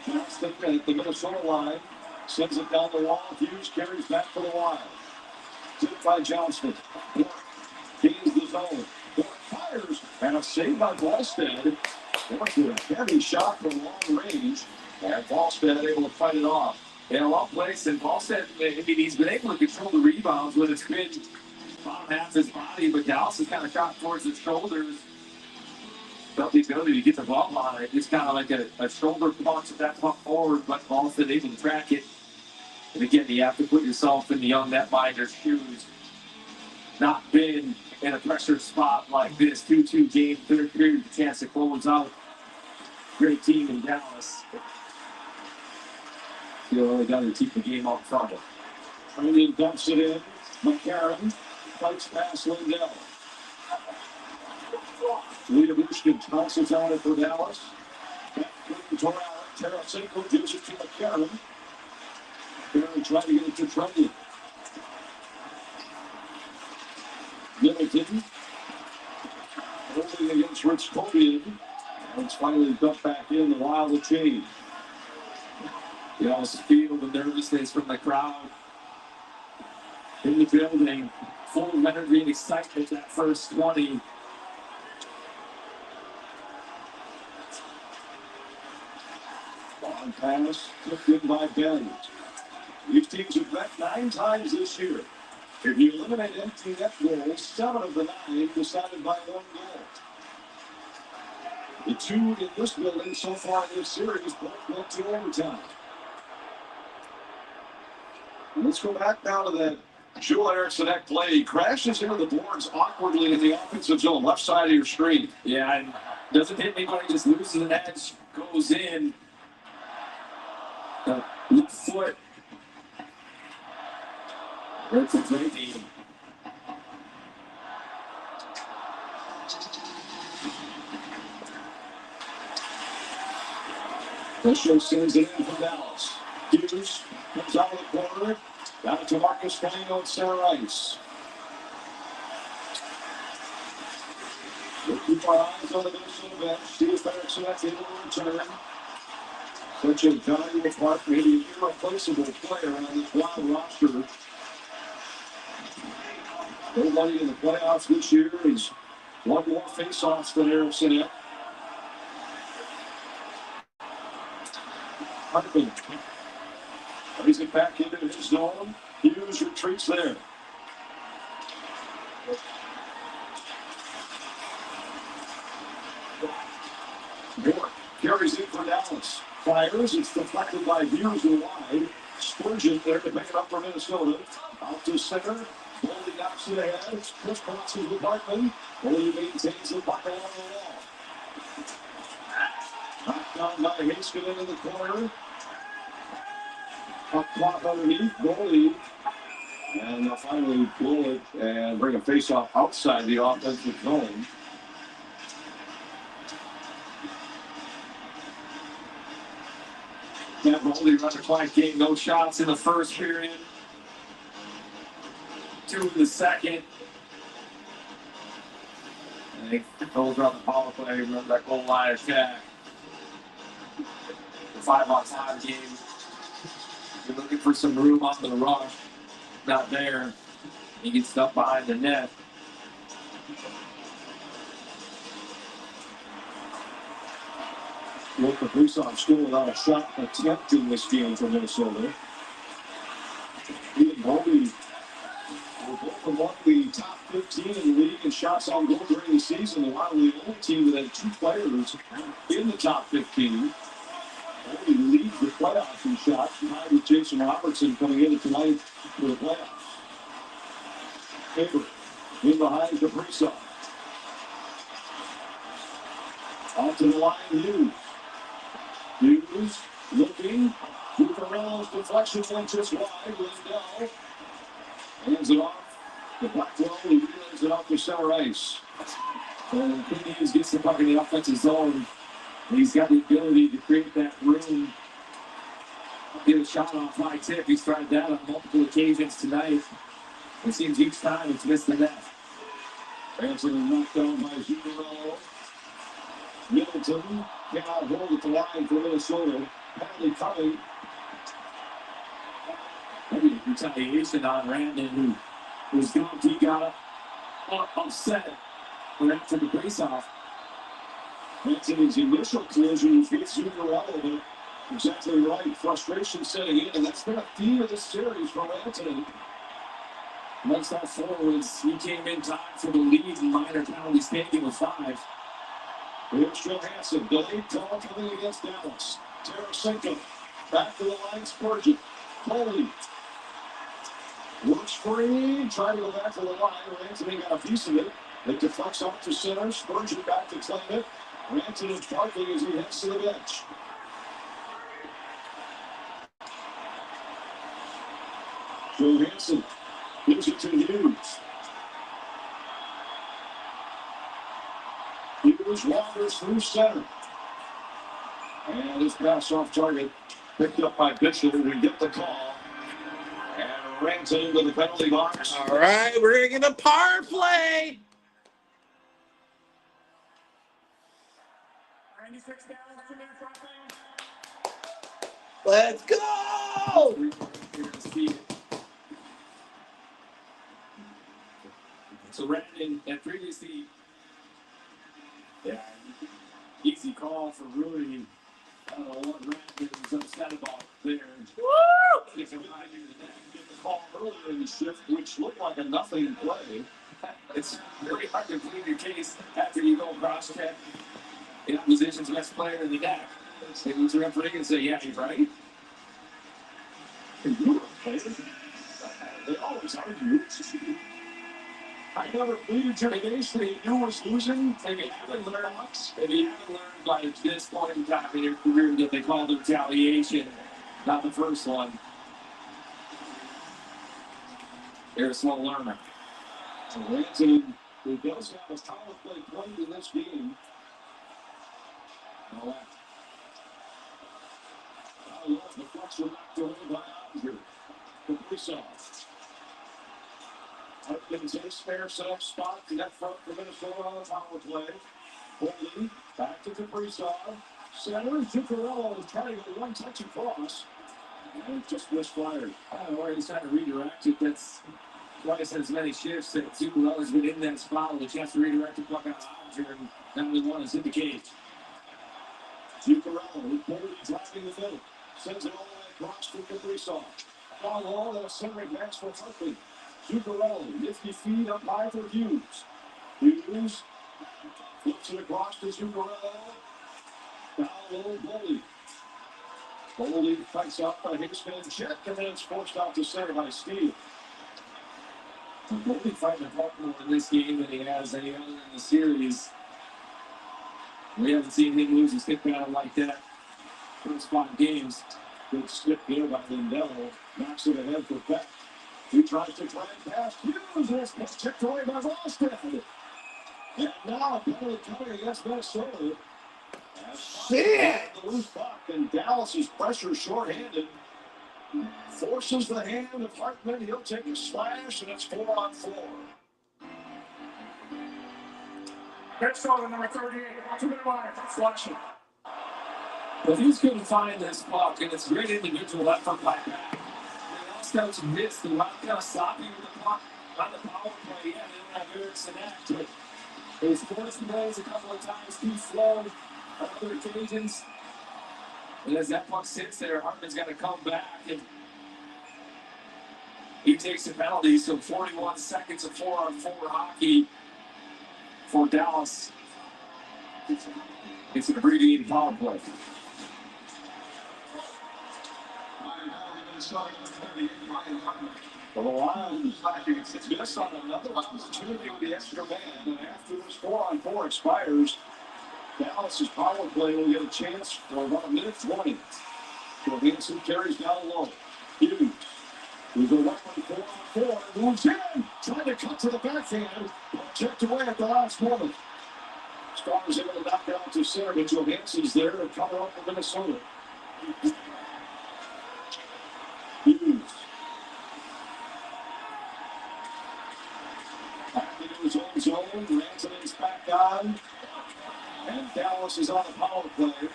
Johnston at the Minnesota line. Sends it down the wall. Hughes carries back for the Wild. Tipped by Johnston. Gains the zone. Fires. And a save by Wallstead. That's a heavy shot from long range. And Wallstead able to fight it off. Yeah, well placed. And Wallstead, he's been able to control the rebounds when it's been about half his body, but Dallas has kind of shot towards his shoulders. Felt the ability to get the ball on it. It's kind of like a shoulder punch at that pump forward, but Wallstead able to track it. And again, you have to put yourself in the young netminder's shoes. Not been in a pressure spot like this. 2-2 game, third period, chance to close out. Great team in Dallas. You really got to keep the game up front. Training dumps it in. McCarron fights past Lindell. Lita Bushkin tosses on it for Dallas. Tarasenko gives it to McCarron. McCarron trying to get it to Trenton. Middleton holding against Rich Tobian. And it's finally dumped back in. The Wild will change. You also feel the nervousness from the crowd in the building. Full of energy and excitement that first 20. Long pass, flipped in by Bennett. These teams have met 9 times this year. If you eliminate empty net goals, 7 of the 9 decided by 1 goal. The 2 in this building so far in this series both went to overtime. Let's go back now to that Joel Eriksson play. He crashes into the boards awkwardly in the offensive zone, left side of your screen. Yeah, and doesn't hit anybody, just loses an edge, goes in. Left foot. That's a great team. Bishop sends it in from Dallas. Hughes comes out of the corner. Down to Marcus Foligno at center ice. We'll keep our eyes on the Minnesota bench. See if Eriksson is able to return. Such a valuable part, maybe an irreplaceable player on this Wild roster. Nobody in the playoffs this year is one more face-offs than Eriksson. Hartman plays it back into his zone. Hughes retreats there. York carries it for Dallas. Fires. It's deflected by Hughes and wide. Spurgeon there to pick it up for Minnesota. Out to center. Boldy knocks it ahead. Chris crosses with Barkman. Boldy maintains the puck along the wall. Knocked down by Haskinen in the corner. Puck caught underneath. Boldy. And they'll finally pull it and bring a face-off outside the offensive zone. Matt Boldy runs a quiet game. No shots in the first period. 2 in the second. I think goals on the power play. Remember that goal line attack. The 5-on-5 game. You're looking for some room on the rush. Not there. He gets stuck behind the net. Look, the Brisson still without a shot attempt in this game for Minnesota. He and Boldy were both among the top 15 in the league in shots on goal during the season. The Wildly only team that had 2 players in the top 15. Boldy leads the playoffs in shots, tied with Jason Robertson coming into tonight for the playoffs. Faber in behind the Brisson. Out to the line, Hughes. Hughes looking. Zuccarello's deflection went just wide. Lindell hands it off. The Blackwell, he relays it off to center ice. And Hughes gets the puck in the offensive zone. He's got the ability to create that room. Get a shot off high tip. He's tried that on multiple occasions tonight. It seems each time it's missed the net. Ransom knocked down by Zuccarello. Middleton cannot hold at the line for Minnesota. Penalty coming. Maybe retaliation on Randon, who was going to got upset after the face-off. Anthony's initial collision was with Zuccarello, but exactly right. Frustration setting in, and that's been a theme of this series from Anthony. Once that forwards, he came in time for the lead in minor penalties taking with 5. Here's Johansson, delayed call coming against Dallas. Tarasenko, back to the line, Spurgeon. Boldy works free, trying to go back to the line. Anthony got a piece of it. It deflects off to center. Spurgeon back to claim it. Anthony parking as he heads to the bench. Johansson gives it to Hughes. Hughes wanders through center. And his pass off target picked up by Bishop. We get the call. And rings it into the penalty box. All right, we're going to get a power play. 96 gallons to their front man. Let's go. So Randon, that previously, easy call for Rudy. I don't know what Randon was upset about there. Woo! If it might be the call earlier in the shift, which looked like a nothing play. It's very hard to plead your case after you go cross check the opposition's best player in the deck. They lose the referee and say, yeah, you're right. And you were a player. They always argue. I never pleaded your case that you was losing. If you haven't learned by this point in time in your career that they called it retaliation, not the first one. You're a slow learner. So Ransom, who does have a power play played in this game. The Flex were knocked away by Andre. The face-off. Hopkins in a spare set-up spot to that front for Minnesota on the power play. Boldy back to Kaprizov. Center, Zuccarello is trying to go one touch across. And it just misfired. I don't know where he's trying to redirect it. That's twice as many shifts that Zuccarello's been in that spot with a chance to redirect the puck out here. And now the one is in the cage. Zuccarello with Boldy driving the middle. Sends it all the way across to Kaprizov. Down low, that centering pass for Hartley. Zuccarelli, nifty feed up high for Hughes. Hughes flips it across to Zuccarello. Down low, Boldy. Boldy fights out by Hickson and check, and then it's forced out to center by Steve. Boldy fighting a puck more in this game than he has any other in the series. We haven't seen him lose a stick battle like that first 5 games. Good slip here by Lindell. Knocks it ahead for Beck. He tries to try and pass Hughes, and it's chipped away by Volstead. And now a penalty coming against Minnesota. Shit! The loose puck, and Dallas's pressure shorthanded. Forces the hand of Hartman. He'll take a slash, and it's 4-on-4. Minnesota, number 38, 2-minute line, flashing. But he's going to find this puck, and it's great individual effort by Matt. The Scouts missed the right kind of stopping with the puck on the power play. Yeah, they don't have Erickson active. It was forced plays a couple of times too slow on other occasions. And as that puck sits there, Hartman's got to come back, and he takes a penalty. So 41 seconds of 4-on-4 hockey for Dallas. It's an abbreviated power play. The Lions missed on another opportunity with the extra man, and after this 4-on-4 expires, Dallas's power play will get a chance for about 1:20. So Hanson carries down low. Hughes. There's a weapon 4-on-4, moves in, trying to cut to the backhand, checked away at the last moment. Stars able to knock it out to center, but Johansson's there to cover up for Minnesota. Hughes. Back into his own zone. Rantanen's back on. And Dallas is on the power play.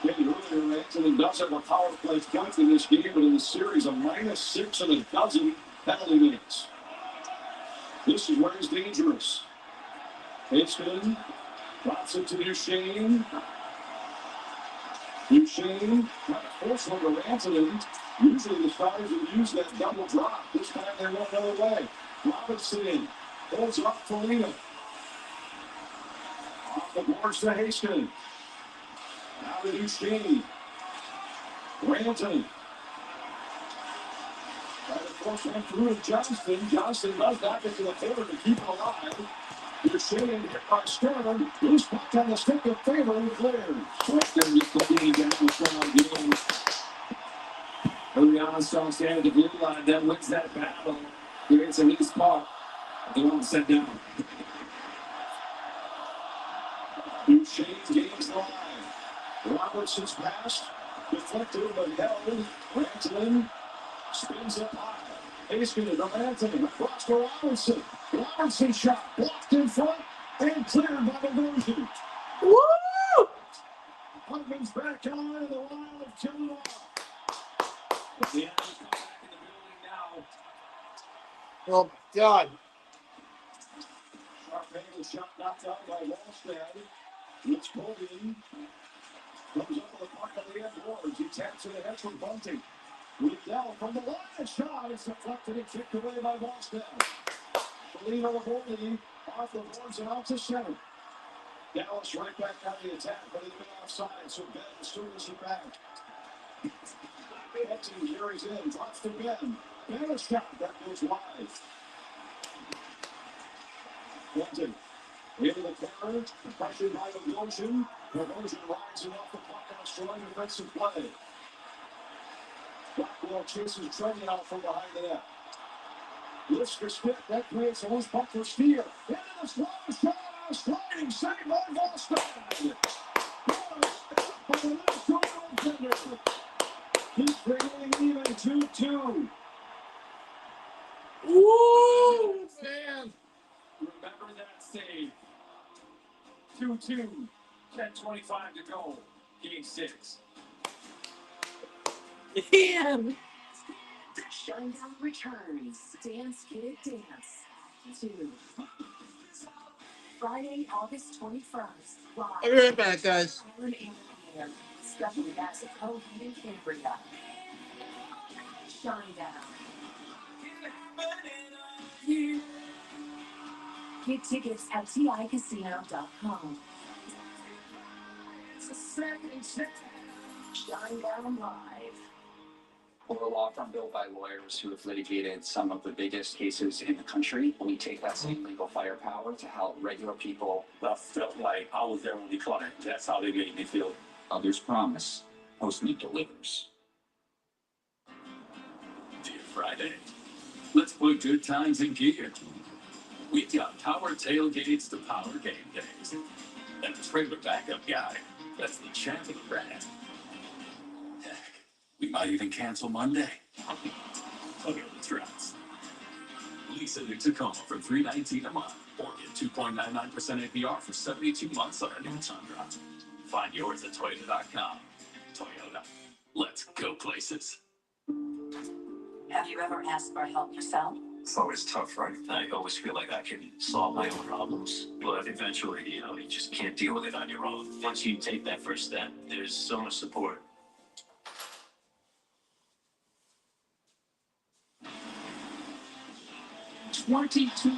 Maybe earlier, Rantanen does have a power play point in this game, but in the series, a -6 and a dozen penalty minutes. This is where he's dangerous. Hitchman drops it to Duchesne. Duchesne trying to force one to Rantanen. Usually the Stars would use that double drop. This time they went another way. Robinson holds up Foligno. Off the boards to Hastings. Now to Duchesne. Rantanen. Try to force one through to Johnston. Johnston does not get to the favor to keep it alive. Duchesne hit by Stern. Loose puck on the stick of favor and clears. Western just looking down the front of the game. Early on, strong stand at the blue line, then wins that battle. Creates a loose puck. They won't set down. Duchesne gains the line. Robertson's pass. Deflected but held. Rantanen spins up high. Hastings to Rantanen. Across to Robinson. Robinson shot blocked in front and cleared by the Bougie. Woo! Hartman's back on and the Wild killing off. The Adams come back in the building now. Oh my God. Sharp angle shot knocked out by Wallstead. It's Colgan. Comes up with the puck on the end boards. He taps it ahead from Bunting. Liddell from the line shot. It's deflected and kicked away by Wallstead. Foligno Boldy off the boards and out to center. Dallas right back on the attack, but he's been offside, so Ben serves it back. Hudson carries in, drops to Ben. Ben a shot that goes wide. Bunting into the corner, pressured by Bogosian. Bogosian rides it off the puck on a strong defensive play. Blackwell chases Trenton out from behind the net. Lifts the stick, that creates a loose puck for Steer. Into the slot shot, sliding, saved by Volstead. By the Minnesota goaltender. He's bringing even 2-2. Woo! Man. Remember that save. 2-2. 10:25 to go. Game 6. Damn. Showdown returns. Dance Kid Dance 2. Friday, August 21st. Live. I'll be right back, guys. Stephanie Mexico and Cambria. shine down. Get tickets at TICasino.com. It's a second chance. Shine down live. We're a law firm built by lawyers who have litigated some of the biggest cases in the country. We take that same legal firepower to help regular people. That felt like I was their only client. That's how they made me feel. Others promise. Postmeat delivers. Dear Friday, let's put good times in gear. We've got power tailgates to power game days. And a trailer backup guy. That's the champ of the brand. Heck, we might even cancel Monday. Okay, let's rise. Lease a new Tacoma for $319 a month, or get 2.99% APR for 72 months on our new Tundra. Find yours at Toyota.com. Toyota, let's go places. Have you ever asked for help yourself? It's always tough, right? I always feel like I can solve my own problems, but eventually, you just can't deal with it on your own. Once you take that first step, there's so much support.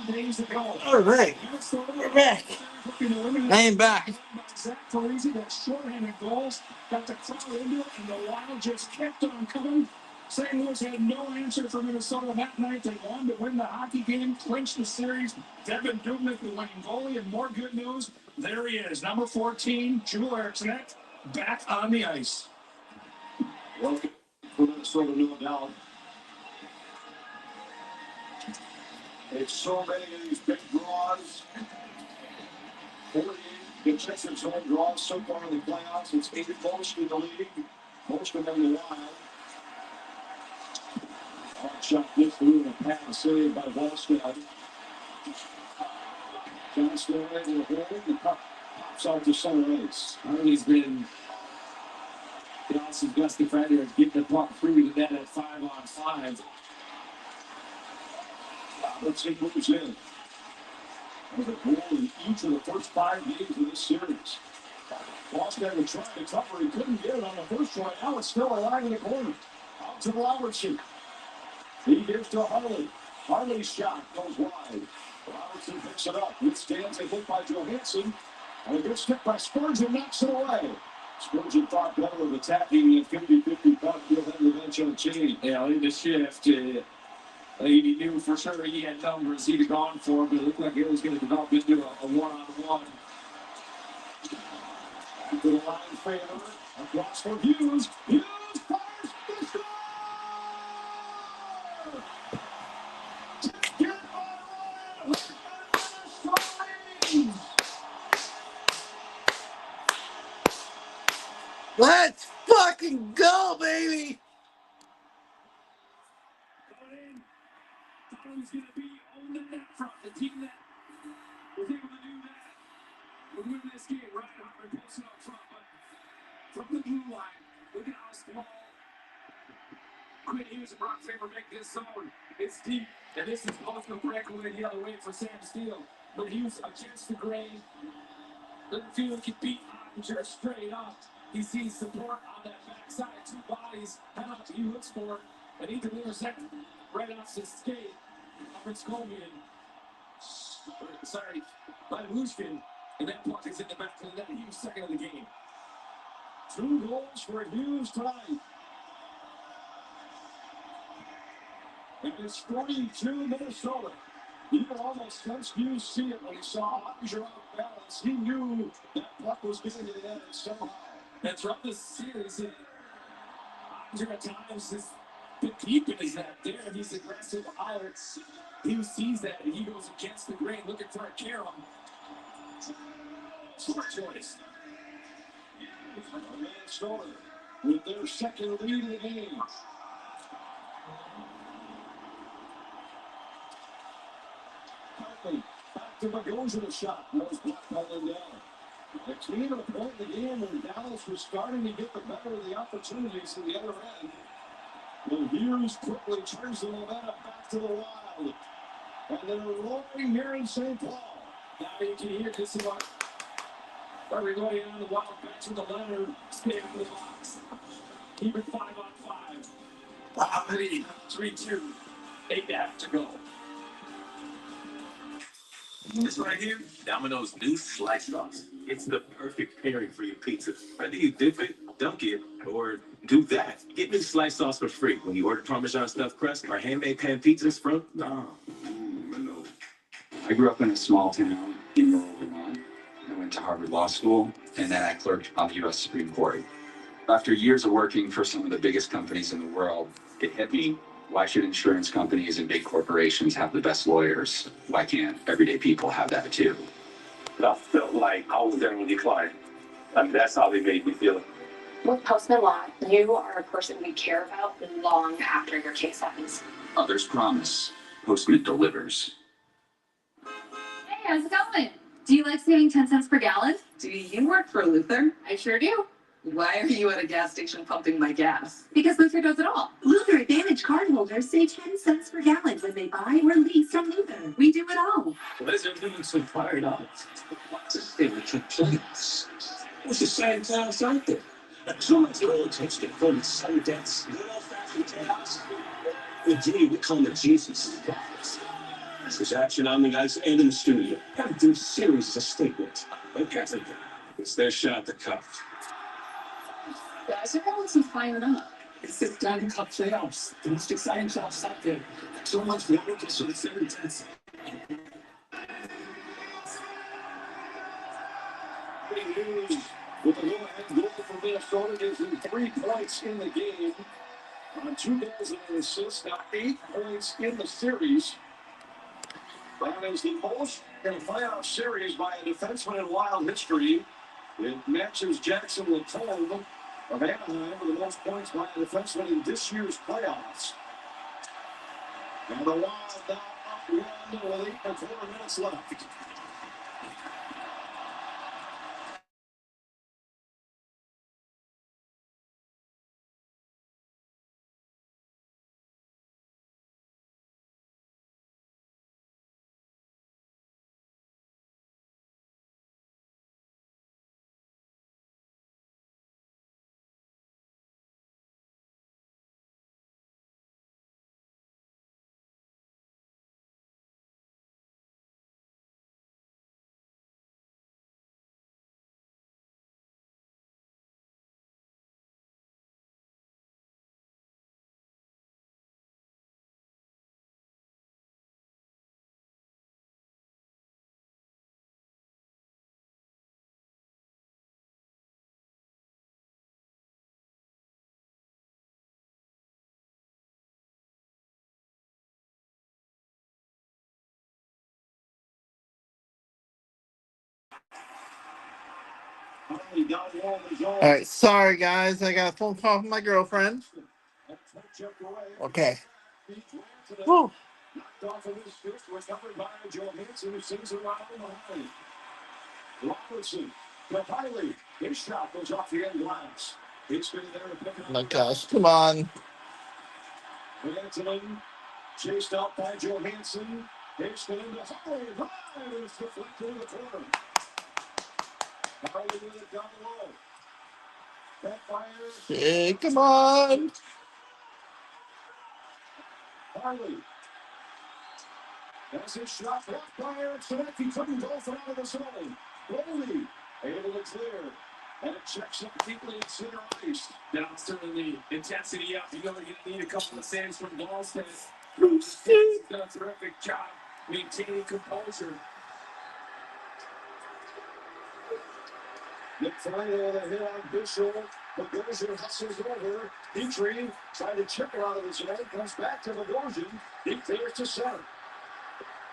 Days ago. All right, we're back. I ain't back. Zach Parise, that shorthanded goals, got the crowd into it, and the Wild just kept on coming. St. Louis had no answer for Minnesota that night. They won to win the hockey game, clinch the series. Devin Dubnyk, the winning goalie, and more good news. There he is, number 14, Joel Eriksson, back on the ice. Welcome for Minnesota, no doubt. It's so many of these big draws. 48 consecutive zone draws so far in the playoffs. It's 8 most in the league, most of them in the Wild. Hard shot gets through the pass saved by Volstad. Johnston able to hold it. The puck pops out to center ice. Harley's been Johnson's best defender at getting the puck through to net at 5-on-5. Robertson moves in. With a goal in each of the first 5 games of this series. Volstad was trying to cover. He couldn't get it on the first try. Now it's still alive in the corner. Out to Robertson. He gives to Harley. Harley's shot goes wide. Robertson picks it up. Withstands a hit by Johansson. And a good stick by Spurgeon knocks it away. Spurgeon thought better of attacking at 50-50 puck. He'll have the bench on chain. Yeah, in the shift, he knew for sure he had numbers he'd have gone for, but it looked like it was going to develop into a one-on-one. To the line favor. Across for Hughes. Hughes fires the shot! Let's fucking go, baby! Thought it was going to be on the net front. The team that was able to do that would win this game. Right out and post it up front, but from the blue line, look at how small Quinn Hughes and Brock Faber make this zone. It's deep, and this is also breakaway the other way for Sam Steele. But Hughes against the grain. Doesn't feel like he beat Ottinger straight up. He sees support on that backside. 2 bodies head up. He looks for it, and he delivers that right off his skate. Roberts Colvin. Sorry, by Lushkin. And that puck is in the back of the net. Hughes second of the game. 2 goals for Hughes tonight. And it's 42 Minnesota. You can almost sense Hughes see it when he saw Ottinger off balance. He knew that puck was getting to the net somehow. And throughout this series, Ottinger at times has been deep in his net there. He's aggressive. Hughes sees that and he goes against the grain looking for a carom. Smart choice. Minnesota with their second lead of the game. Back to Bogosian, a shot. That was blocked by Lindell. The team at a point in the game when Dallas was starting to get the better of the opportunities at the other end. Well, Hughes quickly turns the momentum back to the Wild. And they're roaring here in St. Paul. Now you can hear this one. Everybody on the Wild bench with the Leonard stay out of the box. Keep it 5-on-5. Ready, 3-2, 8 to go. This right here, Domino's new slice sauce. It's the perfect pairing for your pizza. Whether you dip it, dunk it, or do that, get new slice sauce for free when you order Parmesan stuffed crust or handmade pan pizzas from Domino's. I grew up in a small town in rural Vermont. I went to Harvard Law School, and then I clerked on the U.S. Supreme Court. After years of working for some of the biggest companies in the world, it hit me. Why should insurance companies and big corporations have the best lawyers? Why can't everyday people have that too? I felt like I was there with your client. I mean, that's how they made me feel. With Postman Law, you are a person we care about long after your case ends. Others promise. Postman delivers. Hey, how's it going? Do you like saving 10 cents per gallon? Do you work for Luther? I sure do. Why are you at a gas station pumping my gas? Because Luther does it all. Luther Advantage cardholders save 10 cents per gallon when they buy or lease from Luther. We do it all. Where's everyone so fired up? What's his favorite complaints? What's the same town something? So much oil takes to fill its sun debts. Good old-fashioned chaos. With G, we call it Jesus. There's action on the ice and in the studio. Gotta do a series of statements. Okay, it's their shot at the cup. Guys, everyone's fired up. It's the Stanley Cup playoffs. The most exciting playoffs out there. So much more so it's very intense. Breaking news. With a go-ahead goal for Minnesota, gives them 3 points in the game. On 2 goals and an assist, now 8 points in the series. That is the most in a playoff series by a defenseman in Wild history. It matches Jackson Lacombe of Anaheim with the most points by a defenseman in this year's playoffs. And the Wild now up 1 with 8 1/4 minutes left. All right, sorry guys, I got a phone call from my girlfriend. Okay. Woo. Robertson, Capiley, his shot goes off the end glass. He's been there to pick it up. My gosh, come on. Anthony, chased out by Johansson. Hasten into Harley, drive, and it's deflected in the corner. Harley with it down low. Backfire. Hey, come on. Harley. That's his shot blocked by Erickson. He couldn't go from out of the zone. Goldie able to clear. And it checks up deeply in center ice. Now, certainly intensity up. You're going to need a couple of saves from Ballston. Done a terrific job maintaining composure. Nick Foligno with a hit on Bishop. Bogosian hustles over. Petrie trying to chip it out of the zone. Comes back to Bogosian. He clears to center.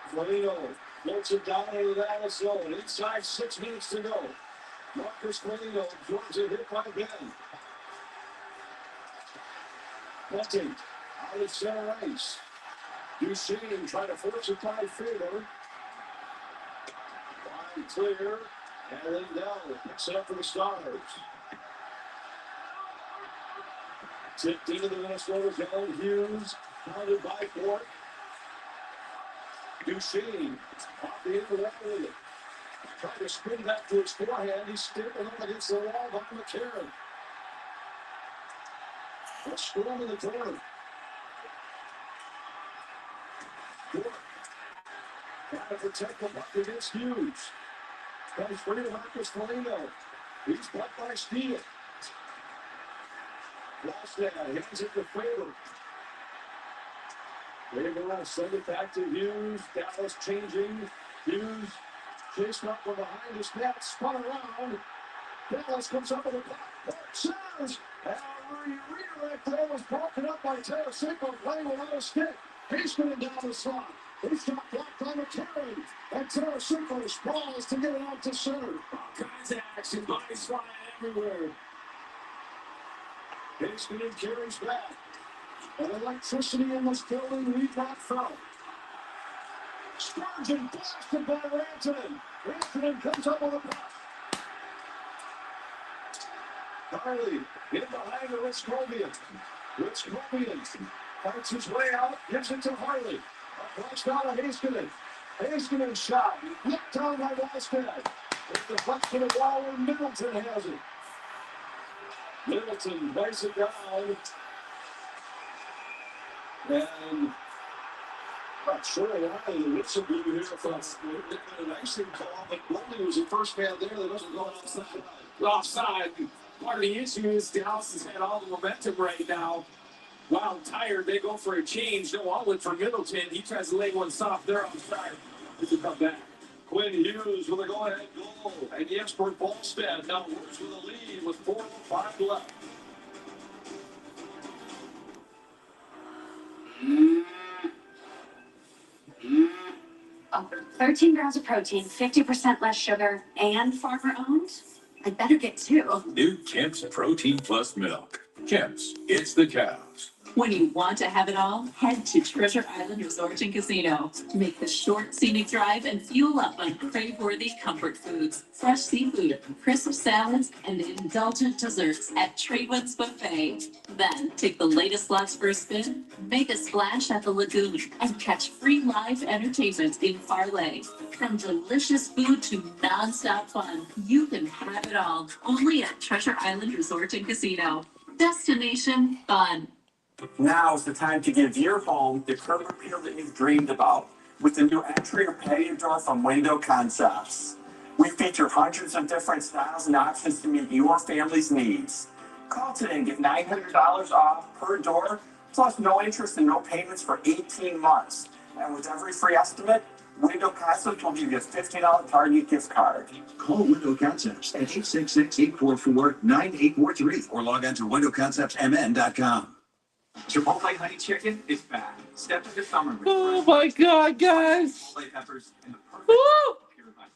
Foligno floats it down into the Dallas zone. Inside 6 minutes to go. Marcus Foligno absorbs a hit by Ben. Bunting out of center ice. Duchesne trying to force it by Faber. Line clear. And Lindell picks it up for the Stars. Tipped into the Minnesota zone. Hughes pounded by Fort. Duchesne off the end of that with it. Trying to spin back to his forehand. He's stapled up against the wall by McCarron. A storm in the corner. Trying to protect the puck against Hughes. Comes free to Marcus Foligno. He's blocked by Steele. Wallstead hands it to Faber. Faber will send it back to Hughes. Dallas changing. Hughes chased up from behind his net. Spun around. Dallas comes up with a block. Says, and a redirect there was broken up by Tarasenko playing without a stick. Hastening down the slot. He's got blocked on the carry. And Tarasenko sprawls to get it out to center. All kinds of action. Bodies flying everywhere. Hastening carries back. And electricity in this building we've not felt. Spurgeon blasted by Rantanen. Rantanen comes up with a puck. Harley in behind the Wisconsin. Wisconsin fights his way out, gives it to Harley. Across down to Heiskanen. Heiskanen shot. Knocked down by Wallstead. It's the puck to the wall and Middleton has it. Middleton lays it down. And not sure why the whistle blew here from an icing call, but Lundy was the first man there that wasn't going offside. Offside. Part of the issue is Dallas has had all the momentum right now. While tired, they go for a change. No outlet for Middleton. He tries to lay one soft. They're offside. It's a come back. Quinn Hughes with a go-ahead goal. And Jesper Wallstead now works with a lead with 4:05 left. Oh, 13 grams of protein, 50% less sugar, and farmer-owned? I'd better get two. New Kemp's Protein Plus Milk. Kemp's, it's the cows. When you want to have it all, head to Treasure Island Resort and Casino. Make the short scenic drive and fuel up on crave-worthy comfort foods, fresh seafood, crisp salads, and indulgent desserts at Tradewinds Buffet. Then take the latest slots for a spin, make a splash at the lagoon, and catch free live entertainment in Parlay. From delicious food to non-stop fun, you can have it all. Only at Treasure Island Resort and Casino. Destination fun. Now's the time to give your home the curb appeal that you've dreamed about with the new entry or patio door from Window Concepts. We feature hundreds of different styles and options to meet your family's needs. Call today and get $900 off per door, plus no interest and no payments for 18 months. And with every free estimate, Window Concepts will give you a $50 Target gift card. Call Window Concepts at 866-844-9843 or log on to windowconceptsmn.com. Chipotle honey chicken is back. Step into summer with Oh my God, guys! chipotle peppers and the perfect Woo! pure honey.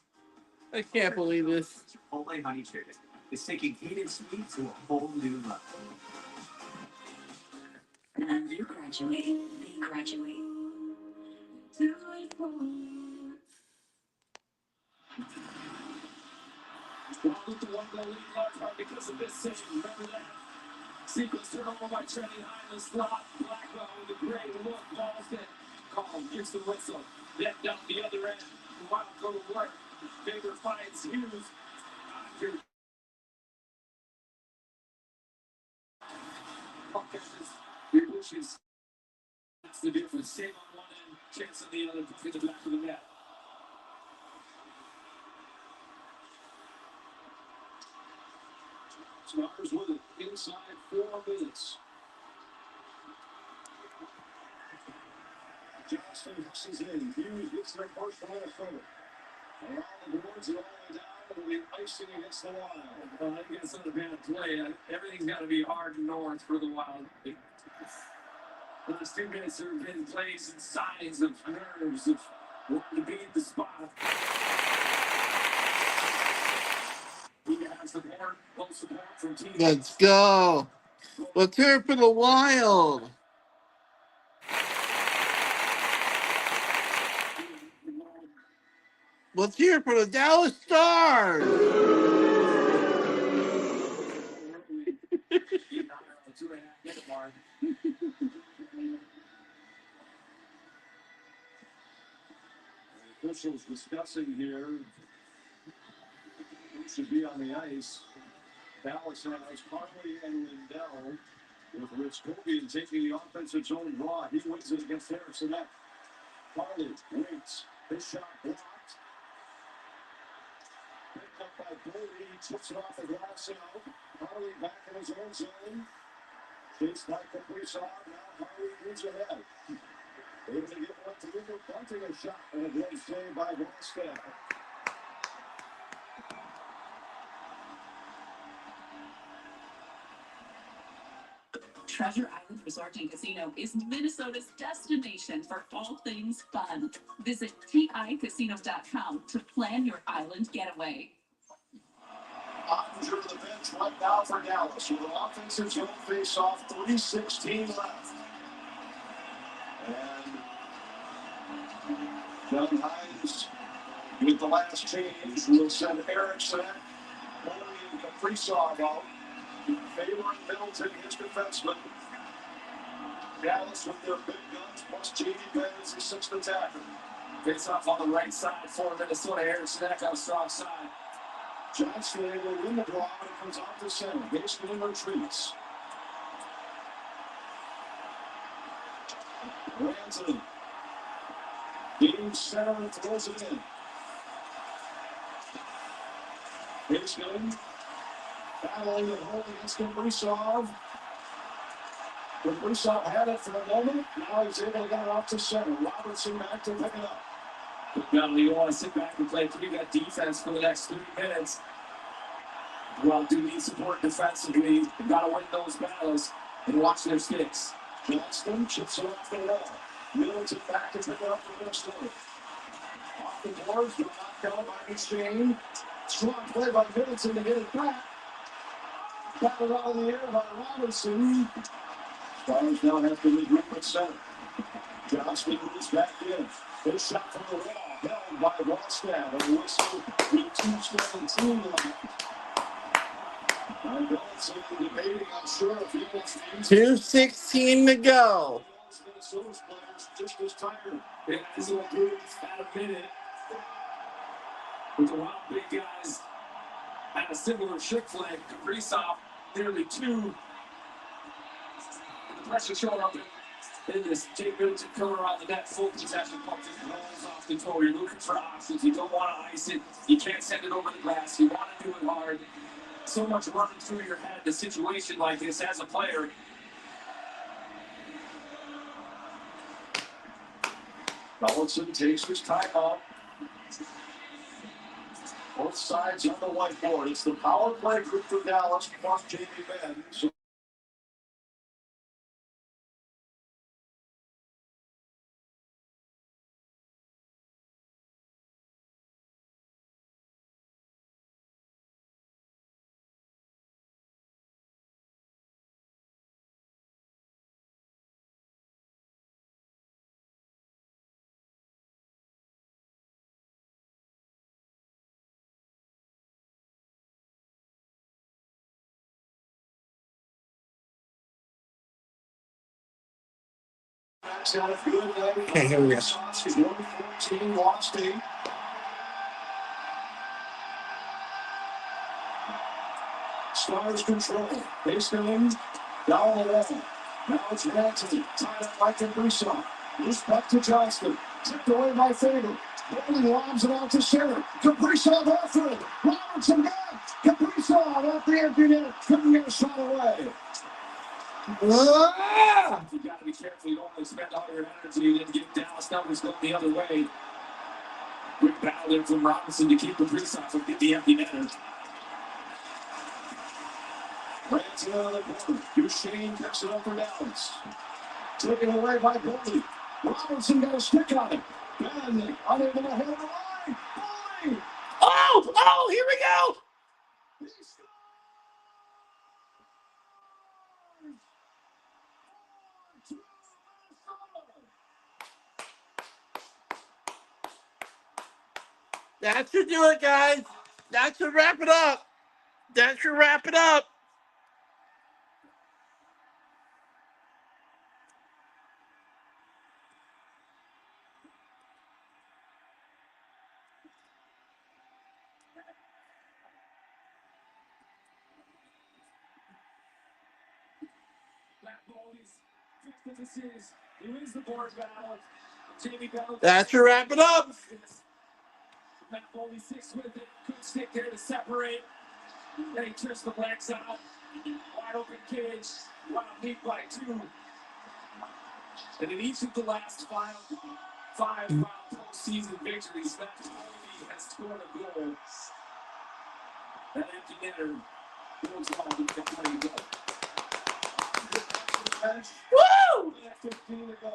I can't believe this. Chipotle honey chicken is taking heat and sweet to a whole new level. And you graduate, they graduate. Do it for me. Well, with the one goal lead, large part because of this session. Remember that? Sequence turnover by Trenny High in the slot. Blackwell with a great look. Ballstead. Call, gives the whistle. Then down the other end. Wild go to work. Faber finds Hughes. After your wishes. That's the difference. Save on one end, chance on the other to get the back of the net. Smuckers with it inside 4 minutes. Johnston hushes in. Hughes gets their first line of cover. Around the boards and all the way down, and the icing against the Wild. I think it's not a bad play. Everything's got to be hard north for the Wild. The last 2 minutes there have been plays and signs of nerves of wanting to be at the spot. He has support, full support from team. Let's go. Let's hear it for the Wild. Let's hear it for the Dallas Stars. Officials discussing here who should be on the ice. Dallas has Harley and Lindell, with Rich Kobe taking the offensive zone draw. He wins it against Harrison. Harley waits. His shot blocked. Picked up by Brody. He chips it off the glass out. Harley back in his own zone. Chased by Kaprizov. Now Harley moves ahead. Able to get one to Luka, bunting a shot, and a great save by Volstead. Treasure Island Resort and Casino is Minnesota's destination for all things fun. Visit TICasino.com to plan your island getaway. Ottinger to the bench right now for Dallas with an offensive zone face-off, 3:16 left. And John Hines with the last change will send Erickson, Boley, and Kaprizov out. Favoring Middleton, his defenseman. Dallas with their big guns, plus J.D. Benn as the sixth attacker. Face off on the right side for Minnesota. Erickson back on the strong side. Johnston able to win the draw, and it comes out to center. Basically retreats. Ranson. Game center and throws it in. Basically battling at home against Kaprizov. Kaprizov had it for a moment. Now he's able to get it off to center. Robertson back to pick it up. Now you want to sit back and play three-gut defense for the next 3 minutes. Well, do need support defensively. You've got to win those battles and watch their sticks. Johnston chips it off the wall. Middleton back to pick it up for Minnesota. Off the boards, but knocked out by Shane. Strong play by Middleton to get it back. Battled out of the air by Robertson. Stars now have to regroup at center. Johnston moves back in. His shot from the wall, held by Volstead. A whistle with 2:17 left. Middleton debating, I'm sure, if he wants to use 2:16 to go. Minnesota's players just as tired. Yeah, this will do it at a minute. With a lot of big guys at a similar shift flag. Kaprizov nearly 2. The pressure showing up in this Jake Middleton killer around the net. Full possession, pumps it, rolls off the toe. You're looking for options. You don't want to ice it. You can't send it over the glass. You want to do it hard. So much running through your head in a situation like this as a player. Donaldson takes his timeout. Both sides on the whiteboard. It's the power play group for Dallas plus J.D. Benn. So got a good night. Okay, here we go. He's 114, lost 8. Stars control. Basically, down the wall. Now it's Ranson. Tied up by Kaprizov. Loose back to Johnston. Tipped away by Faber. Boley lobs it out to center. Kaprizov after it. Robertson back. Kaprizov at the empty net. Couldn't get a shot away. Ah! You got to be careful. You don't want to spend all your energy and then get Dallas numbers going the other way. Quick battle there from Robinson to keep Kaprizov from the empty netter. Ranson out of the corner. Duchesne picks it up for Dallas. Taken away by Boley. Robertson got a stick on it. Ben unable to hold the line. Boley! Oh, here we go. That should do it, guys. That should wrap it up. That should wrap it up. Matt Boley's 5th of the series. He wins the board battle. Jamie Bell. That should wrap it up. Matt Boldy 6 with it. Good stick there to separate. Then he turns the legs out. Wide open cage. Wow, beat by 2. And in each of the last five postseason victories, Matt Boldy has scored a goal. That empty netter goes on with 20 to go. Woo! 15 to go.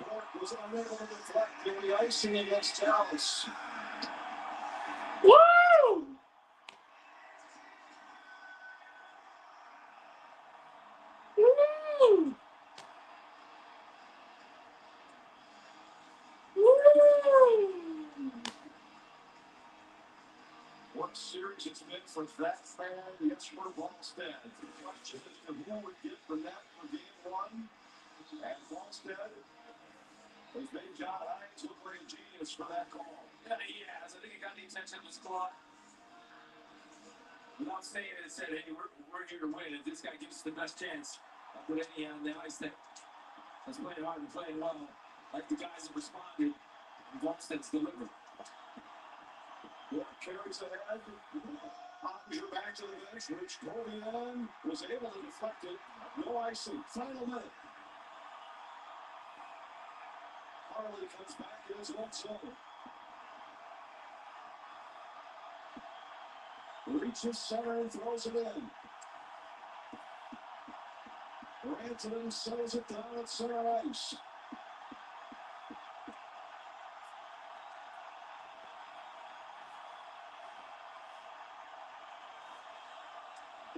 Bork was unable to deflect the icing against Dallas. Woo! Woo! Woo! What series it's been for that fan, yes, for Volstead. The question is who would get the net for game 1? And Volstead has made John Hines look like a genius for that call. Yeah, he has. I think it got the attention of his clock. Without saying it, it said, hey, we're here to win. If this guy gives us the best chance, I'll put any on the ice that that's playing hard and playing well. Like the guys that responded, Volstead's delivered. Bork carries ahead. Ottinger back to the bench, which Corleone was able to deflect it. No icing. Final minute. Harley comes back in his own zone. Reaches center and throws it in. Rantanen settles it down at center ice.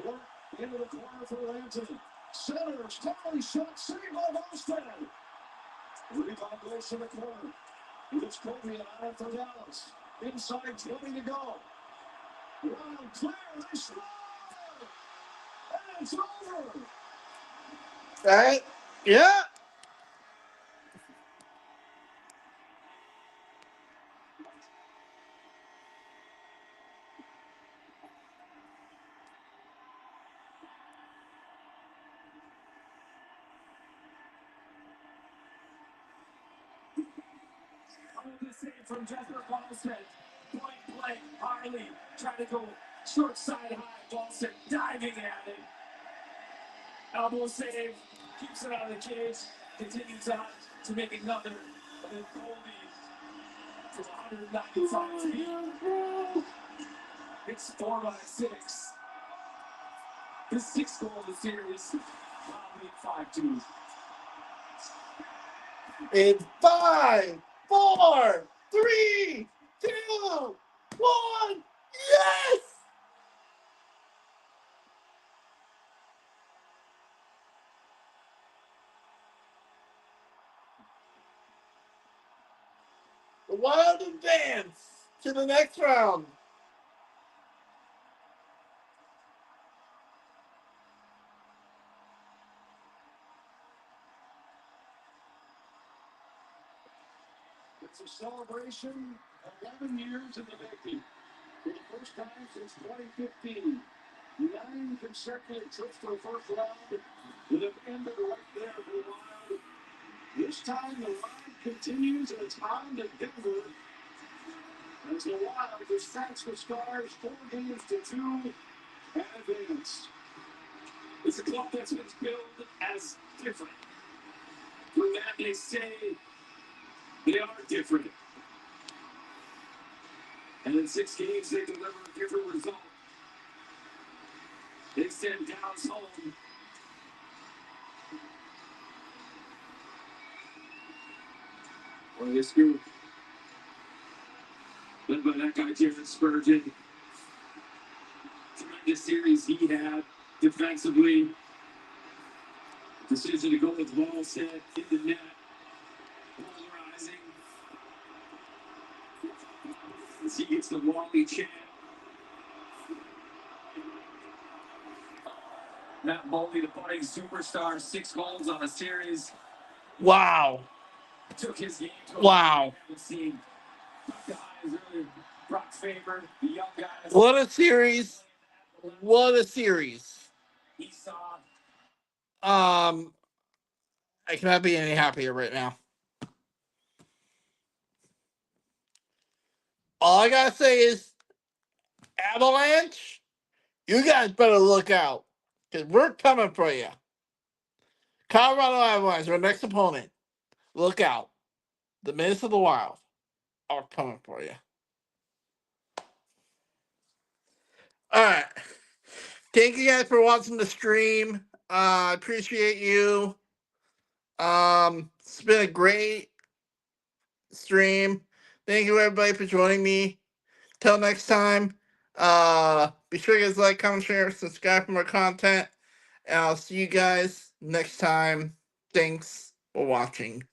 Bork into the corner for Rantanen. Centers, totally shot, saved by Volstead. Rebound goes to the corner. It's Kobe on it for Dallas. Inside 20 to go. Round clear, they score! And it's over! Right? Yeah. The save from Jesper Volstead. Point blank, Harley trying to go short side high. Volstead diving at it. Elbow save, keeps it out of the cage, continues on to make another. And then Boldy from 195 feet. It's 4-6. The 6th goal of the series. Probably 5-2. In 5, 4, 3, 2, 1. Yes! The Wild advance to the next round. It's a celebration, 11 years in the making. For the first time since 2015. 9 consecutive trips to the first round that have ended right there for the Wild. This time the ride continues and it's on to Denver. As the Wild distracts the Stars 4 games to 2 and advance. It's a club that's been billed as different. For that they say they are different. And in 6 games they deliver a different result. They send Dallas home. Well, this group, led by that guy, Jared Spurgeon. Tremendous series he had defensively. Decision to go with Volstead in the net. Polarizing. As he gets the Wally chant. Matt Boldy, the budding superstar, 6 goals on a series. Wow. Took his game to Wow. seen. Guys earlier, Brock Faber, the young guys. What a series. What a series. He saw. I cannot be any happier right now. all I gotta say is, Avalanche, you guys better look out, because we're coming for you. Colorado Avalanche, our next opponent. Look out. The Minnesota Wild are coming for you. Alright. Thank you guys for watching the stream. I appreciate you. It's been a great stream. Thank you everybody for joining me. Till next time. Be sure you guys like, comment, share, subscribe for more content. And I'll see you guys next time. Thanks for watching.